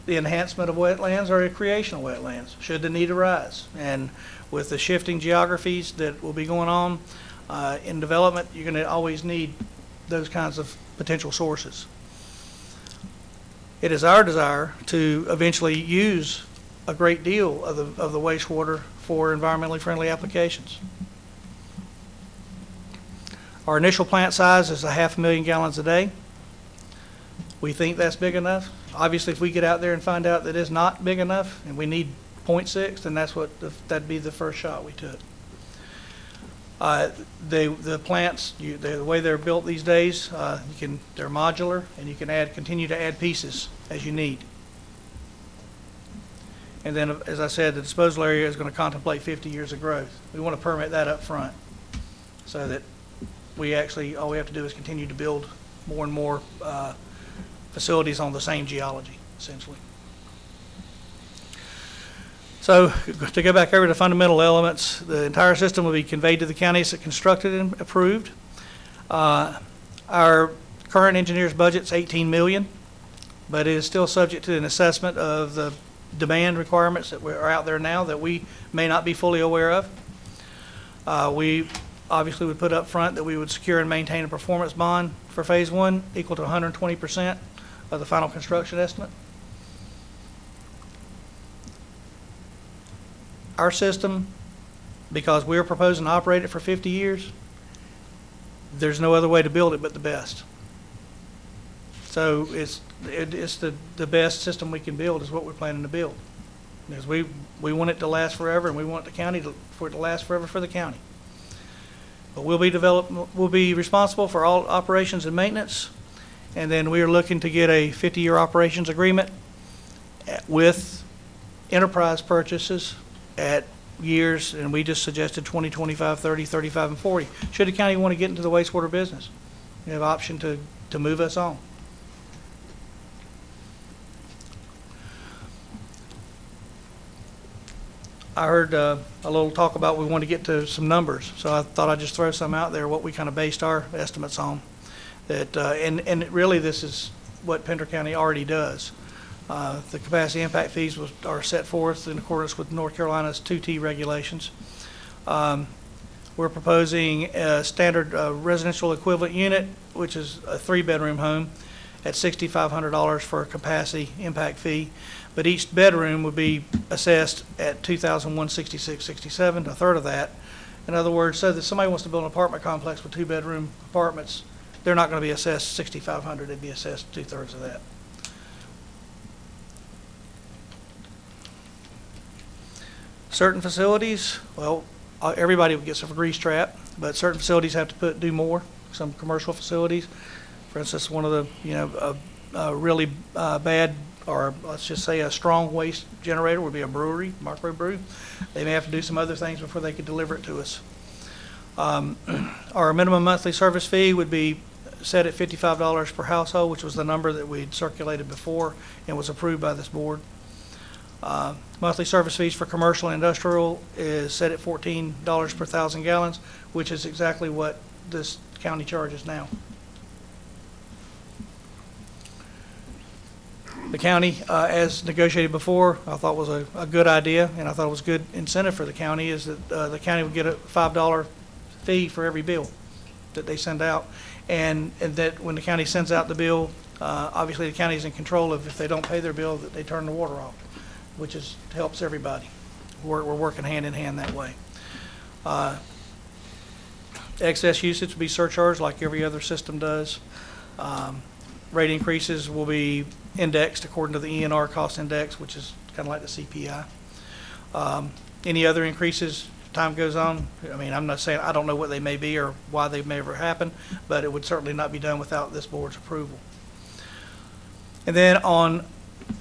the enhancement of wetlands or recreational wetlands, should the need arise. And with the shifting geographies that will be going on in development, you're going to always need those kinds of potential sources. It is our desire to eventually use a great deal of the wastewater for environmentally friendly applications. Our initial plant size is 500,000 gallons a day. We think that's big enough. Obviously, if we get out there and find out that it's not big enough and we need 0.6, then that'd be the first shot we took. The plants, the way they're built these days, they're modular, and you can continue to add pieces as you need. And then, as I said, the disposal area is going to contemplate 50 years of growth. We want to permit that up front so that all we have to do is continue to build more and more facilities on the same geology, essentially. So to go back over to fundamental elements, the entire system will be conveyed to the counties that constructed and approved. Our current engineer's budget's $18 million, but it is still subject to an assessment of the demand requirements that are out there now that we may not be fully aware of. We obviously would put up front that we would secure and maintain a performance bond for phase 1 equal to 120% of the final construction estimate. Our system, because we're proposing to operate it for 50 years, there's no other way to build it but the best. So it's the best system we can build is what we're planning to build. Because we want it to last forever, and we want the county for it to last forever for the county. But we'll be responsible for all operations and maintenance, and then we are looking to get a 50-year operations agreement with enterprise purchases at years, and we just suggested 20, 25, 30, 35, and 40. Should the county want to get into the wastewater business, we have an option to move us on. I heard a little talk about we want to get to some numbers, so I thought I'd just throw some out there, what we kind of based our estimates on. And really this is what Pender County already does. The capacity impact fees are set forth in accordance with North Carolina's 2T regulations. We're proposing a standard residential equivalent unit, which is a 3-bedroom home, at $6,500 for a capacity impact fee, but each bedroom would be assessed at $2,166.67, a third of that. In other words, so that somebody wants to build an apartment complex with 2-bedroom apartments, they're not going to be assessed $6,500, they'd be assessed 2/3 of that. Certain facilities, well, everybody gets a grease trap, but certain facilities have to do more. Some commercial facilities, for instance, one of the, a really bad, or let's just say a strong waste generator would be a brewery, microbrew. They may have to do some other things before they could deliver it to us. Our minimum monthly service fee would be set at $55 per household, which was the number that we'd circulated before and was approved by this board. Monthly service fees for commercial and industrial is set at $14 per 1,000 gallons, which is exactly what this county charges now. The county, as negotiated before, I thought was a good idea, and I thought it was good incentive for the county, is that the county would get a $5 fee for every bill that they send out. And that when the county sends out the bill, obviously the county's in control of if they don't pay their bill, that they turn the water off, which helps everybody. We're working hand in hand that way. Excess usage will be surcharged like every other system does. Rate increases will be indexed according to the ENR cost index, which is kind of like the CPI. Any other increases, as time goes on, I mean, I'm not saying, I don't know what they may be or why they may ever happen, but it would certainly not be done without this board's approval. And then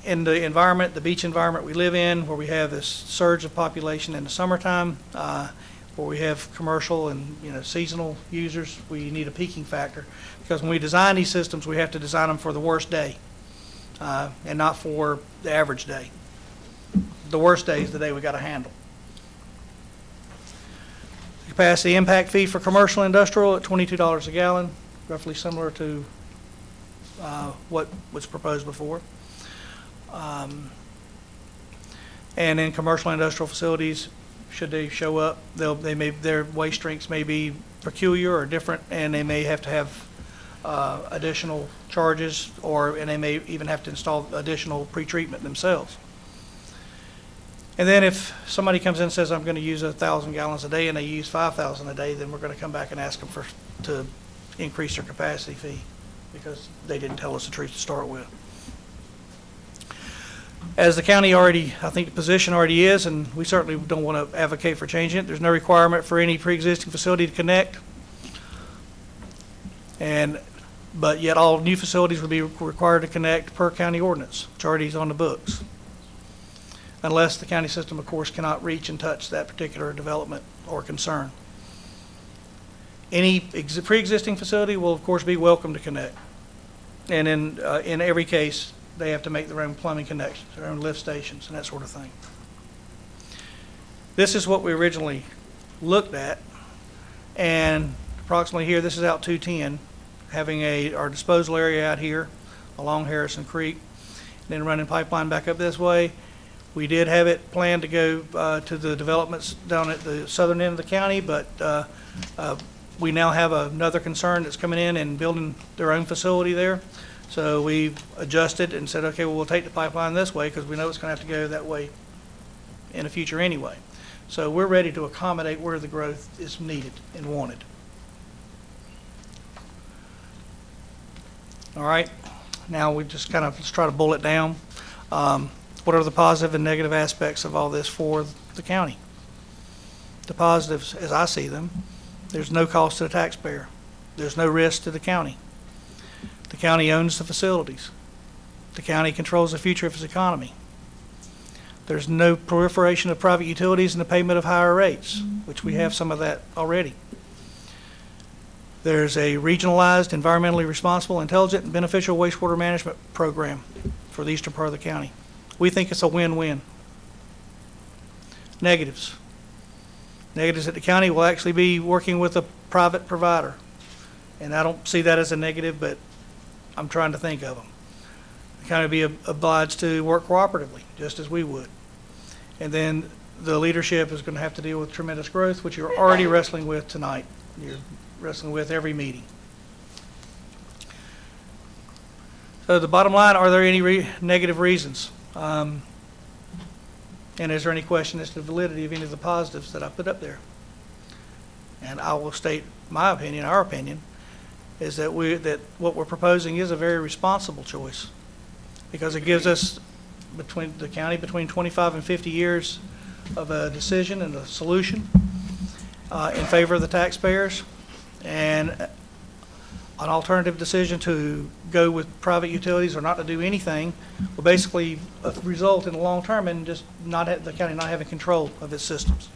in the environment, the beach environment we live in, where we have this surge of population in the summertime, where we have commercial and seasonal users, we need a peaking factor. Because when we design these systems, we have to design them for the worst day and not for the average day. The worst day is the day we got to handle. Capacity impact fee for commercial and industrial at $22 a gallon, roughly similar to what was proposed before. And in commercial and industrial facilities, should they show up, their waste streams may be peculiar or different, and they may have to have additional charges, and they may even have to install additional pretreatment themselves. And then if somebody comes in and says, I'm going to use 1,000 gallons a day, and they use 5,000 a day, then we're going to come back and ask them to increase their capacity fee because they didn't tell us the truth to start with. As the county I think the position already is, and we certainly don't want to advocate for changing it, there's no requirement for any pre-existing facility to connect. But yet all new facilities would be required to connect per county ordinance, which already is on the books. Unless the county system, of course, cannot reach and touch that particular development or concern. Any pre-existing facility will, of course, be welcome to connect. And in every case, they have to make their own plumbing connections, their own lift stations, and that sort of thing. This is what we originally looked at, and approximately here, this is out 210, having our disposal area out here along Harrison Creek, and then running pipeline back up this way. We did have it planned to go to the developments down at the southern end of the county, but we now have another concern that's coming in and building their own facility there. So we've adjusted and said, okay, well, we'll take the pipeline this way because we know it's going to have to go that way in the future anyway. So we're ready to accommodate where the growth is needed and wanted. All right, now we just let's try to bullet down. What are the positive and negative aspects of all this for the county? The positives, as I see them, there's no cost to the taxpayer. There's no risk to the county. The county owns the facilities. The county controls the future of its economy. There's no proliferation of private utilities and the payment of higher rates, which we have some of that already. There's a regionalized, environmentally responsible, intelligent, and beneficial wastewater management program for the eastern part of the county. We think it's a win-win. Negatives. Negatives that the county will actually be working with a private provider. And I don't see that as a negative, but I'm trying to think of them. The county will be obliged to work cooperatively, just as we would. And then the leadership is going to have to deal with tremendous growth, which you're already wrestling with tonight. You're wrestling with every meeting. So the bottom line, are there any negative reasons? And is there any question as to the validity of any of the positives that I put up there? And I will state my opinion, our opinion, is that what we're proposing is a very responsible choice because it gives us the county between 25 and 50 years of a decision and a solution in favor of the taxpayers, and an alternative decision to go with private utilities or not to do anything will basically result in the long term in just the county not having control of its systems.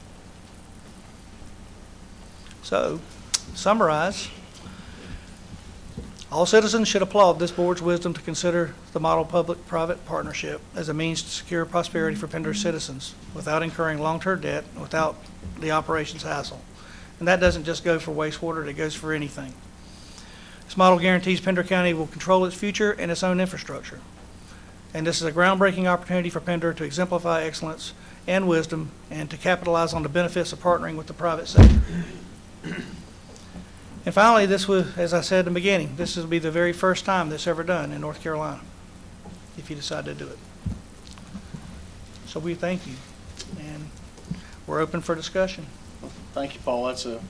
So, summarize, All citizens should applaud this board's wisdom to consider the model public-private partnership as a means to secure prosperity for Pender citizens without incurring long-term debt, and without the operations hassle. And that doesn't just go for wastewater, it goes for anything. This model guarantees Pender County will control its future and its own infrastructure. And this is a groundbreaking opportunity for Pender to exemplify excellence and wisdom and to capitalize on the benefits of partnering with the private sector. And finally, this was, as I said in the beginning, this will be the very first time this ever done in North Carolina, if you decide to do it. So we thank you, and we're open for discussion. Thank you, Paul. That's a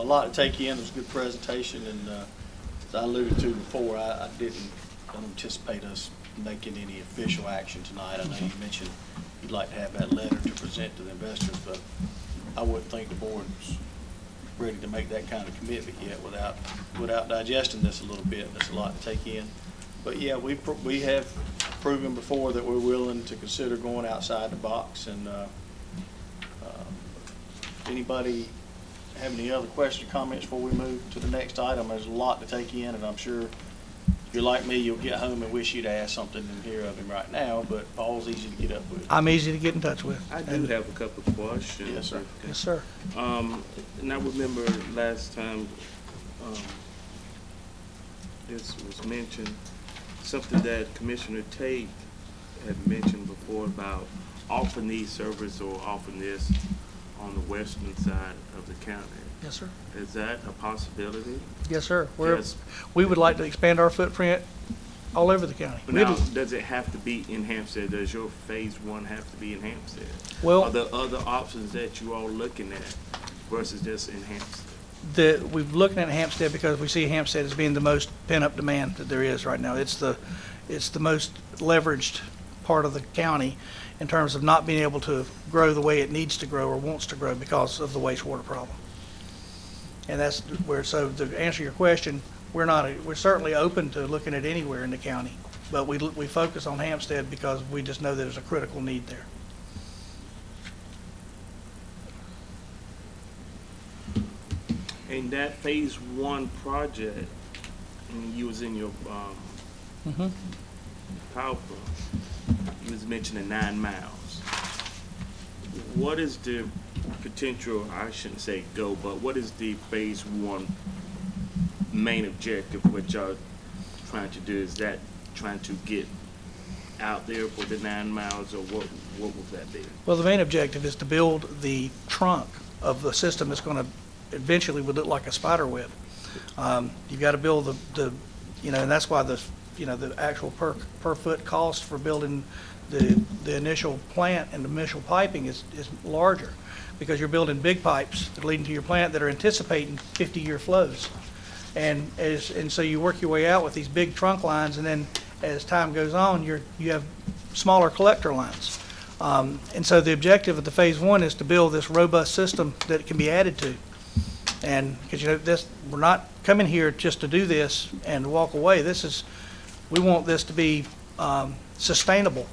lot to take in. It was a good presentation, and as I alluded to before, I don't anticipate us making any official action tonight. I know you mentioned you'd like to have that letter to present to the investors, but I wouldn't think the board's ready to make that kind of commitment yet without digesting this a little bit. There's a lot to take in. But yeah, we have proven before that we're willing to consider going outside the box. And anybody have any other questions or comments before we move to the next item? There's a lot to take in, and I'm sure if you're like me, you'll get home and wish you'd asked something in here of him right now, but Paul's easy to get up with. I'm easy to get in touch with. I do have a couple of questions. Yes, sir. Yes, sir. And I remember last time this was mentioned, something that Commissioner Tate had mentioned before about offering these services or offering this on the western side of the county. Yes, sir. Is that a possibility? Yes, sir. Yes. We would like to expand our footprint all over the county. Now, does it have to be in Hampstead? Does your phase one have to be in Hampstead? Well, are there other options that you all looking at versus just in Hampstead? We've looking at Hampstead because we see Hampstead as being the most pent-up demand that there is right now. It's the most leveraged part of the county in terms of not being able to grow the way it needs to grow or wants to grow because of the wastewater problem. And that's where, so to answer your question, we're certainly open to looking at anywhere in the county, but we focus on Hampstead because we just know there's a critical need there. And that phase one project, and you was in your PowerPoint, you was mentioning 9 miles. What is the potential, I shouldn't say go, but what is the phase one main objective, what y'all trying to do? Is that trying to get out there for the 9 miles, or what would that be? Well, the main objective is to build the trunk of the system that's going to eventually would look like a spider web. You've got to build and that's why the actual per foot cost for building the initial plant and the initial piping is larger, because you're building big pipes that lead into your plant that are anticipating 50-year flows. And so you work your way out with these big trunk lines, and then as time goes on, you have smaller collector lines. And so the objective of the phase one is to build this robust system that it can be added to. And because we're not coming here just to do this and walk away. We want this to be sustainable.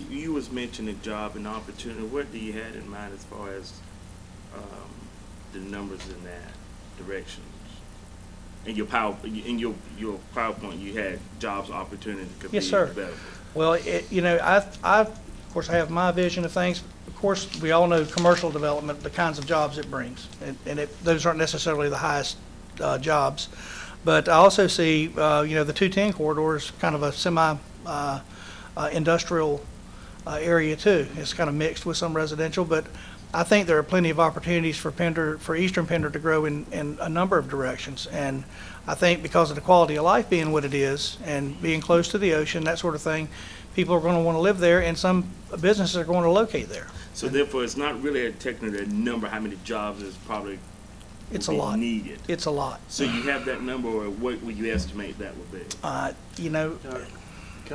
You was mentioning job and opportunity. What do you have in mind as far as the numbers in that direction? In your PowerPoint, you had jobs, opportunity, community Yes, sir. development. Well, of course, I have my vision of things. Of course, we all know commercial development, the kinds of jobs it brings, and those aren't necessarily the highest jobs. But I also see, the 210 corridor is kind of a semi-industrial area too. It's kind of mixed with some residential, but I think there are plenty of opportunities for Eastern Pender to grow in a number of directions. And I think because of the quality of life being what it is and being close to the ocean, that sort of thing, people are going to want to live there, and some businesses are going to locate there. So therefore, it's not really a technical number how many jobs is probably It's a lot. needed. It's a lot. So you have that number, or what would you estimate that would be? Can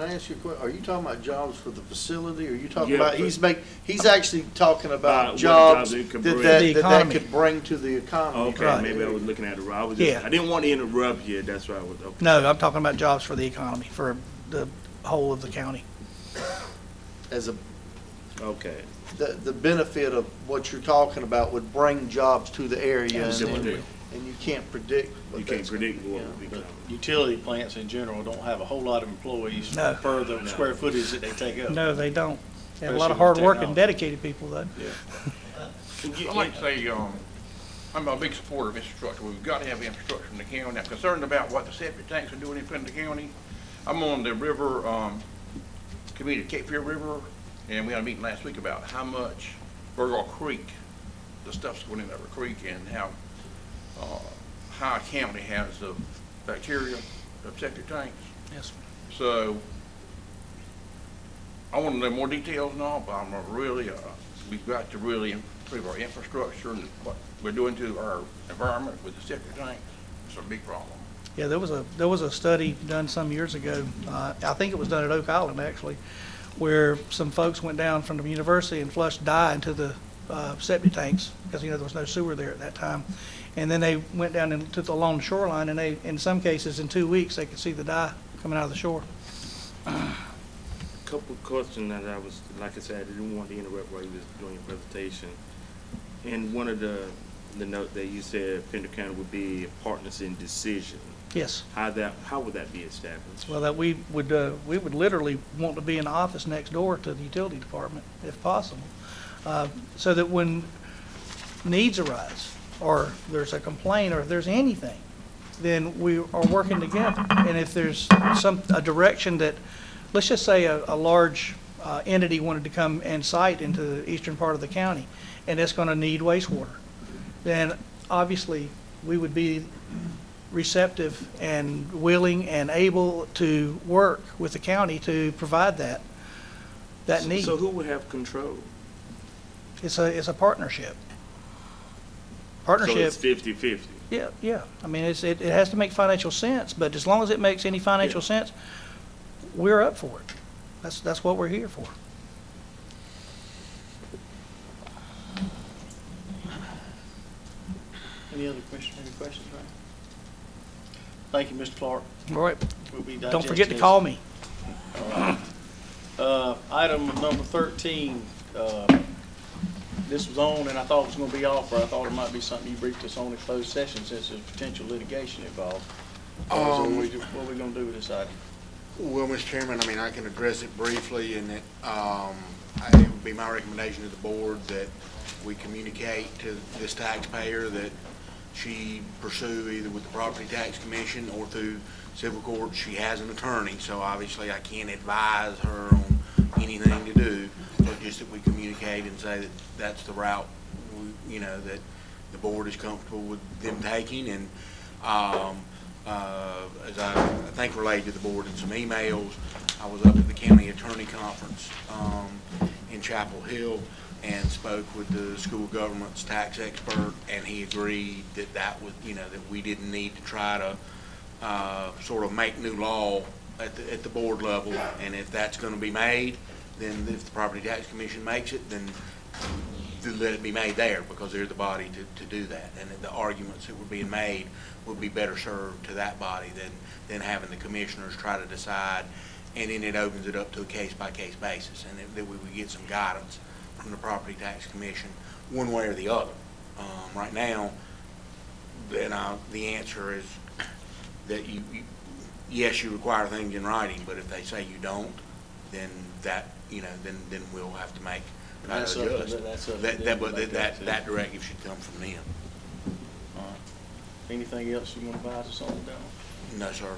I ask you a question? Are you talking about jobs for the facility, or are you talking Yeah, about, but- he's actually talking about what jobs jobs it could that bring. that The that economy. could bring to the economy? Okay, Right. maybe I was looking at it wrong. Yeah. I didn't want to interrupt you. That's why I was, okay. No, I'm talking about jobs for the economy, for the whole of the county. As Okay. the benefit of what you're talking about would bring jobs to the area, Absolutely. and you can't predict what You can't that's gonna be, predict what you know, will be but- coming. Utility plants in general don't have a whole lot of employees No. per the square footage that they take up. No, they don't. They have a Especially lot of with hard work and technology. dedicated people, though. I'd like to say, I'm a big supporter of infrastructure. We've got to have infrastructure in the county. I'm concerned about what the septic tanks are doing in the county. I'm on the river, committee, Cape Fear River, and we had a meeting last week about how much Burgaw Creek, the stuff's going in that creek, and how High County has the bacteria of septic tanks. Yes. So I want to know more details and all, but I'm really, we've got to really improve our infrastructure and what we're doing to our environment with the septic tanks. It's a big problem. Yeah, there was a study done some years ago, I think it was done at Oak Island, actually, where some folks went down from the university and flushed dye into the septic tanks, because, there was no sewer there at that time. And then they went down and took along the shoreline, and they, in some cases, in 2 weeks, they could see the dye coming out of the shore. Couple of questions that I was, like I said, I didn't want to interrupt while you was doing your presentation. And one of the note that you said Pender County would be partners in decision. Yes. How would that be established? Well, that we would literally want to be in the office next door to the utility department, if possible, so that when needs arise, or there's a complaint, or if there's anything, then we are working together. And if there's a direction that, let's just say a large entity wanted to come and site into the eastern part of the county, and it's going to need wastewater, then obviously we would be receptive and willing and able to work with the county to provide that need. So who would have control? It's a partnership. So Partnership. it's 50-50. Yeah. I mean, it has to make financial sense, but as long as it makes any financial sense, we're up for it. That's what we're here for. Any questions, Ryan? Thank you, Mr. Clark. All right. We'll be Don't forget to digesting call me. this. Item number 13, this was on and I thought it was going to be off, or I thought it might be something you briefed us on in closed session since there's potential litigation involved. What are we going to do with this item? Well, Mr. Chairman, I mean, I can address it briefly, and it would be my recommendation to the board that we communicate to this taxpayer that she pursue either with the Property Tax Commission or through civil court. She has an attorney, so obviously I can't advise her on anything to do, but just that we communicate and say that that's the route, that the board is comfortable with them taking. And as I think relayed to the board in some emails, I was up at the county attorney conference in Chapel Hill and spoke with the school government's tax expert, and he agreed that was, that we didn't need to try to sort of make new law at the board level. And if that's going to be made, then if the Property Tax Commission makes it, then let it be made there, because they're the body to do that. And the arguments that were being made would be better served to that body than having the commissioners try to decide, and then it opens it up to a case-by-case basis, and that we would get some guidance from the Property Tax Commission one way or the other. Right now, then the answer is that yes, you require things in writing, but if they say you don't, then that, then we'll have to make that directive should come from them. All right. Anything else you want to advise us on, Donald? No, sir.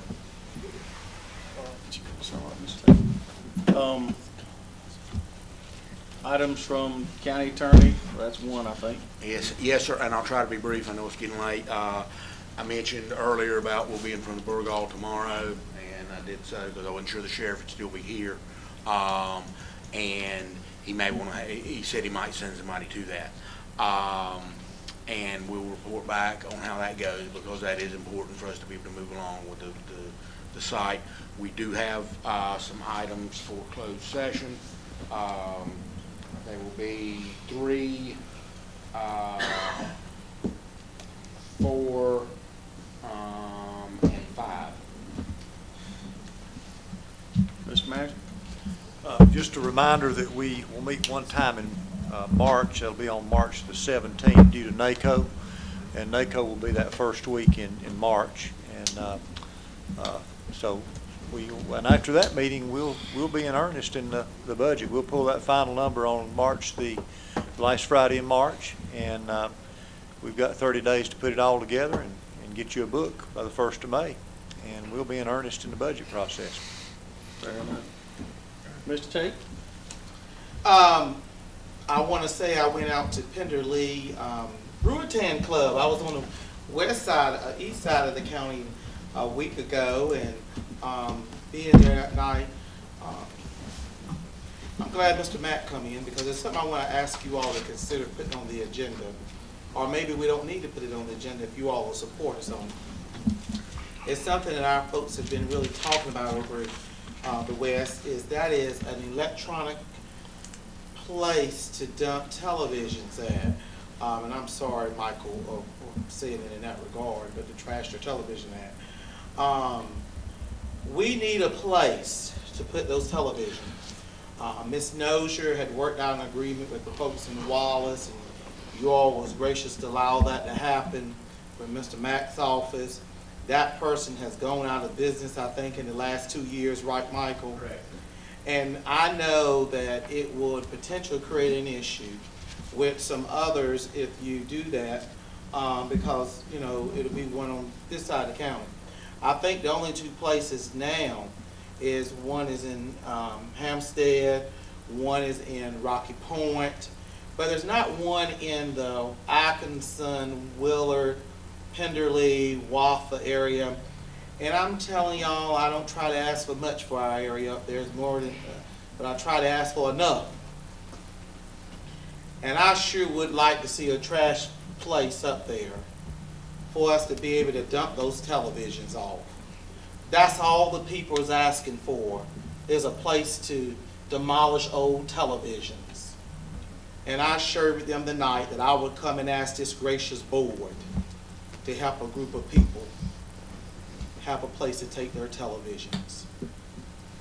Items from county attorney, well, that's one, I think. Yes, sir, and I'll try to be brief. I know it's getting late. I mentioned earlier about we'll be in front of Burgaw tomorrow, and I did so because I wasn't sure the sheriff would still be here. And he may want to, he said he might send somebody to that. And we'll report back on how that goes, because that is important for us to be able to move along with the site. We do have some items for closed session. There will be 3, 4, and 5. Mr. Manager? Just a reminder that we will meet one time in March. That'll be on March the 17th due to NACO. and NACO will be that first week in March. And so and after that meeting, we'll be in earnest in the budget. We'll pull that final number on March, the last Friday in March, and we've got 30 days to put it all together and get you a book by the 1st of May, and we'll be in earnest in the budget process. Fair enough. Mr. Tate? I want to say I went out to Penderley Ruatan Club. I was on the west side, east side of the county a week ago, and being there that night, I'm glad Mr. Mack come in, because there's something I want to ask you all to consider putting on the agenda, or maybe we don't need to put it on the agenda if you all will support us on it. It's something that our folks have been really talking about over the West, is an electronic place to dump televisions at. And I'm sorry, Michael, for saying it in that regard, but to trash their television at. We need a place to put those televisions. Ms. Nozier had worked out an agreement with the folks in Wallace, and you all was gracious to allow that to happen with Mr. Mack's office. That person has gone out of business, I think, in the last 2 years, right, Michael? Correct. And I know that it would potentially create an issue with some others if you do that, because, you know, it'll be one on this side of the county. I think the only two places now is one is in Hampstead, one is in Rocky Point, but there's not one in the Atkinson, Willard, Penderley, Waffa area. And I'm telling y'all, I don't try to ask for much for our area up there. It's more than, but I try to ask for enough. And I sure would like to see a trash place up there for us to be able to dump those televisions off. That's all the people is asking for, is a place to demolish old televisions. And I assured them tonight that I would come and ask this gracious board to help a group of people have a place to take their televisions.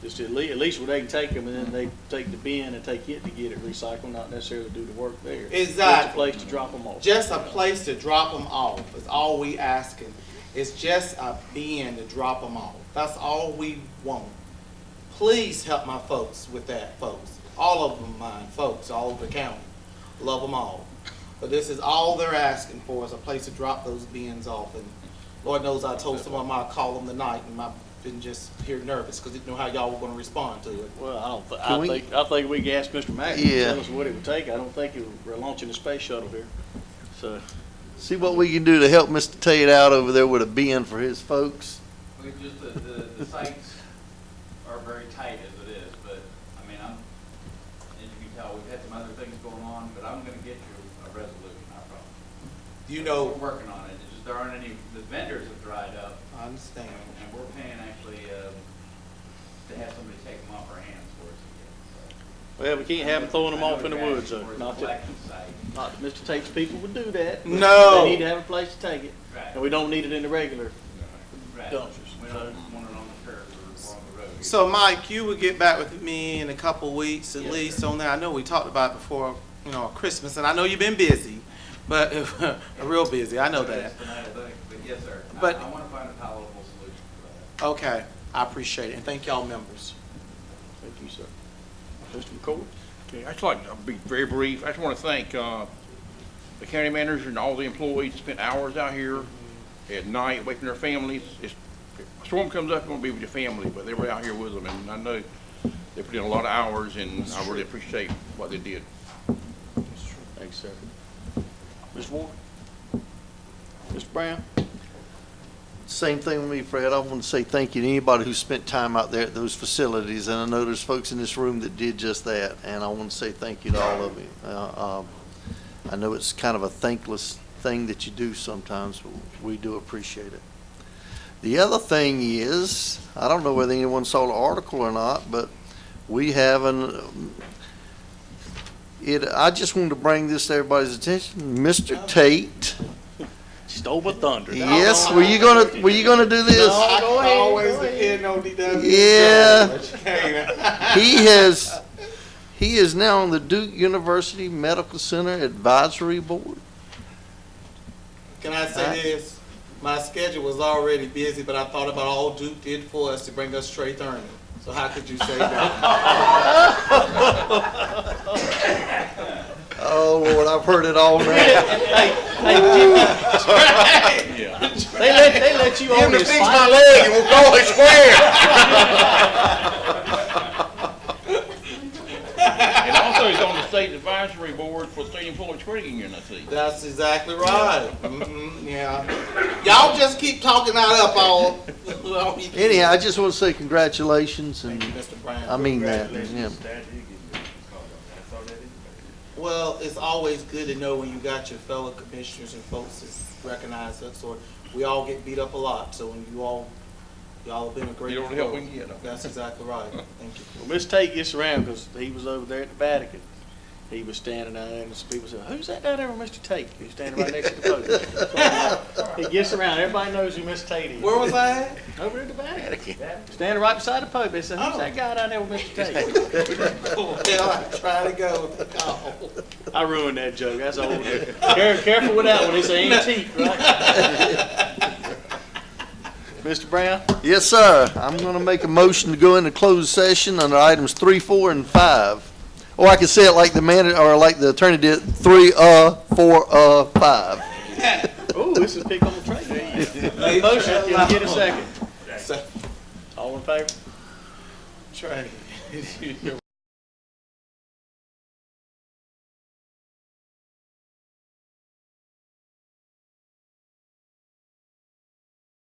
Just at least where they can take them, and then they take the bin and take it to get it recycled, not necessarily do the work there. Exactly. Just a place to drop them off. Just a place to drop them off is all we asking. It's just a bin to drop them off. That's all we want. Please help my folks with that, folks. All of them mine, folks, all over the county. Love them all. But this is all they're asking for, is a place to drop those bins off. And Lord knows I told some of them I'd call them tonight, and I've been just here nervous because didn't know how y'all were going to respond to it. Well, I think we can ask Mr. Mack to Yeah. tell us what it would take. I don't think we're launching a space shuttle here. So, See what we can do to help Mr. Tate out over there with a bin for his folks. We just, the sites are very tight as it is, but, I mean, as you can tell, we've had some other things going on, but I'm gonna get you a resolution, I promise. You know, We're working on it, it's just there aren't any, the vendors have dried up, I understand. and we're paying actually, to have somebody take them off our hands for us again, so. well, we can't have them throwing them off in the woods, though. For a Not that collection site. Mr. Tate's people would do that. but No. They need to have a place to take it. Right. And we don't need it in the regular Right. dumpsters. We don't want it on the curb or on the road. So, Mike, you would get back with me in a couple of weeks at Yes, least sir. on that. I know we talked about it before, you know, Christmas, and I know you've been busy, but real busy. I know that. That's the night of the- But yes, sir. But- I want to find a palatable solution for that. Okay, I appreciate it, and thank y'all members. Thank you, sir. Mr. McCoy? Okay, I just like to be very brief. I just want to thank the county manager and all the employees that spent hours out here at night away from their families. If a storm comes up, you're going to be with your family, but they were out here with them, and I know they put in a lot of hours, and I really appreciate what they did. Thanks, sir. Mr. Warren? Mr. Brown? Same thing with me, Fred. I want to say thank you to anybody who spent time out there at those facilities, and I know there's folks in this room that did just that, and I want to say thank you to all of you. I know it's kind of a thankless thing that you do sometimes, but we do appreciate it. The other thing is, I don't know whether anyone saw the article or not, but we have I just wanted to bring this to everybody's attention. Mr. Tate. Stole my thunder. Yes, were you gonna do this? I can always depend on DW. Yeah. He is now on the Duke University Medical Center Advisory Board. Can I say this? My schedule was already busy, but I thought about all Duke did for us to bring us Trey Thurman. So how could you say that? Oh, Lord, I've heard it all now. They let you Him on to this fix my fight. leg and we'll call it square. And also, he's on the state advisory board for Stadium Floyd Screening in the city. That's exactly right. Yeah. Y'all just keep talking that up all. Anyhow, I just want to say congratulations, and Thank you, Mr. Brown. I mean that. Yeah. Congratulations, Dad, you get your call out. That's all that is. Well, it's always good to know when you got your fellow commissioners and folks that recognize us, or we all get beat up a lot. So when y'all have been a great. You don't help we can get them. That's exactly right. Thank you. Well, Mr. Tate gets around because he was over there at the Vatican. He was standing down there, and some people said, "Who's that down there with Mr. Tate?" He's standing right next to the Pope. He gets around. Everybody knows who Mr. Tate is. Where was I at? Over at the Vatican. Standing right beside the Pope. They said, "Who's that guy down there with Mr. Tate?" Well, I try to go with the call. I ruined that joke. That's old. Careful with that one. It's an antique, right? Mr. Brown? Yes, sir. I'm going to make a motion to go into closed session under items 3, 4, and 5. Or I can say it like the manager, or like the attorney did, 3, 4, 5. Oh, this is pick on the trade. Motion, can I get a second? All in favor? Trey.